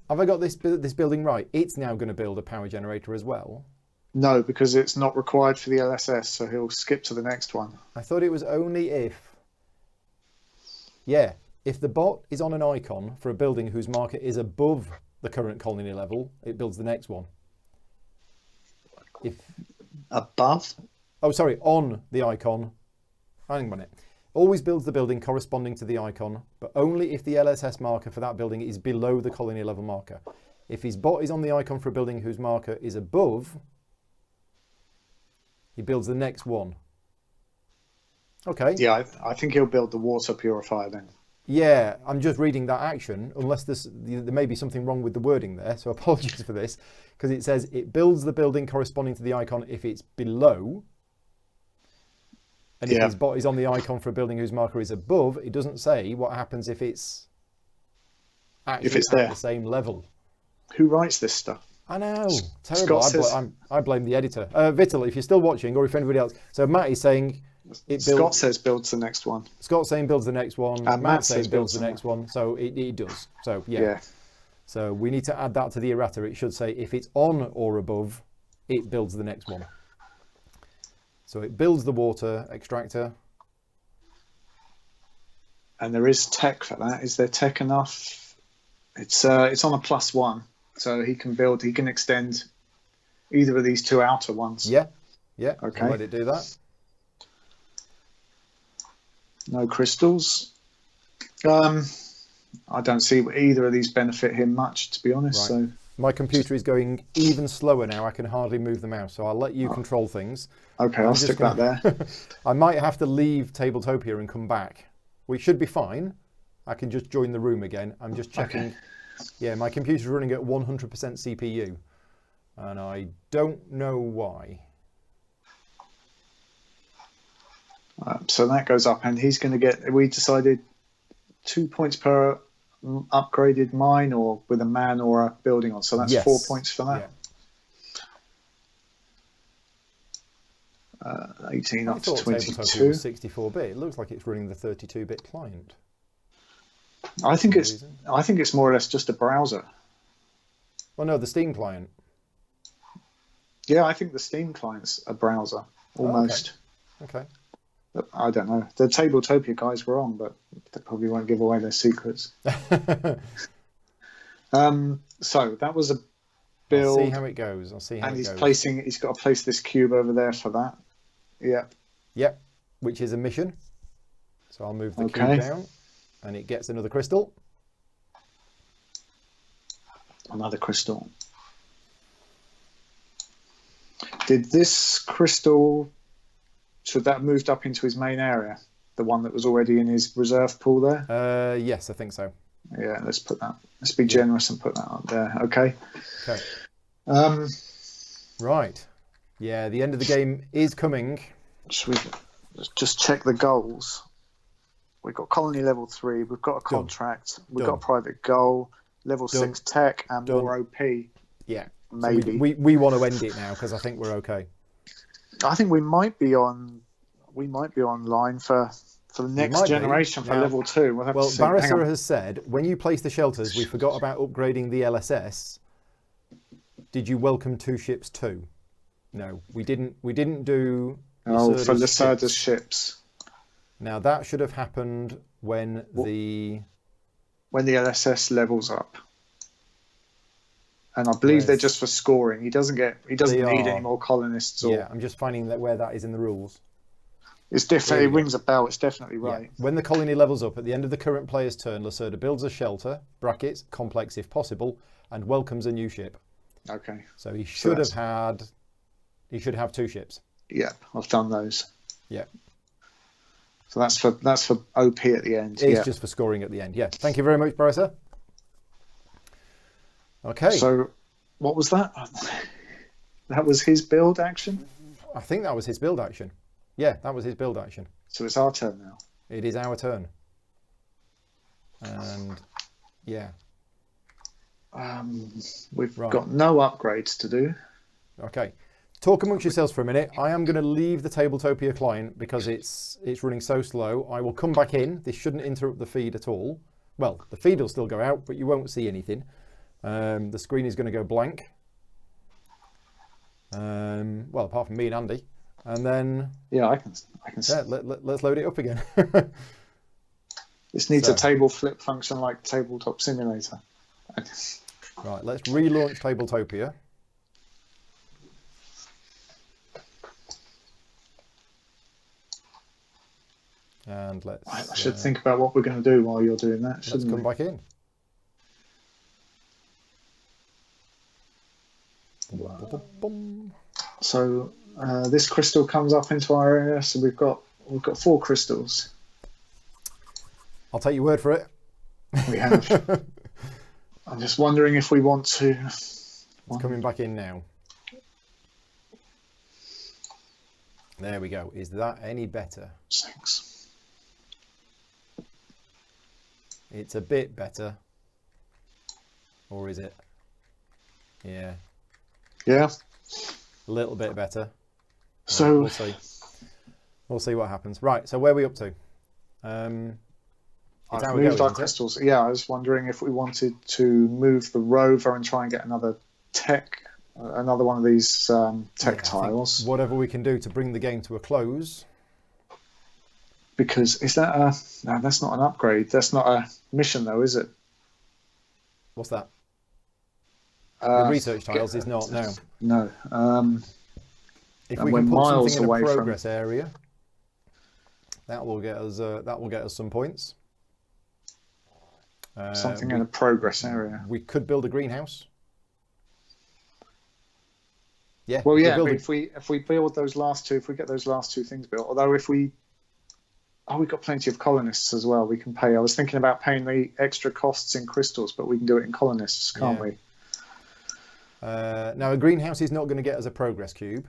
have I got this building right? It's now going to build a power generator as well. No, because it's not required for the LSS, so he'll skip to the next one. I thought it was only if... Yeah, if the bot is on an icon for a building whose marker is above the current colony level, it builds the next one. If above? Oh, sorry, on the icon. Hang on a minute. Always builds the building corresponding to the icon, but only if the LSS marker for that building is below the colony level marker. If his bot is on the icon for a building whose marker is above, he builds the next one. Okay. Yeah, I think he'll build the water purifier then. Yeah, I'm just reading that action, unless there may be something wrong with the wording there, so apologies for this, because it says it builds the building corresponding to the icon if it's below, and if his bot is on the icon for a building whose marker is above, it doesn't say what happens if it's actually at the same level. Who writes this stuff? I know, terrible. I blame the editor. Vittel, if you're still watching, or if anybody else. So Matt is saying... Scott says builds the next one. Scott's saying builds the next one. Matt says builds the next one. So it does. So yeah. So we need to add that to the errata. It should say if it's on or above, it builds the next one. So it builds the water extractor. And there is tech for that. Is there tech enough? It's on a +1, so he can extend either of these two outer ones. Yeah, yeah. Okay. I'll let it do that. No crystals. I don't see either of these benefit him much, to be honest. Right. So my computer is going even slower now. I can hardly move the mouse, so I'll let you control things. Okay, I'll stick that there. I might have to leave Tabletopia and come back. We should be fine. I can just join the room again. I'm just checking. Okay. Yeah, my computer's running at 100% CPU, and I don't know why. So that goes up, and he's going to get. We decided 2 points per upgraded mine, or with a man or a building on. So that's yes. 4 points for that. Yeah. 18 up to 22. Tabletopia was 64-bit. It looks like it's running the 32-bit client. I think it's more or less just a browser. Well, no, the Steam client. Yeah, I think the Steam client's a browser almost. Oh, okay. But I don't know. The Tabletopia guys were on, but they probably won't give away their secrets. So that was a build. I'll see how it goes. And he's got to place this cube over there for that. Yeah. Yep. Which is a mission. So I'll move the cube down, and it gets another crystal. Another crystal. Did this crystal, should that have moved up into his main area? The one that was already in his reserve pool there? Yes, I think so. Yeah, let's put that. Let's be generous and put that up there. Okay. Okay. Right. Yeah, the end of the game is coming. Should we just check the goals? We've got colony level 3. We've got a contract. We've got a private goal. Level 6 tech and more OP. Yeah. Maybe. So we want to end it now because I think we're okay. I think we might be online for the next generation for level 2. Well, Barrister has said when you place the shelters, we forgot about upgrading the LSS. Did you welcome 2 ships too? No, we didn't. We didn't do. For Lacerda's ships. Now that should have happened when the LSS levels up. And I believe they're just for scoring. He doesn't need any more colonists. Yeah, I'm just finding that where that is in the rules. It's definitely, it rings a bell. It's definitely right. Yeah. When the colony levels up at the end of the current player's turn, Lacerda builds a shelter (brackets complex if possible) and welcomes a new ship. Okay. So he should have 2 ships. Yeah, I've done those. Yeah. So that's for OP at the end. It's just for scoring at the end. Yeah. Thank you very much, Barrister. Okay. So, what was that? That was his build action? I think that was his build action. Yeah, that was his build action. So it's our turn now. It is our turn. And yeah. We've got no upgrades to do. Okay. Talk amongst yourselves for a minute. I am going to leave the Tabletopia client because it's running so slow. I will come back in. This shouldn't interrupt the feed at all. Well, the feed will still go out, but you won't see anything. The screen is going to go blank. Well, apart from me and Andy. And then... Yeah, I can. Yeah, let's load it up again. This needs a table flip function like Tabletop Simulator. Right, let's relaunch Tabletopia. And I should think about what we're going to do while you're doing that, shouldn't we? Let's come back in. So this crystal comes up into our area, so we've got 4 crystals. I'll take your word for it. We have. I'm just wondering if we want to. It's coming back in now. There we go. Is that any better? 6. It's a bit better. Or is it? Yeah. Yeah. A little bit better. So we'll see what happens. Right, so where are we up to? It's I've how we're moved going, our isn't it? crystals. Yeah, I was wondering if we wanted to move the rover and try and get another another one of these tech Yeah, I think tiles. whatever we can do to bring the game to a close. Because is that no, that's not an upgrade. That's not a mission though, is it? What's that? The research Get- tiles is not, no. No. If And we we're can put something miles in a away from. progress area, that will get us some points. Something in a progress area. We could build a greenhouse. Yeah. Well, we could yeah, build but if we build those last two, if we get those last two things built, although if we, we've got plenty of colonists as well. We can pay. I was thinking about paying the extra costs in crystals, but we can do it in colonists, can't Yeah. we? Now a greenhouse is not going to get us a progress cube,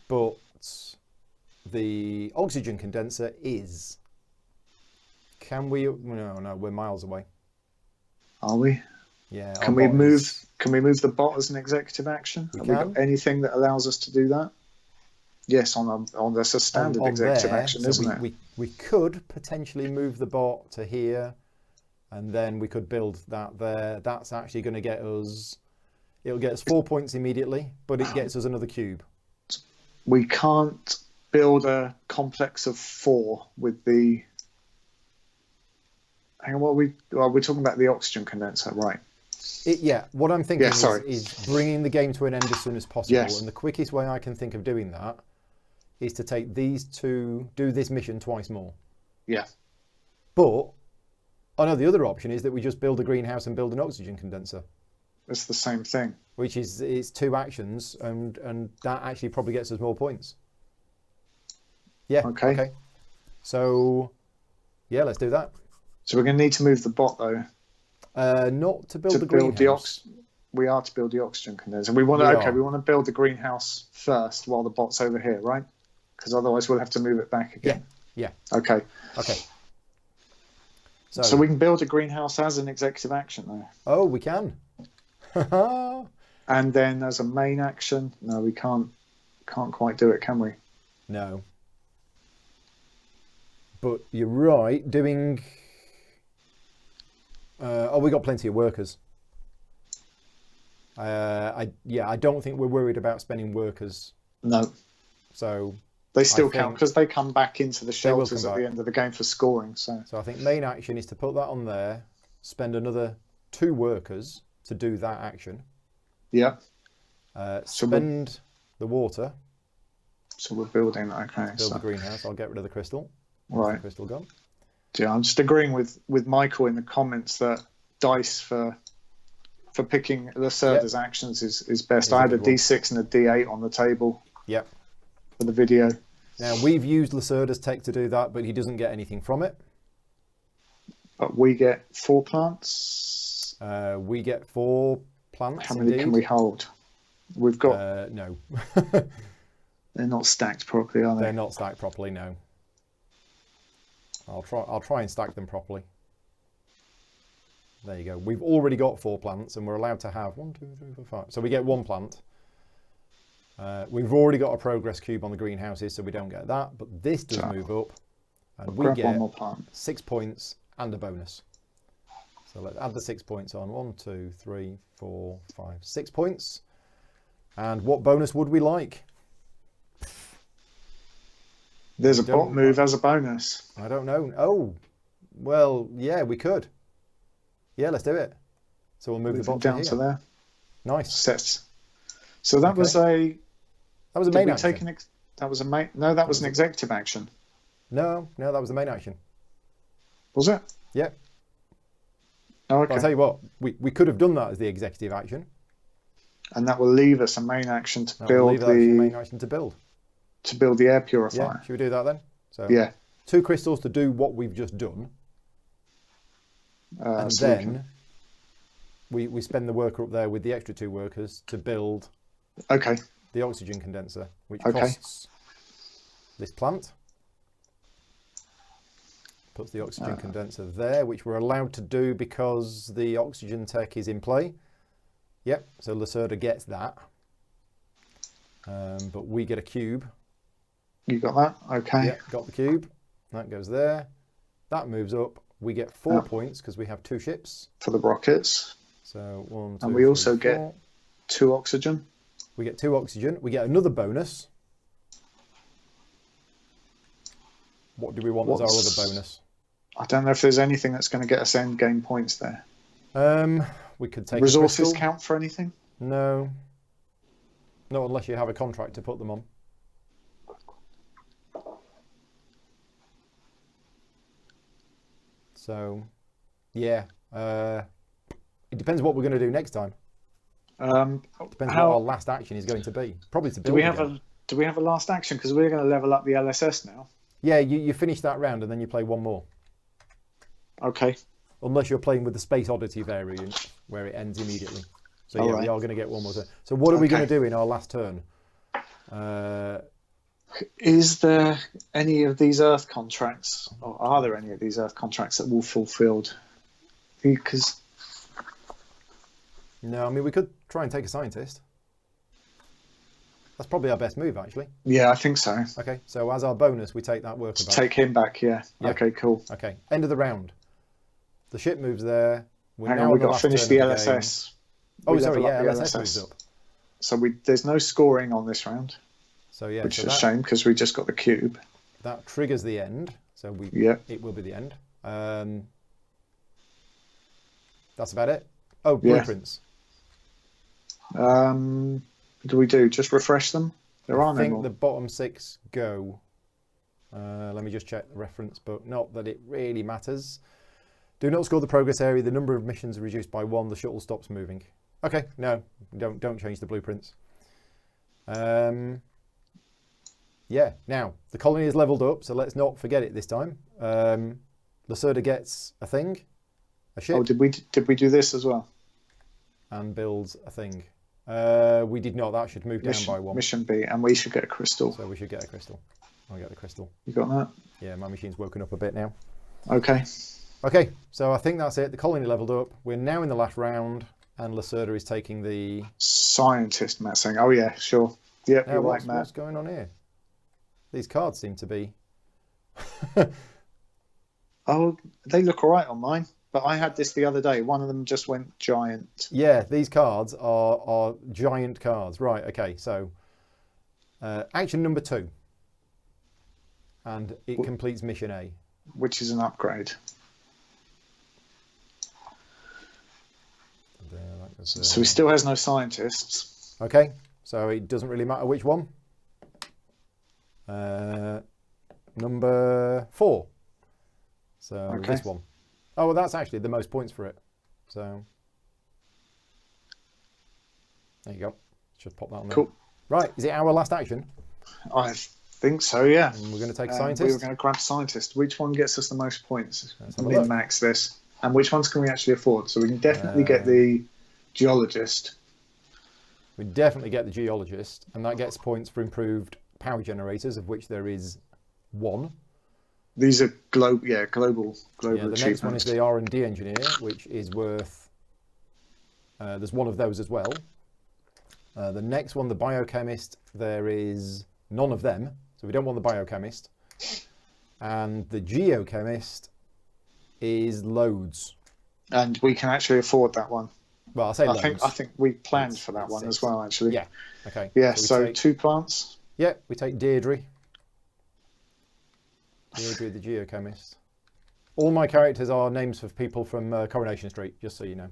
but the oxygen condenser is. Can we? No, we're miles away. Are we? Yeah. Can we move? Can we move the bot as an executive action? Have we got anything that allows us to do that? Yes, on this a standard executive action, so isn't it? We could potentially move the bot to here, and then we could build that there. That's actually going to get us. It'll get us 4 points immediately, but it gets us another cube. We can't build a complex of 4 with the. Hang on, we're talking about the oxygen condenser, right? What I'm thinking Yeah, is bringing the game to an end as soon as possible. Yes. And the quickest way I can think of doing that is to take these two, do this mission twice more. Yeah. But I know the other option is that we just build a greenhouse and build an oxygen condenser. It's the same thing. Which is it's 2 actions, and that actually probably gets us more points. Yeah. Okay. So, yeah, let's do that. So we're going to need to move the bot though. Not to build the greenhouse. We are to build the oxygen condenser. We want to build the greenhouse first while the bot's over here, right? Because otherwise we'll have to move it back again. Yeah. Okay. So we can build a greenhouse as an executive action though. Oh, we can. And then as a main action, no, we can't quite do it, can we? No. But you're right. Doing. We got plenty of workers. I don't think we're worried about spending workers. No. So they still count because they come back into the shelters at the end of the game for scoring. So I think main action is to put that on there, spend another 2 workers to do that action. Yeah. Spend the water. So we're building. Okay. Build the greenhouse. I'll get rid of the crystal. Right. The crystal gone. Yeah, I'm just agreeing with Michael in the comments that dice for picking Lacerda's actions is best. I had a D6 and a D8 on the table. Yep. For the video. Now we've used Lacerda's tech to do that, but he doesn't get anything from it. But we get 4 plants. We get 4 plants. How many can we hold? We've got. No. They're not stacked properly, are they? They're not stacked properly. No. I'll try and stack them properly. There you go. We've already got 4 plants, and we're allowed to have 1, 2, 3, 4, 5. So we get 1 plant. We've already got a progress cube on the greenhouses, so we don't get that. But this does move up, and we get 6 points and a bonus. So let's add the 6 points on. 1, 2, 3, 4, 5, 6 points. And what bonus would we like? There's a bot move as a bonus. I don't know. Oh, well, yeah, we could. Yeah, let's do it. So we'll move the bot down to there. Nice. Sets. So that was a. That was a main action. That was a main. No, that was an executive action. No, that was the main action. Was it? Yeah. Oh, okay. But I'll tell you what, we could have done that as the executive action. And that will leave us a main action to build the main action to build. To build the air purifier. Yeah. Should we do that then? So yeah. 2 crystals to do what we've just done. And then we spend the worker up there with the extra 2 workers to build the oxygen condenser, which costs this plant. Puts the oxygen condenser there, which we're allowed to do because the oxygen tech is in play. Yep, so Lacerda gets that. But we get a cube. You got that? Okay. Yep, got the cube. That goes there. That moves up. we get 4 points because we have 2 ships. For the rockets. So 1, 2, And we 3, also 4. get 2 oxygen. We get 2 oxygen. We get another bonus. What do we want as our other bonus? I don't know if there's anything that's going to get us end game points there. We could take resources count for anything? No. Not unless you have a contract to put them on. So, yeah. It depends what we're going to do next time. Depends what our last action is going to be. Probably to build. Do we have a last action? Because we're going to level up the LSS now. Yeah, you finish that round and then you play one more. Okay. Unless you're playing with the Space Oddity variant, where it ends immediately. So yeah, we are going to get one more turn. So what are we going to do in our last turn? Is there any of these Earth contracts, or are there any of these Earth contracts that will fulfilled? Because no, I mean we could try and take a scientist. That's probably our best move, actually. Yeah, I think so. Okay, so as our bonus, we take that worker back. Take him back, yeah. Okay, cool. Okay, end of the round. The ship moves there. Hang on, we've got to finish the LSS. Oh, sorry, yeah, LSS moves up. So there's no scoring on this round. So yeah, which is a shame because we just got the cube. That triggers the end. So it will be the end. That's about it. Oh, blueprints. What do we do? Just refresh them? There are no more. I think the bottom 6 go. Let me just check the reference book. Not that it really matters. Do not score the progress area. The number of missions are reduced by 1. The shuttle stops moving. Okay, no, don't change the blueprints. Yeah, now the colony is leveled up, so let's not forget it this time. Lacerda gets a thing, a ship. Oh, did we do this as well? And builds a thing. We did not. That should move down by 1. Mission B, and we should get a crystal. So we should get a crystal. I'll get the crystal. You got that? Yeah, my machine's woken up a bit now. Okay. Okay, so I think that's it. The colony leveled up. We're now in the last round, and Lacerda is taking the scientist. Matt saying, "Oh yeah, sure. Yep, you're right, Matt." What's going on here? These cards seem to be. Oh, they look all right on mine. But I had this the other day. One of them just went giant. Yeah, these cards are giant cards. Right, okay. So, action number 2. And it completes mission A. Which is an upgrade. So he still has no scientists. Okay, so it doesn't really matter which one. Number 4. So this one. Oh, well, that's actually the most points for it. So there you go. Just pop that on there. Cool. Right, is it our last action? I think so, yeah. And we're going to take scientist. We were going to grab scientist. Which one gets us the most points? Min-max this. And which ones can we actually afford? So we can definitely get the geologist. We definitely get the geologist, and that gets points for improved power generators, of which there is 1. These are global achievements. The next one is the R&D engineer, which is worth. There's 1 of those as well. The next one, the biochemist, there is none of them, so we don't want the biochemist. And the geochemist is loads. And we can actually afford that one. Well, I'll say loads. I think we planned for that one as well, actually. Yeah. Okay. Yeah. So 2 plants. Yeah, we take Deirdre. Deirdre the geochemist. All my characters are names of people from Coronation Street, just so you know.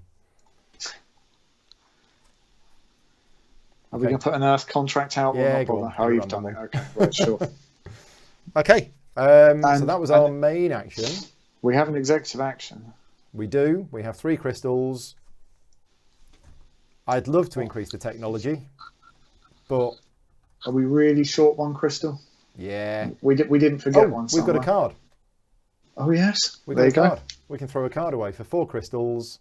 Are we going to put an Earth contract out? Yeah, go on. Oh, you've done it. Okay, right, sure. Okay, so that was our main action. We have an executive action. We do. We have 3 crystals. I'd love to increase the technology, but... Are we really short 1 crystal? Yeah. We didn't forget one somewhere. We've got a card. Oh, yes. There you go. We can throw a card away for 4 crystals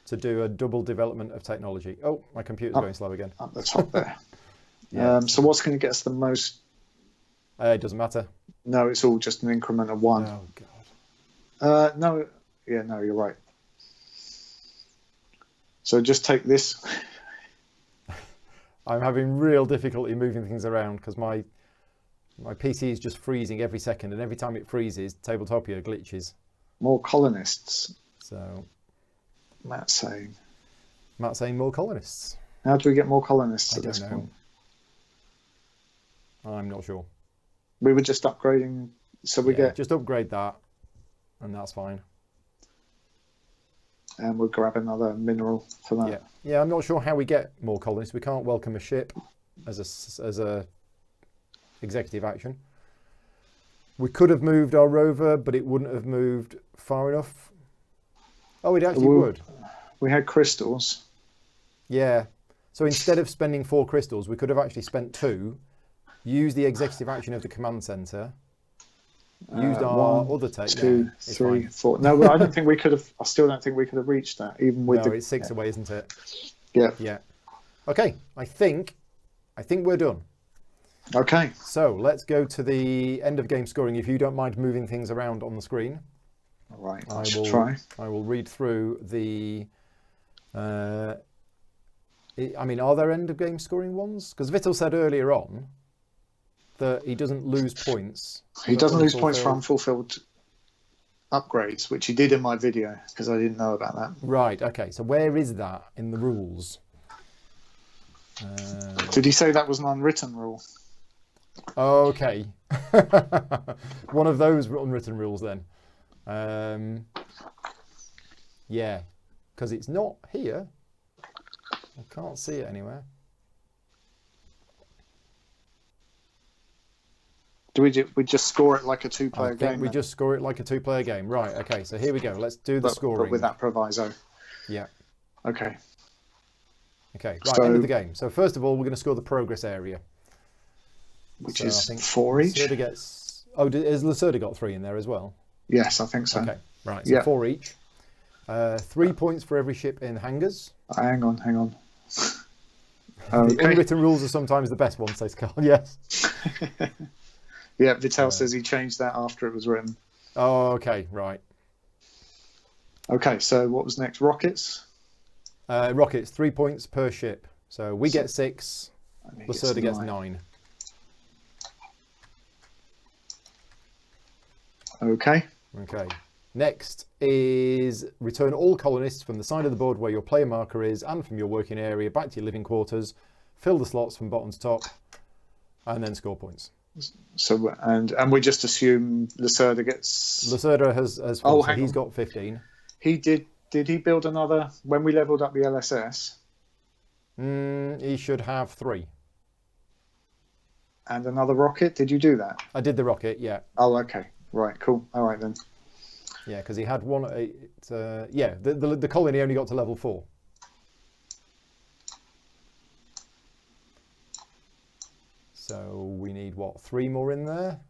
to do a double development of technology. Oh, my computer's going slow again. Up the top there. Yeah. So what's going to get us the most? It doesn't matter. No, it's all just an increment of 1. Oh, God. No. Yeah, no, you're right. So just take this. I'm having real difficulty moving things around because my PC is just freezing every second, and every time it freezes, Tabletopia glitches. More colonists. So Matt's saying. more colonists. How do we get more colonists I at don't this know. point? I'm not sure. We were just upgrading, so we get, just upgrade that, and that's fine. and we'll grab another mineral for that. Yeah. I'm not sure how we get more colonists. We can't welcome a ship as a executive action. We could have moved our rover, but it wouldn't have moved far enough. Oh, it actually would. We had crystals. Yeah. So instead of spending 4 crystals, we could have actually spent 2, used the executive action of the command center, used our other tech. 2, 3, 4. No, I don't think we could have. I still don't think we could have reached that, even with it's 6 away, isn't it? Yeah. Okay. I think we're done. Okay. So let's go to the end of game scoring. If you don't mind moving things around on the screen. All right. I should will try. I will read through the. Are there end of game scoring ones? Because Vittel said earlier on that he doesn't lose points. He doesn't lose points for unfulfilled upgrades, which he did in my video because I didn't know about that. Right. Okay. So where is that in the rules? Did he say that was an unwritten rule? Okay. One of those unwritten rules then. Yeah, because it's not here. I can't see it anywhere. Do we just score it like a 2-player game? We just score it like a 2-player game. Right. Okay. So here we go. Let's do the scoring. But with that proviso. Yeah. Okay. Okay. Right. End of the game. So first of all, we're going to score the progress area. Which is 4 each. Lacerda gets. Oh, has Lacerda got 3 in there as well? Yes, I think so. Okay, right. So 4 each. 3 points for every ship in hangars. Hang on. The unwritten rules are sometimes the best ones, says Carl. Yes. Yeah, Vittel says he changed that after it was written. Oh, okay, right. Okay, so what was next? Rockets? Rockets, 3 points per ship. So we get 6. Lacerda gets 9. Okay. Next is return all colonists from the side of the board where your player marker is and from your working area back to your living quarters. Fill the slots from bottom to top, and then score points. So and we just assume Lacerda gets. Lacerda has so he's got 15. He did. Did he build another when we leveled up the LSS? He should have 3. And another rocket. Did you do that? I did the rocket. Yeah. Oh, okay. Right. Cool. All right then. Yeah, because he had one. The colony only got to level 4. So we need 3 more in there?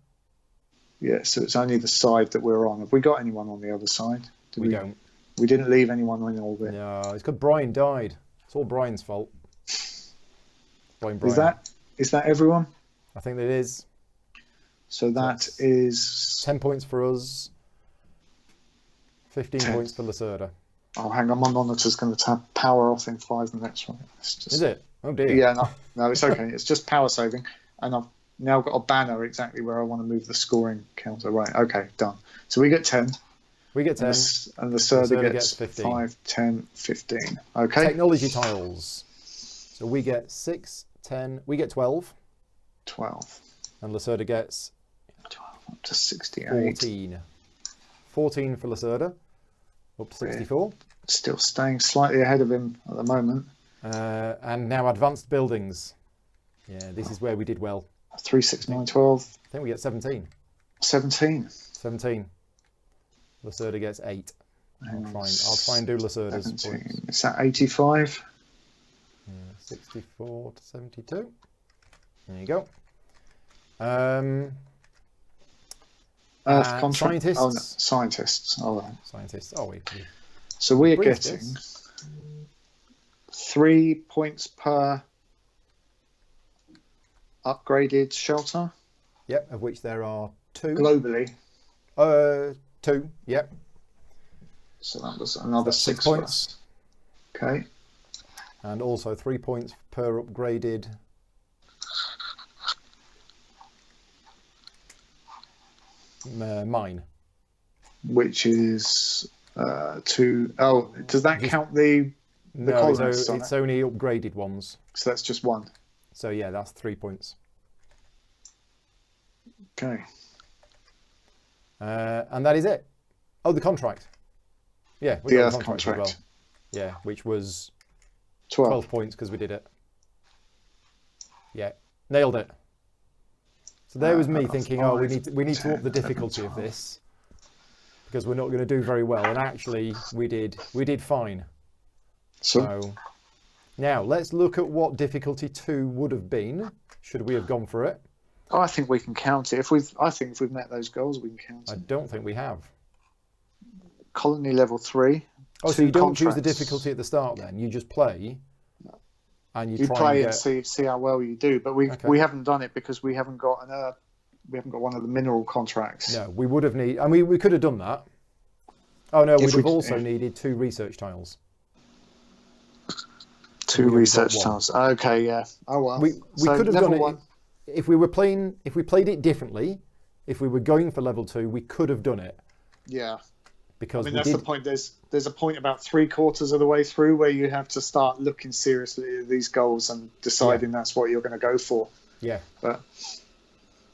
Yeah. So it's only the side that we're on. Have we got anyone on the other side? We don't. We didn't leave anyone in orbit. No, it's because Brian died. It's all Brian's fault. Brian. Is that everyone? I think it is. So that is 10 points for us. 15 points for Lacerda. Oh, hang on. My monitor's going to power off in 5 minutes. Right? Is it? Oh dear. Yeah, no, it's okay. It's just power saving. And I've now got a banner exactly where I want to move the scoring counter. Right, okay, done. So we get 10. We get 10. And Lacerda gets 15. 5, 10, 15. Okay. Technology tiles. So we get 6, 10. We get 12. 12. And Lacerda gets 12 up to 68. 14. 14 for Lacerda. Up to 64. Still staying slightly ahead of him at the moment. And now advanced buildings. Yeah, this is where we did well. 3, 6, 9, 12. I think we get 17. 17. 17. Lacerda gets 8. I'll try and do Lacerda's points. Is that 85? 64 to 72. There you go. Earth contract. Scientists. Oh, no. Scientists. All right. Scientists. Oh, wait. So we are getting 3 points per upgraded shelter. Yep, of which there are 2. Globally. 2, yep. So that was another 6 points. Okay. And also 3 points per upgraded mine. which is 2. Oh, does that count the No, colonists on it's it? only upgraded ones. So that's just 1. So yeah, that's 3 points. Okay. And that is it. Oh, the contract. Yeah, we The got Earth the contract as well. Yeah, which was 12 points because we did it. Yeah, nailed it. So there was me thinking, oh, we need to up the difficulty of this because we're not going to do very well. And actually, we did fine. So now let's look at what difficulty 2 would have been should we have gone for it. Oh, I think we can count it. I think if we've met those goals, we can count it. I don't think we have. Colony level 3. Oh, so you don't choose the difficulty at the start then? You just play, and you try play and see how well you do. But we haven't done it because we haven't got one of the mineral contracts. No, we would have needed. I mean, we could have done that. Oh no, we'd have also needed 2 research tiles. 2 research tiles. Okay, yeah. Oh well. We could have done it if we played it differently. If we were going for level 2, we could have done it. Yeah. Because that's the point. There's a point about 3/4 of the way through where you have to start looking seriously at these goals and deciding that's what you're going to go for. Yeah. But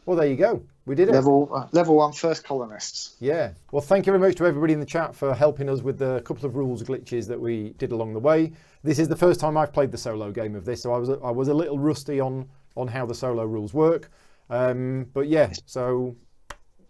well, there you go. We did it. Level 1 first colonists. Yeah. Well, thank you very much to everybody in the chat for helping us with the couple of rules glitches that we did along the way. This is the first time I've played the solo game of this, so I was a little rusty on how the solo rules work. But yeah, so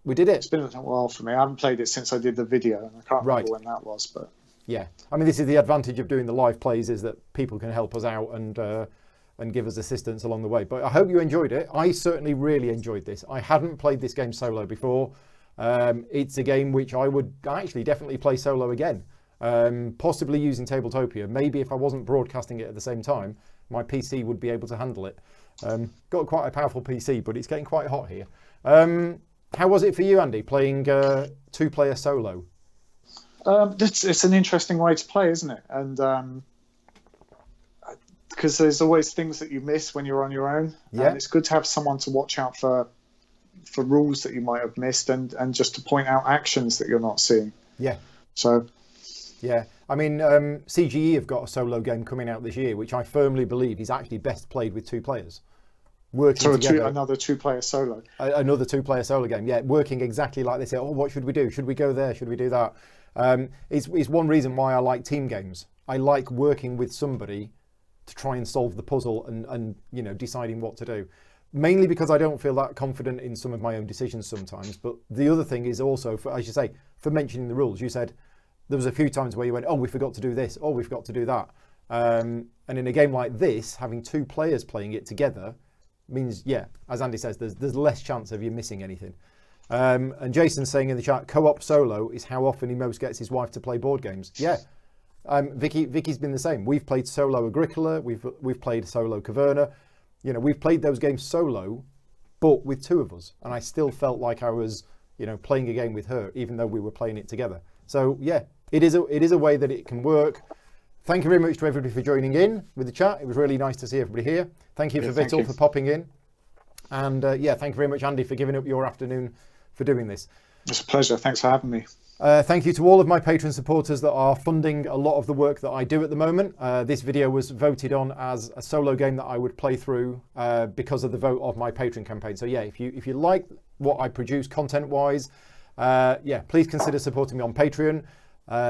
we did it. It's been a while for me. I haven't played it since I did the video, and I can't remember when that was. But yeah, I mean, this is the advantage of doing the live plays, is that people can help us out and give us assistance along the way. But I hope you enjoyed it. I certainly really enjoyed this. I hadn't played this game solo before. It's a game which I would actually definitely play solo again, possibly using Tabletopia. Maybe if I wasn't broadcasting it at the same time, my PC would be able to handle it. Got quite a powerful PC, but it's getting quite hot here. How was it for you, Andy, playing 2-player solo? It's an interesting way to play, isn't it? And because there's always things that you miss when you're on your own. Yeah. And it's good to have someone to watch out for rules that you might have missed and just to point out actions that you're not seeing. Yeah. So. Yeah. I mean, CGE have got a solo game coming out this year, which I firmly believe is actually best played with 2 players. Working together. Another 2-player solo. Another 2-player solo game. Yeah, working exactly like this. Oh, what should we do? Should we go there? Should we do that? It's one reason why I like team games. I like working with somebody to try and solve the puzzle and deciding what to do. Mainly because I don't feel that confident in some of my own decisions sometimes. But the other thing is also, as you say, for mentioning the rules. You said there was a few times where you went, oh, we forgot to do this. Oh, we forgot to do that. And in a game like this, having 2 players playing it together means, yeah, as Andy says, there's less chance of you missing anything. And Jason's saying in the chat, co-op solo is how often he most gets his wife to play board games. Yeah, Vicky's been the same. We've played solo Agricola, we've played solo Caverna. We've played those games solo, but with 2 of us, and I still felt like I was, playing a game with her, even though we were playing it together. So yeah, it is a way that it can work. Thank you very much to everybody for joining in with the chat. It was really nice to see everybody here. Thank you for Vittel for popping in. And yeah, thank you very much, Andy, for giving up your afternoon for doing this. It's a pleasure. Thanks for having me. Thank you to all of my Patreon supporters that are funding a lot of the work that I do at the moment. This video was voted on as a solo game that I would play through because of the vote of my Patreon campaign. So yeah, if you like what I produce content-wise, yeah, please consider supporting me on Patreon.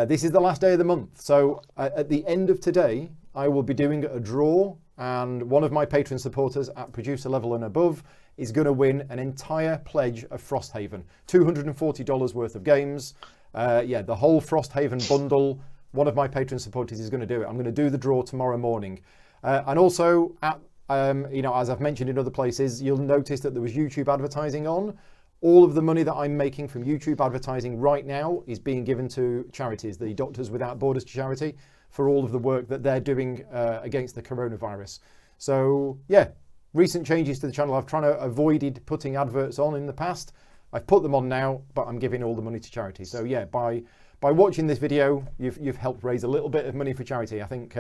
This is the last day of the month, so at the end of today, I will be doing a draw, and one of my Patreon supporters at producer level and above is going to win an entire pledge of Frosthaven, $240 worth of games. Yeah, the whole Frosthaven bundle. One of my Patreon supporters is going to do it. I'm going to do the draw tomorrow morning, and also at as I've mentioned in other places, you'll notice that there was YouTube advertising on. All of the money that I'm making from YouTube advertising right now is being given to charities, the Doctors Without Borders charity, for all of the work that they're doing against the coronavirus. So yeah, recent changes to the channel. I've tried to avoid putting adverts on in the past. I've put them on now, but I'm giving all the money to charity. So yeah, by watching this video, you've helped raise a little bit of money for charity. I think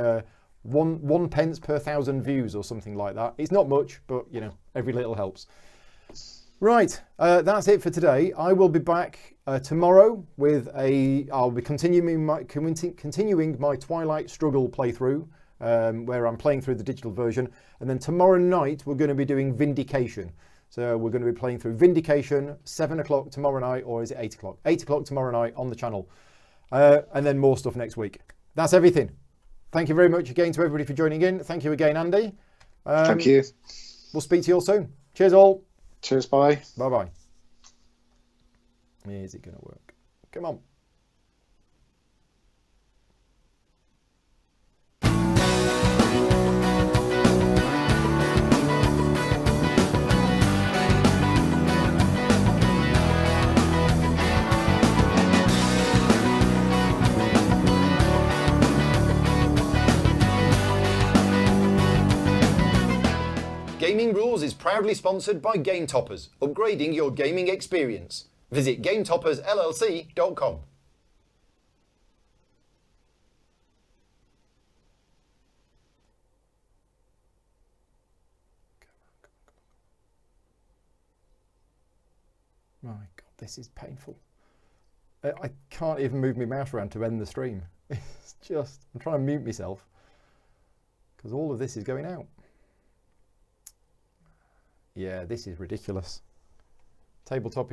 1 pence per 1,000 views or something like that. It's not much, but every little helps. Right, that's it for today. I will be back tomorrow with I'll be continuing my Twilight Struggle playthrough, where I'm playing through the digital version. And then tomorrow night, we're going to be doing Vindication. So we're going to be playing through Vindication, 7 o'clock tomorrow night, or is it 8 o'clock? 8 o'clock tomorrow night on the channel. And then more stuff next week. That's everything. Thank you very much again to everybody for joining in. Thank you again, Andy. Thank you. We'll speak to you all soon. Cheers all. Cheers, bye. Bye-bye. Is it going to work? Come on. Gaming Rules is proudly sponsored by Game Toppers, upgrading your gaming experience. Visit GameToppersLLC.com. My God, this is painful. I can't even move my mouse around to end the stream. It's just, I'm trying to mute myself because all of this is going out. Yeah, this is ridiculous. Tabletop